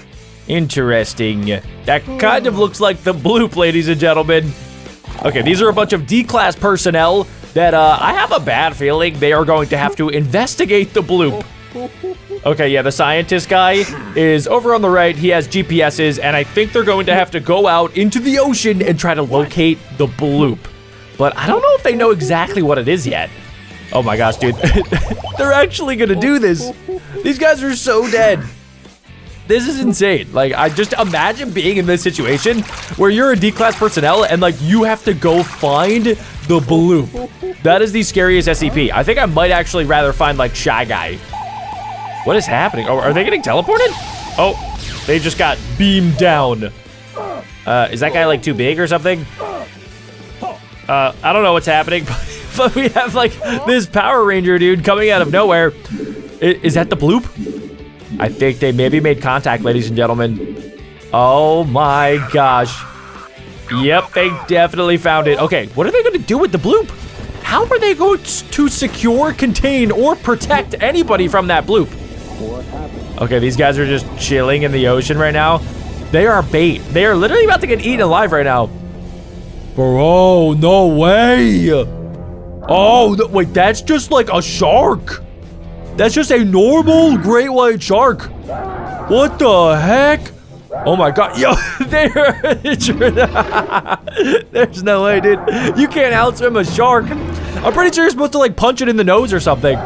Interesting. That kind of looks like the bloop, ladies and gentlemen. Okay, these are a bunch of D-class personnel that I have a bad feeling they are going to have to investigate the bloop. Okay, yeah, the scientist guy is over on the right. He has GPSs, and I think they're going to have to go out into the ocean and try to locate the bloop. But I don't know if they know exactly what it is yet. Oh my gosh, dude. They're actually gonna do this. These guys are so dead. This is insane. Like, I just imagine being in this situation where you're a D-class personnel and like you have to go find the bloop. That is the scariest SCP. I think I might actually rather find like Shy Guy. What is happening? Oh, are they getting teleported? Oh, they just got beamed down. Is that guy like too big or something? I don't know what's happening, but we have like this Power Ranger dude coming out of nowhere. Is that the bloop? I think they maybe made contact, ladies and gentlemen. Oh my gosh. Yep, they definitely found it. Okay, what are they gonna do with the bloop? How are they going to secure, contain, or protect anybody from that bloop? Okay, these guys are just chilling in the ocean right now. They are bait. They are literally about to get eaten alive right now. Bro, no way. Oh, wait, that's just like a shark. That's just a normal great white shark. What the heck? Oh my god, yo, there's no way, dude. You can't outswim a shark. I'm pretty sure you're supposed to like punch it in the nose or something.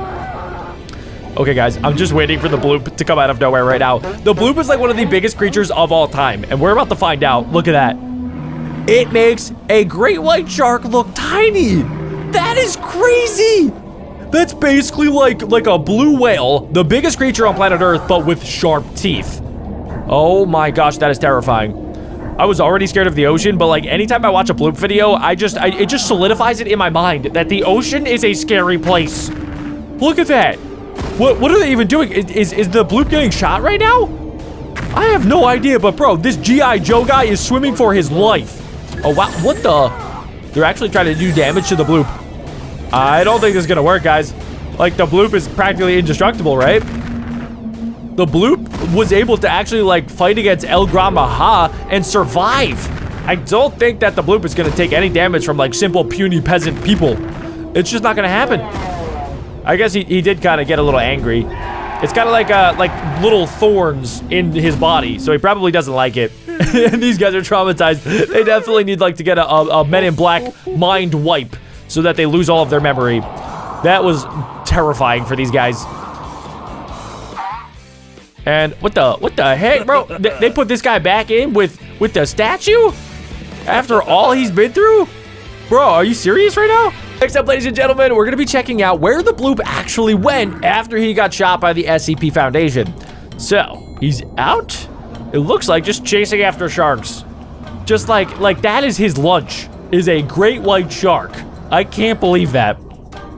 Okay, guys, I'm just waiting for the bloop to come out of nowhere right now. The bloop is like one of the biggest creatures of all time, and we're about to find out. Look at that. It makes a great white shark look tiny. That is crazy. That's basically like a blue whale, the biggest creature on planet Earth, but with sharp teeth. Oh my gosh, that is terrifying. I was already scared of the ocean, but like anytime I watch a bloop video, it just solidifies it in my mind that the ocean is a scary place. Look at that. What are they even doing? Is the bloop getting shot right now? I have no idea, but bro, this G.I. Joe guy is swimming for his life. Oh wow, what the? They're actually trying to do damage to the bloop. I don't think this is gonna work, guys. Like, the bloop is practically indestructible, right? The bloop was able to actually, like, fight against El Gran Maha and survive. I don't think that the bloop is gonna take any damage from, like, simple, puny peasant people. It's just not gonna happen. I guess he did kind of get a little angry. It's kind of like little thorns in his body, so he probably doesn't like it. And these guys are traumatized. They definitely need, like, to get a Men in Black mind wipe, so that they lose all of their memory. That was terrifying for these guys. And what the heck, bro? They put this guy back in with the statue? After all he's been through? Bro, are you serious right now? Next up, ladies and gentlemen, we're gonna be checking out where the bloop actually went after he got shot by the SCP Foundation. So, he's out? It looks like just chasing after sharks. Just like that is his lunch, is a great white shark. I can't believe that.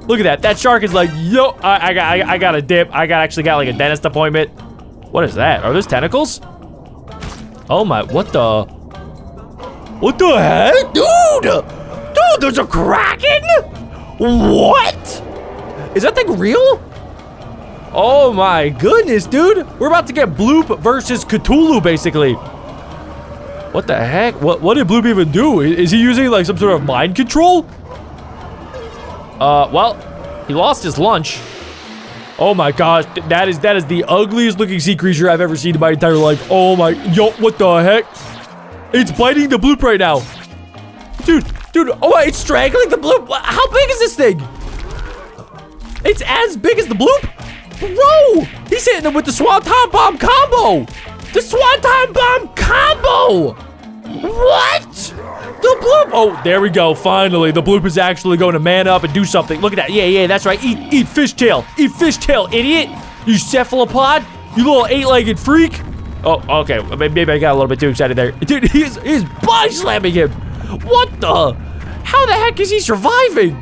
Look at that. That shark is like, yo, I got a dip. I actually got like a dentist appointment. What is that? Are those tentacles? Oh my, what the heck? Dude, there's a kraken? What? Is that thing real? Oh my goodness, dude. We're about to get Bloop versus Cthulhu, basically. What the heck? What did Bloop even do? Is he using like some sort of mind control? Well, he lost his lunch. Oh my gosh, that is the ugliest looking sea creature I've ever seen in my entire life. Oh my, yo, what the heck? It's biting the Bloop right now. Dude, oh, it's strangling the Bloop. How big is this thing? It's as big as the Bloop? Bro, he's hitting him with the Swanton Bomb combo. The Swanton Bomb combo. What? The bloop. Oh, there we go. Finally, the bloop is actually going to man up and do something. Look at that. Yeah, that's right. Eat fishtail. Eat fishtail, idiot. You cephalopod. You little 8-legged freak. Oh, okay. Maybe I got a little bit too excited there. Dude, he's body slamming him. What the? How the heck is he surviving?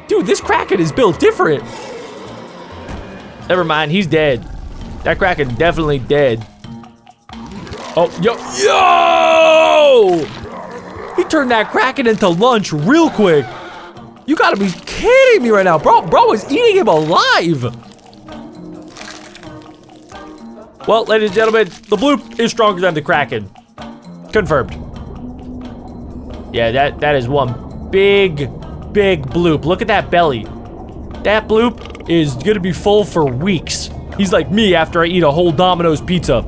Dude, this Kraken is built different. Never mind, he's dead. That Kraken definitely dead. Oh, yo! He turned that Kraken into lunch real quick. You gotta be kidding me right now. Bro is eating him alive. Well, ladies and gentlemen, the bloop is stronger than the Kraken. Confirmed. Yeah, that is one big bloop. Look at that belly. That bloop is gonna be full for weeks. He's like me after I eat a whole Domino's pizza.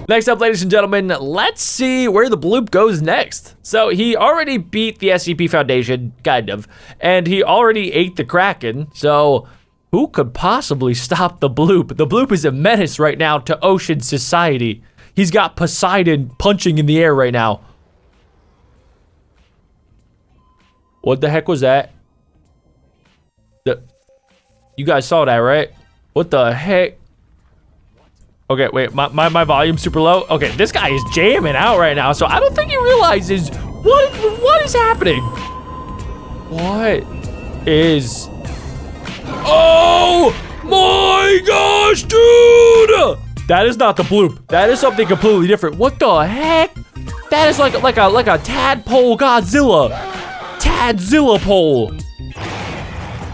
Next up, ladies and gentlemen, let's see where the bloop goes next. So he already beat the SCP Foundation, kind of, and he already ate the Kraken, so who could possibly stop the bloop? The bloop is a menace right now to ocean society. He's got Poseidon punching in the air right now. What the heck was that? You guys saw that, right? What the heck? Okay, wait, my volume's super low. Okay, this guy is jamming out right now, so I don't think he realizes what is happening. What is... Oh my gosh, dude! That is not the bloop. That is something completely different. What the heck? That is like a tadpole Godzilla. Tadzilla pole.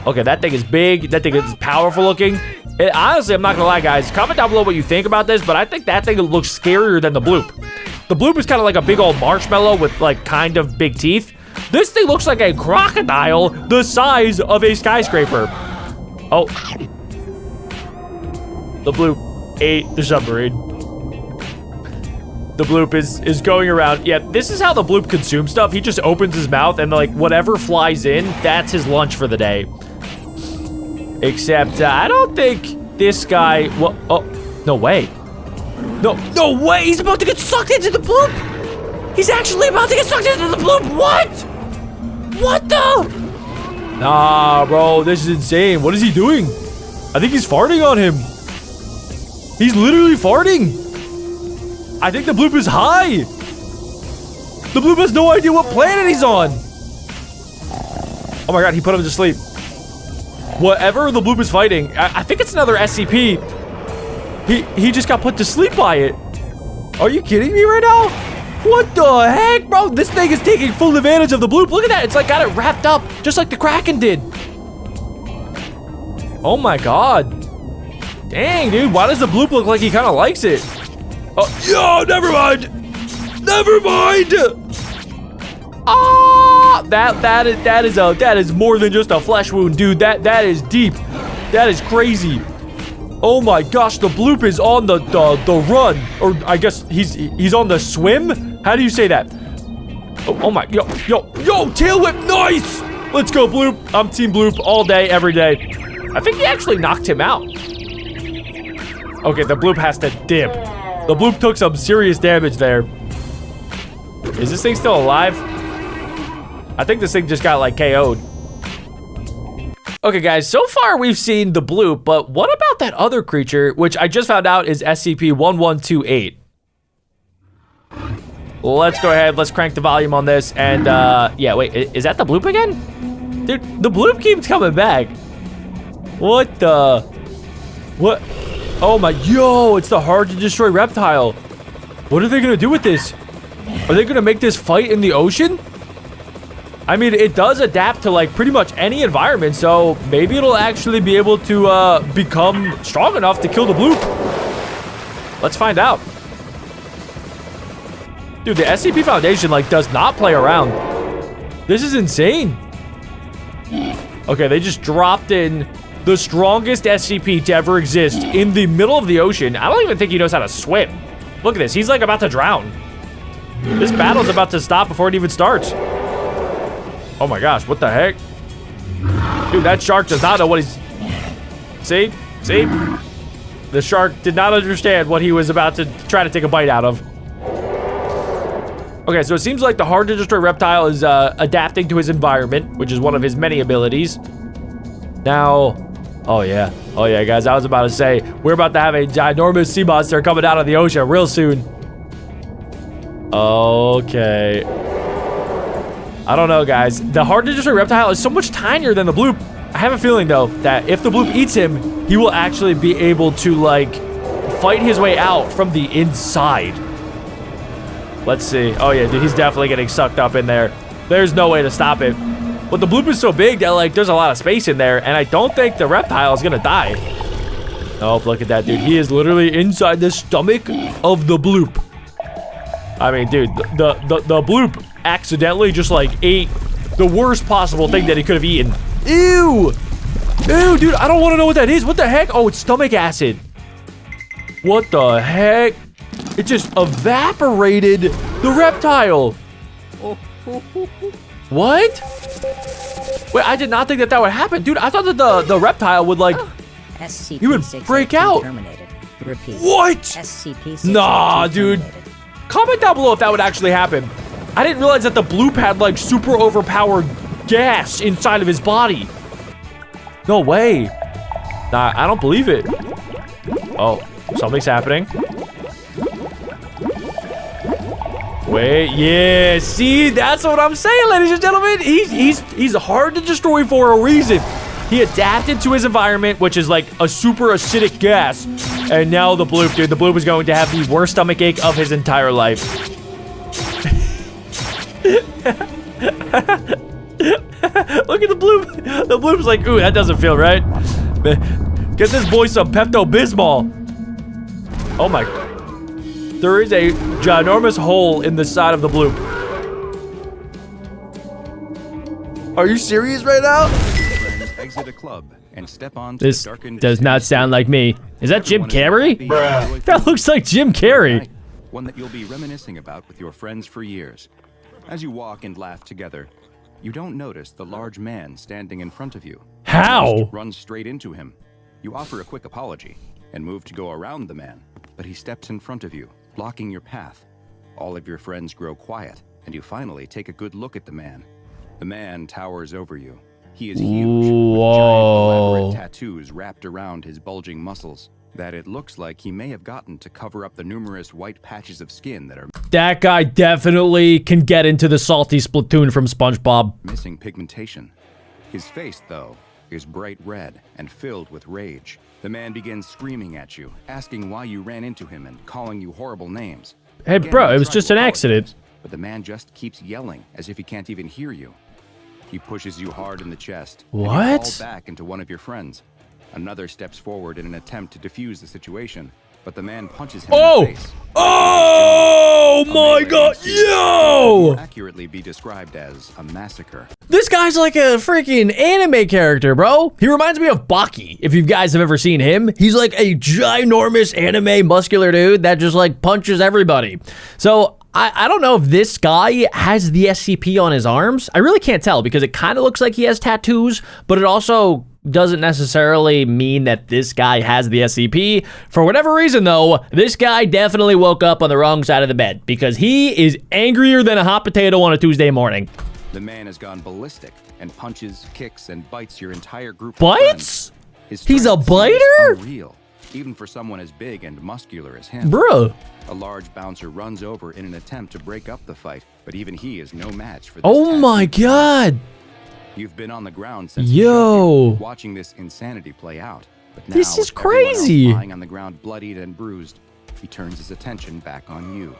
Okay, that thing is big. That thing is powerful looking. And honestly, I'm not gonna lie, guys. Comment down below what you think about this, but I think that thing looks scarier than the bloop. The bloop is kind of like a big old marshmallow with like kind of big teeth. This thing looks like a crocodile the size of a skyscraper. Oh. The bloop ate the submarine. The bloop is going around. Yeah, this is how the bloop consumes stuff. He just opens his mouth and like whatever flies in, that's his lunch for the day. Except I don't think this guy, well, oh, no way. No way, he's about to get sucked into the bloop. He's actually about to get sucked into the bloop. What the? Nah, bro, this is insane. What is he doing? I think he's farting on him. He's literally farting. I think the bloop is high. The bloop has no idea what planet he's on. Oh my god, he put him to sleep. Whatever the bloop is fighting, I think it's another SCP. He just got put to sleep by it. Are you kidding me right now? What the heck, bro? This thing is taking full advantage of the bloop. Look at that. It's like got it wrapped up just like the Kraken did. Oh my god. Dang, dude. Why does the bloop look like he kind of likes it? Oh, yo, never mind. Never mind. Ah, that is more than just a flesh wound, dude. That is deep. That is crazy. Oh my gosh, the bloop is on the run, or I guess he's on the swim. How do you say that? Oh my, yo, tail whip, nice. Let's go, bloop. I'm team bloop all day, every day. I think he actually knocked him out. Okay, the bloop has to dip. The bloop took some serious damage there. Is this thing still alive? I think this thing just got like KO'd. Okay, guys, so far we've seen the bloop, but what about that other creature, which I just found out is SCP-1128? Let's go ahead, let's crank the volume on this, and yeah, wait, is that the bloop again? Dude, the bloop keeps coming back. What the? What? Oh my, yo, it's the hard to destroy reptile. What are they gonna do with this? Are they gonna make this fight in the ocean? I mean, it does adapt to like pretty much any environment, so maybe it'll actually be able to become strong enough to kill the bloop. Let's find out. Dude, the SCP Foundation like does not play around. This is insane. Okay, they just dropped in the strongest SCP to ever exist in the middle of the ocean. I don't even think he knows how to swim. Look at this, he's like about to drown. This battle's about to stop before it even starts. Oh my gosh, what the heck? Dude, that shark does not know what he's... See? See? The shark did not understand what he was about to try to take a bite out of. Okay, so it seems like the hard-to-destroy reptile is adapting to his environment, which is one of his many abilities. Now, oh yeah, guys, I was about to say, we're about to have a ginormous sea monster coming out of the ocean real soon. Okay. I don't know, guys. The hard-to-destroy reptile is so much tinier than the bloop. I have a feeling, though, that if the bloop eats him, he will actually be able to, like, fight his way out from the inside. Let's see. Oh, yeah, dude, he's definitely getting sucked up in there. There's no way to stop it. But the bloop is so big that, like, there's a lot of space in there, and I don't think the reptile is gonna die. Oh, look at that, dude. He is literally inside the stomach of the bloop. I mean, dude, the bloop accidentally just, like, ate the worst possible thing that he could have eaten. Ew! Ew, dude, I don't want to know what that is. What the heck? Oh, it's stomach acid. What the heck? It just evaporated the reptile. What? Wait, I did not think that that would happen. Dude, I thought that the reptile would, like, SCP he would break out. Terminated. Repeat. What? SCP Nah, dude. Terminated. Comment down below if that would actually happen. I didn't realize that the bloop had, like, super overpowered gas inside of his body. No way. Nah, I don't believe it. Oh, something's happening. Wait, yeah, see, that's what I'm saying, ladies and gentlemen. He's hard to destroy for a reason. He adapted to his environment, which is like a super acidic gas. And now the bloop, dude, the bloop is going to have the worst stomach ache of his entire life. Look at the bloop. The bloop's like, ooh, that doesn't feel right. Get this boy some Pepto-Bismol. Oh my. There is a ginormous hole in the side of the bloop. Are you serious right now? Exit a club and step on This does not sound like me. Is that Jim Carrey? That looks like Jim Carrey. One that you'll be reminiscing about with your friends for years. As you walk and laugh together, you don't notice the large man standing in front of you. How? You run straight into him. You offer a quick apology and move to go around the man, but he steps in front of you, blocking your path. All of your friends grow quiet, and you finally take a good look at the man. The man towers over you. He is huge, with giant elaborate tattoos wrapped around his bulging muscles that it looks like he may have gotten to cover up the numerous white patches of skin that are That guy definitely can get into the salty Splatoon from SpongeBob. missing pigmentation. His face, though, is bright red and filled with rage. The man begins screaming at you, asking why you ran into him and calling you horrible names. Hey, Again, bro, you it was try just to an apologize, accident. But the man just keeps yelling as if he can't even hear you. He pushes you hard in the chest. And you What? fall back into one of your friends. Another steps forward in an attempt to defuse the situation, but the man punches him in Oh! the face. Oh my god, yo! Accurately be described as a massacre. This guy's like a freaking anime character, bro. He reminds me of Baki, if you guys have ever seen him. He's like a ginormous anime muscular dude that just like punches everybody. So I don't know if this guy has the SCP on his arms. I really can't tell because it kind of looks like he has tattoos, but it also doesn't necessarily mean that this guy has the SCP. For whatever reason, though, this guy definitely woke up on the wrong side of the bed because he is angrier than a hot potato on a Tuesday morning. The man has gone ballistic and punches, kicks, and bites your entire group of Bites? friends. His He's a strength seems biter? unreal, even for someone as big and muscular as him. Bruh. A large bouncer runs over in an attempt to break up the fight, but even he is no match for this Oh tattoo. my god. You've been on the ground since Yo. watching this insanity play out. But now, This is with everyone else crazy. lying on the ground, bloodied and bruised, he turns his attention back on you.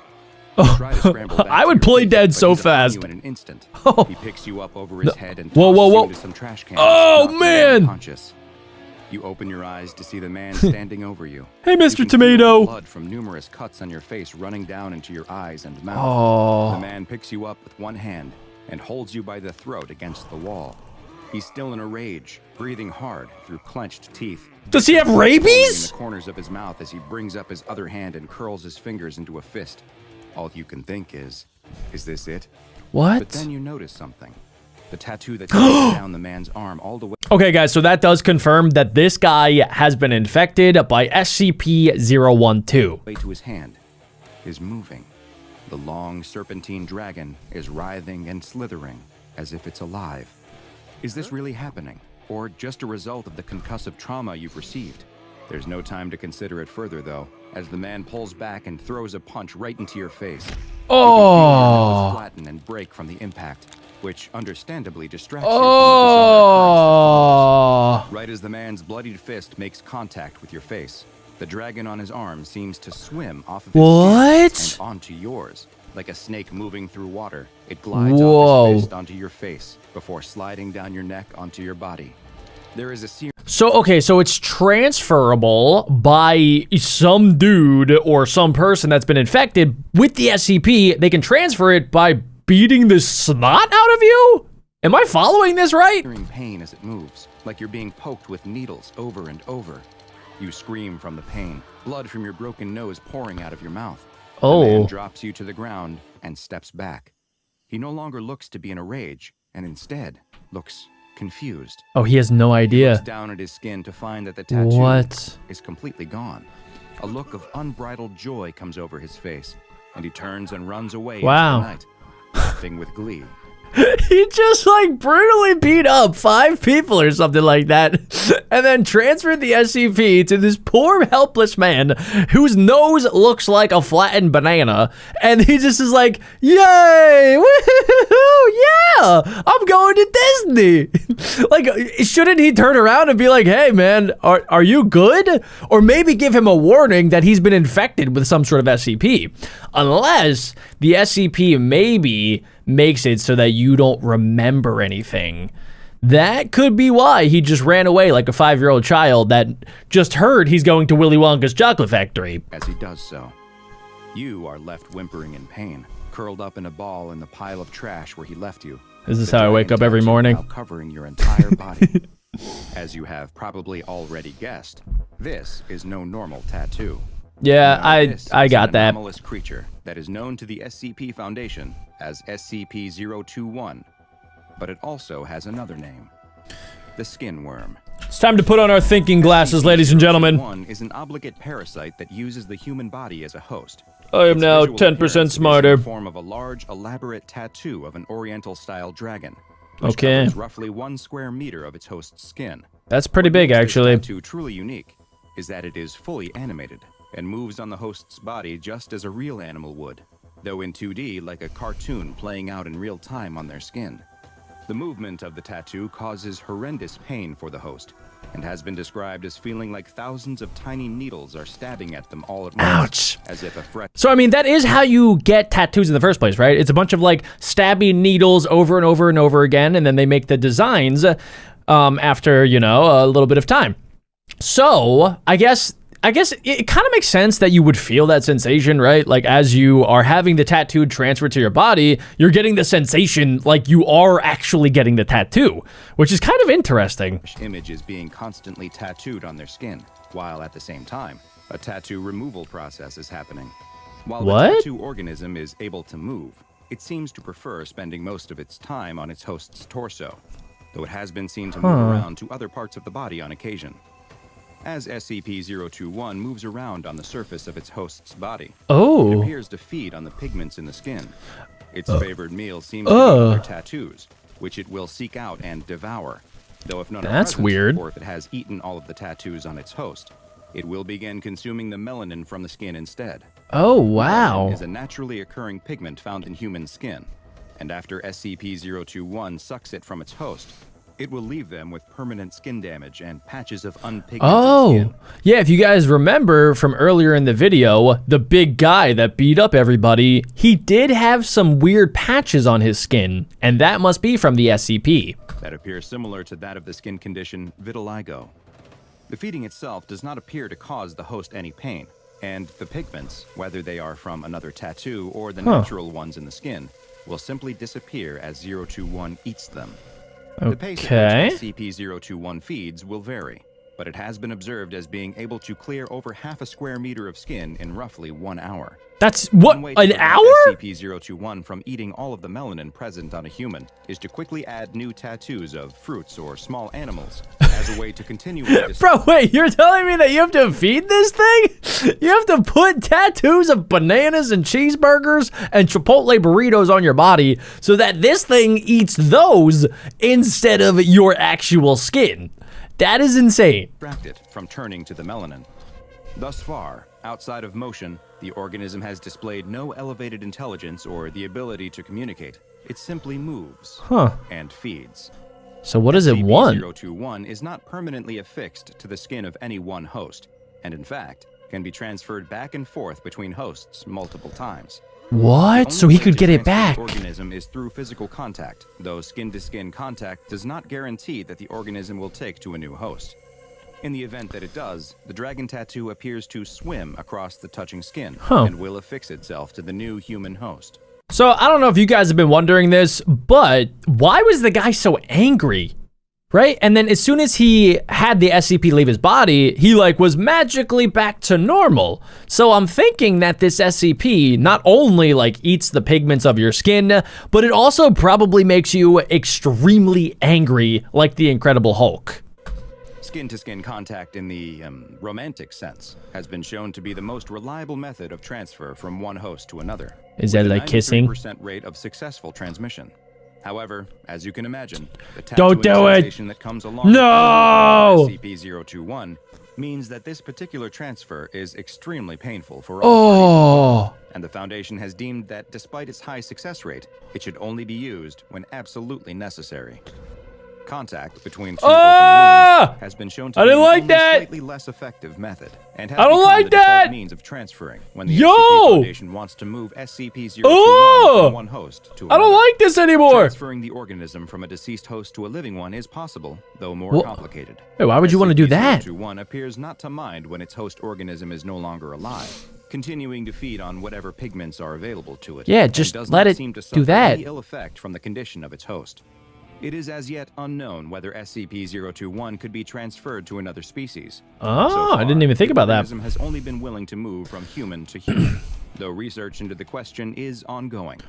You try to scramble back I to would your play feet, dead but so he's upon fast. you in an instant. Oh. He picks you up over his head and Whoa, tosses whoa, whoa. you into some trash cans. Oh, knocking you man. unconscious. You open your eyes to see the man standing over you. Hey, You Mr. can feel Tomato. blood from numerous cuts on your face running down into your eyes and mouth. Oh. The man picks you up with one hand and holds you by the throat against the wall. He's still in a rage, breathing hard through clenched teeth. Does he have In rabies? the corners of his mouth as he brings up his other hand and curls his fingers into a fist. All you can think is this it? But What? then you notice something. The tattoo that goes down the man's arm all the way. Okay, guys, so that does confirm that this guy has been infected by SCP-012. Way to his hand is moving. The long serpentine dragon is writhing and slithering as if it's alive. Is this really happening, or just a result of the concussive trauma you've received? There's no time to consider it further, though, as the man pulls back and throws a punch right into your face. Oh. You can feel your nose flatten and break from the impact, which understandably distracts you from the bizarre crimes. Right as the man's bloodied fist makes contact with your face, the dragon on his arm seems to swim off of his skin and onto yours. Like a snake moving through water, it glides off his fist onto your face before sliding down your neck onto your body. There is a series. So, okay, so it's transferable by some dude or some person that's been infected with the SCP. They can transfer it by beating the snot out of you? Am I following this right? Pain as it moves, like you're being poked with needles over and over. You scream from the pain, blood from your broken nose pouring out of your mouth. Oh. The man drops you to the ground and steps back. He no longer looks to be in a rage, and instead looks confused. Oh, he has no He idea. looks down at his skin to find that the tattoo is completely gone. A look of unbridled joy comes over his face, and he turns and runs away into the night, laughing with glee. He just like brutally beat up 5 people or something like that, and then transferred the SCP to this poor helpless man whose nose looks like a flattened banana, and he just is like, yay, woohoo, yeah, I'm going to Disney. Like, shouldn't he turn around and be like, hey man, are you good? Or maybe give him a warning that he's been infected with some sort of SCP, unless the SCP maybe makes it so that you don't remember anything. That could be why he just ran away like a 5-year-old child that just heard he's going to Willy Wonka's chocolate factory. As he does so, you are left whimpering in pain, curled up in a ball in the pile of trash where he left you. This is how I wake up every morning. Now covering your entire body. As you have probably already guessed, this is no normal tattoo. Yeah, I got that. An anomalous creature that is known to the SCP Foundation as SCP-021, but it also has another name, the skin worm. It's time to put on our thinking glasses, ladies and gentlemen. SCP-021 is an obligate parasite that uses the human body as a host. I am Its now visual 10% appearance is smarter. in the form of a large, elaborate tattoo of an Oriental-style dragon, which Okay. covers roughly 1 square meter of its host's skin. That's pretty What big, makes this actually. tattoo truly unique is that it is fully animated and moves on the host's body just as a real animal would, though in 2D like a cartoon playing out in real time on their skin. The movement of the tattoo causes horrendous pain for the host, and has been described as feeling like thousands of tiny needles are stabbing at them all at once. Ouch. As if a fresh... So, I mean, that is how you get tattoos in the first place, right? It's a bunch of, like, stabby needles over and over and over again, and then they make the designs after, you know, a little bit of time. So, I guess it kind of makes sense that you would feel that sensation, right? Like, as you are having the tattoo transferred to your body, you're getting the sensation like you are actually getting the tattoo, which is kind of interesting. Image is being constantly tattooed on their skin, while at the same time, a tattoo removal process is happening. While the tattoo organism is able to move, it seems to prefer spending most of its time on its host's torso, though it has been seen to move around to other parts of the body on occasion. As SCP-021 moves around on the surface of its host's body, it appears to feed on the pigments in the skin. Its favored meal seems to be other tattoos, which it will seek out and devour. Though if none are present, weird. or if it has eaten all of the tattoos on its host, it will begin consuming the melanin from the skin instead. Oh, wow. Melanin is a naturally occurring pigment found in human skin, and after SCP-021 sucks it from its host, it will leave them with permanent skin damage and patches of unpigmented skin. Yeah, if you guys remember from earlier in the video, the big guy that beat up everybody, he did have some weird patches on his skin, and that must be from the SCP. That appears similar to that of the skin condition vitiligo. The feeding itself does not appear to cause the host any pain, and the pigments, whether they are from another tattoo or the natural ones in the skin, will simply disappear as 021 eats them. The pace at which SCP-021 feeds will vary. but it has been observed as being able to clear over half a square meter of skin in roughly 1 hour. That's what, One way to an prevent hour? SCP-021 from eating all of the melanin present on a human is to quickly add new tattoos of fruits or small animals as a way to continually Bro, wait, you're telling me that you have to feed this thing? You have to put tattoos of bananas and cheeseburgers and Chipotle burritos on your body so that this thing eats those instead of your actual skin. That is insane. distract it from turning to the melanin. Thus far, outside of motion, the organism has displayed no elevated intelligence or the ability to communicate. It simply moves and feeds. So what does it want? SCP-021 is not permanently affixed to the skin of any one host, and in fact, can be transferred back and forth between hosts multiple times. What? The So only he way could to get it transfer back. the organism is through physical contact, though skin-to-skin contact does not guarantee that the organism will take to a new host. In the event that it does, the dragon tattoo appears to swim across the touching skin and will affix itself to the new human host. So I don't know if you guys have been wondering this, but why was the guy so angry? Right? And then as soon as he had the SCP leave his body, he like was magically back to normal. So I'm thinking that this SCP not only like eats the pigments of your skin, but it also probably makes you extremely angry like the Incredible Hulk. Skin-to-skin contact in the romantic sense has been shown to be the most reliable method of transfer from one host to another. Is that with a like kissing? 93% rate of successful transmission. However, as you can imagine, the Don't tattooing do it. sensation that comes along No! with SCP-021 means that this particular transfer is extremely painful for all parties. Oh. And the Foundation has deemed that despite its high success rate, it should only be used when absolutely necessary. Contact between two open wounds has been shown to I be didn't like only that. slightly less effective method, and has I don't become like the default that. means of transferring when the Yo. SCP Foundation wants to move SCP-021 from one host to another. I don't like this anymore. Transferring the organism from a deceased host to a living one is possible, though more complicated. Wait, why would you want to do that? SCP-021 appears not to mind when its host organism is no longer alive, continuing to feed on whatever pigments are available to it. Yeah, and just does let not it seem to do suffer that. any ill effect from the condition of its host. It is as yet unknown whether SCP-021 could be transferred to another species. Oh, I didn't even think about that. The organism has only been willing to move from human to human, though research into the question is ongoing.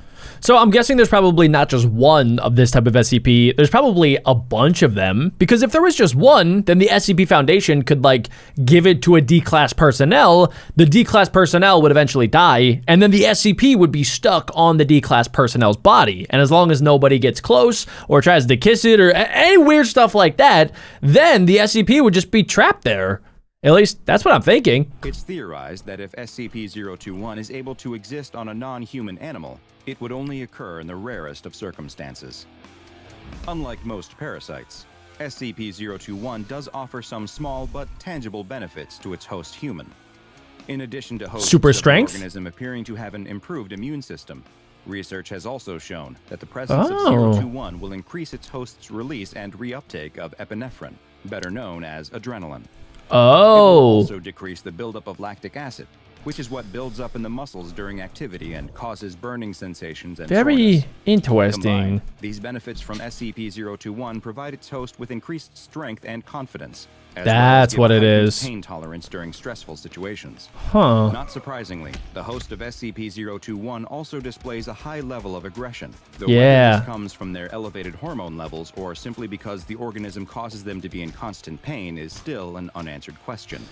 So I'm guessing there's probably not just one of this type of SCP. There's probably a bunch of them, because if there was just one, then the SCP Foundation could like give it to a D-class personnel. The D-class personnel would eventually die, and then the SCP would be stuck on the D-class personnel's body. And as long as nobody gets close or tries to kiss it or any weird stuff like that, then the SCP would just be trapped there. At least that's what I'm thinking. It's theorized that if SCP-021 is able to exist on a non-human animal, it would only occur in the rarest of circumstances. Unlike most parasites, SCP-021 does offer some small but tangible benefits to its host human. In addition to hosts Super of the strength? organism appearing to have an improved immune system, research has also shown that the presence of Oh. 021 will increase its host's release and reuptake of epinephrine, better known as adrenaline. It will Oh. also decrease the buildup of lactic acid, which is what builds up in the muscles during activity and causes burning sensations and Very soreness. interesting. Combined, these benefits from SCP-021 provide its host with increased strength and confidence, as well as That's give what it heightened is. pain tolerance during stressful situations. Huh. Not surprisingly, the host of SCP-021 also displays a high level of aggression, though Yeah. whether this comes from their elevated hormone levels or simply because the organism causes them to be in constant pain is still an unanswered question.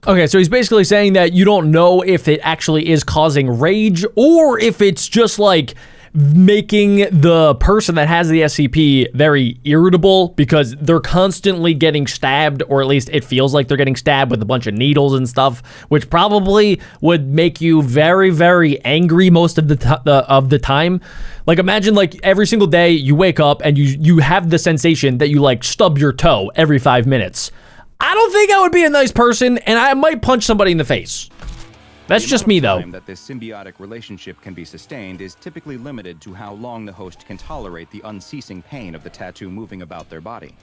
Okay, so he's basically saying that you don't know if it actually is causing rage or if it's just like making the person that has the SCP very irritable because they're constantly getting stabbed, or at least it feels like they're getting stabbed with a bunch of needles and stuff, which probably would make you very, very angry most of the time. Like imagine like every single day you wake up and you have the sensation that you like stub your toe every 5 minutes. I don't think I would be a nice person, and I might punch somebody in the face. That's The just amount me, of though. time that this symbiotic relationship can be sustained is typically limited to how long the host can tolerate the unceasing pain of the tattoo moving about their body.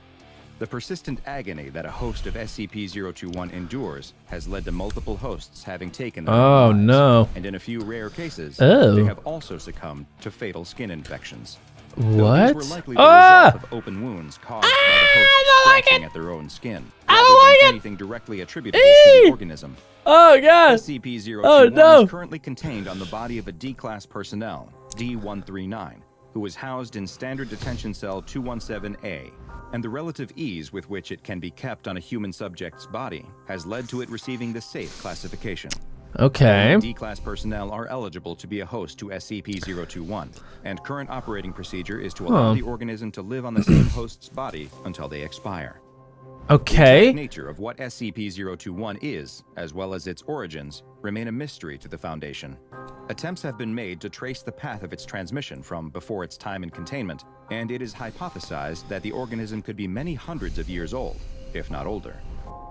The persistent agony that a host of SCP-021 endures has led to multiple hosts having taken their Oh, own lives, no. and in a few rare cases, Oh. they have also succumbed to fatal skin infections. though What? these were likely the result of open wounds caused by the host scratching at their own skin, rather than anything directly attributable to the organism. Oh god. SCP-021 is currently contained on the body of a D-Class personnel, D-139, who was housed in Standard Detention Cell 217A, and the relative ease with which it can be kept on a human subject's body has led to it receiving the safe classification. Okay. D-Class personnel are eligible to be a host to SCP-021, and current operating procedure is to allow the organism to live on the same host's body until they expire. Okay. The nature of what SCP-021 is, as well as its origins, remain a mystery to the Foundation. Attempts have been made to trace the path of its transmission from before its time in containment, and it is hypothesized that the organism could be many hundreds of years old, if not older.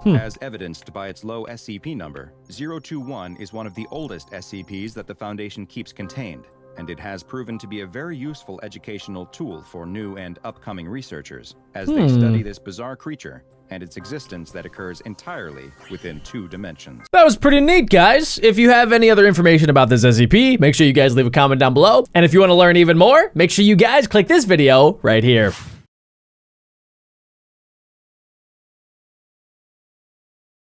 As evidenced by its low SCP number, 021 is one of the oldest SCPs that the Foundation keeps contained, and it has proven to be a very useful educational tool for new and upcoming researchers as they study this bizarre creature and its existence that occurs entirely within 2 dimensions. That was pretty neat, guys. If you have any other information about this SCP, make sure you guys leave a comment down below. And if you want to learn even more, make sure you guys click this video right here.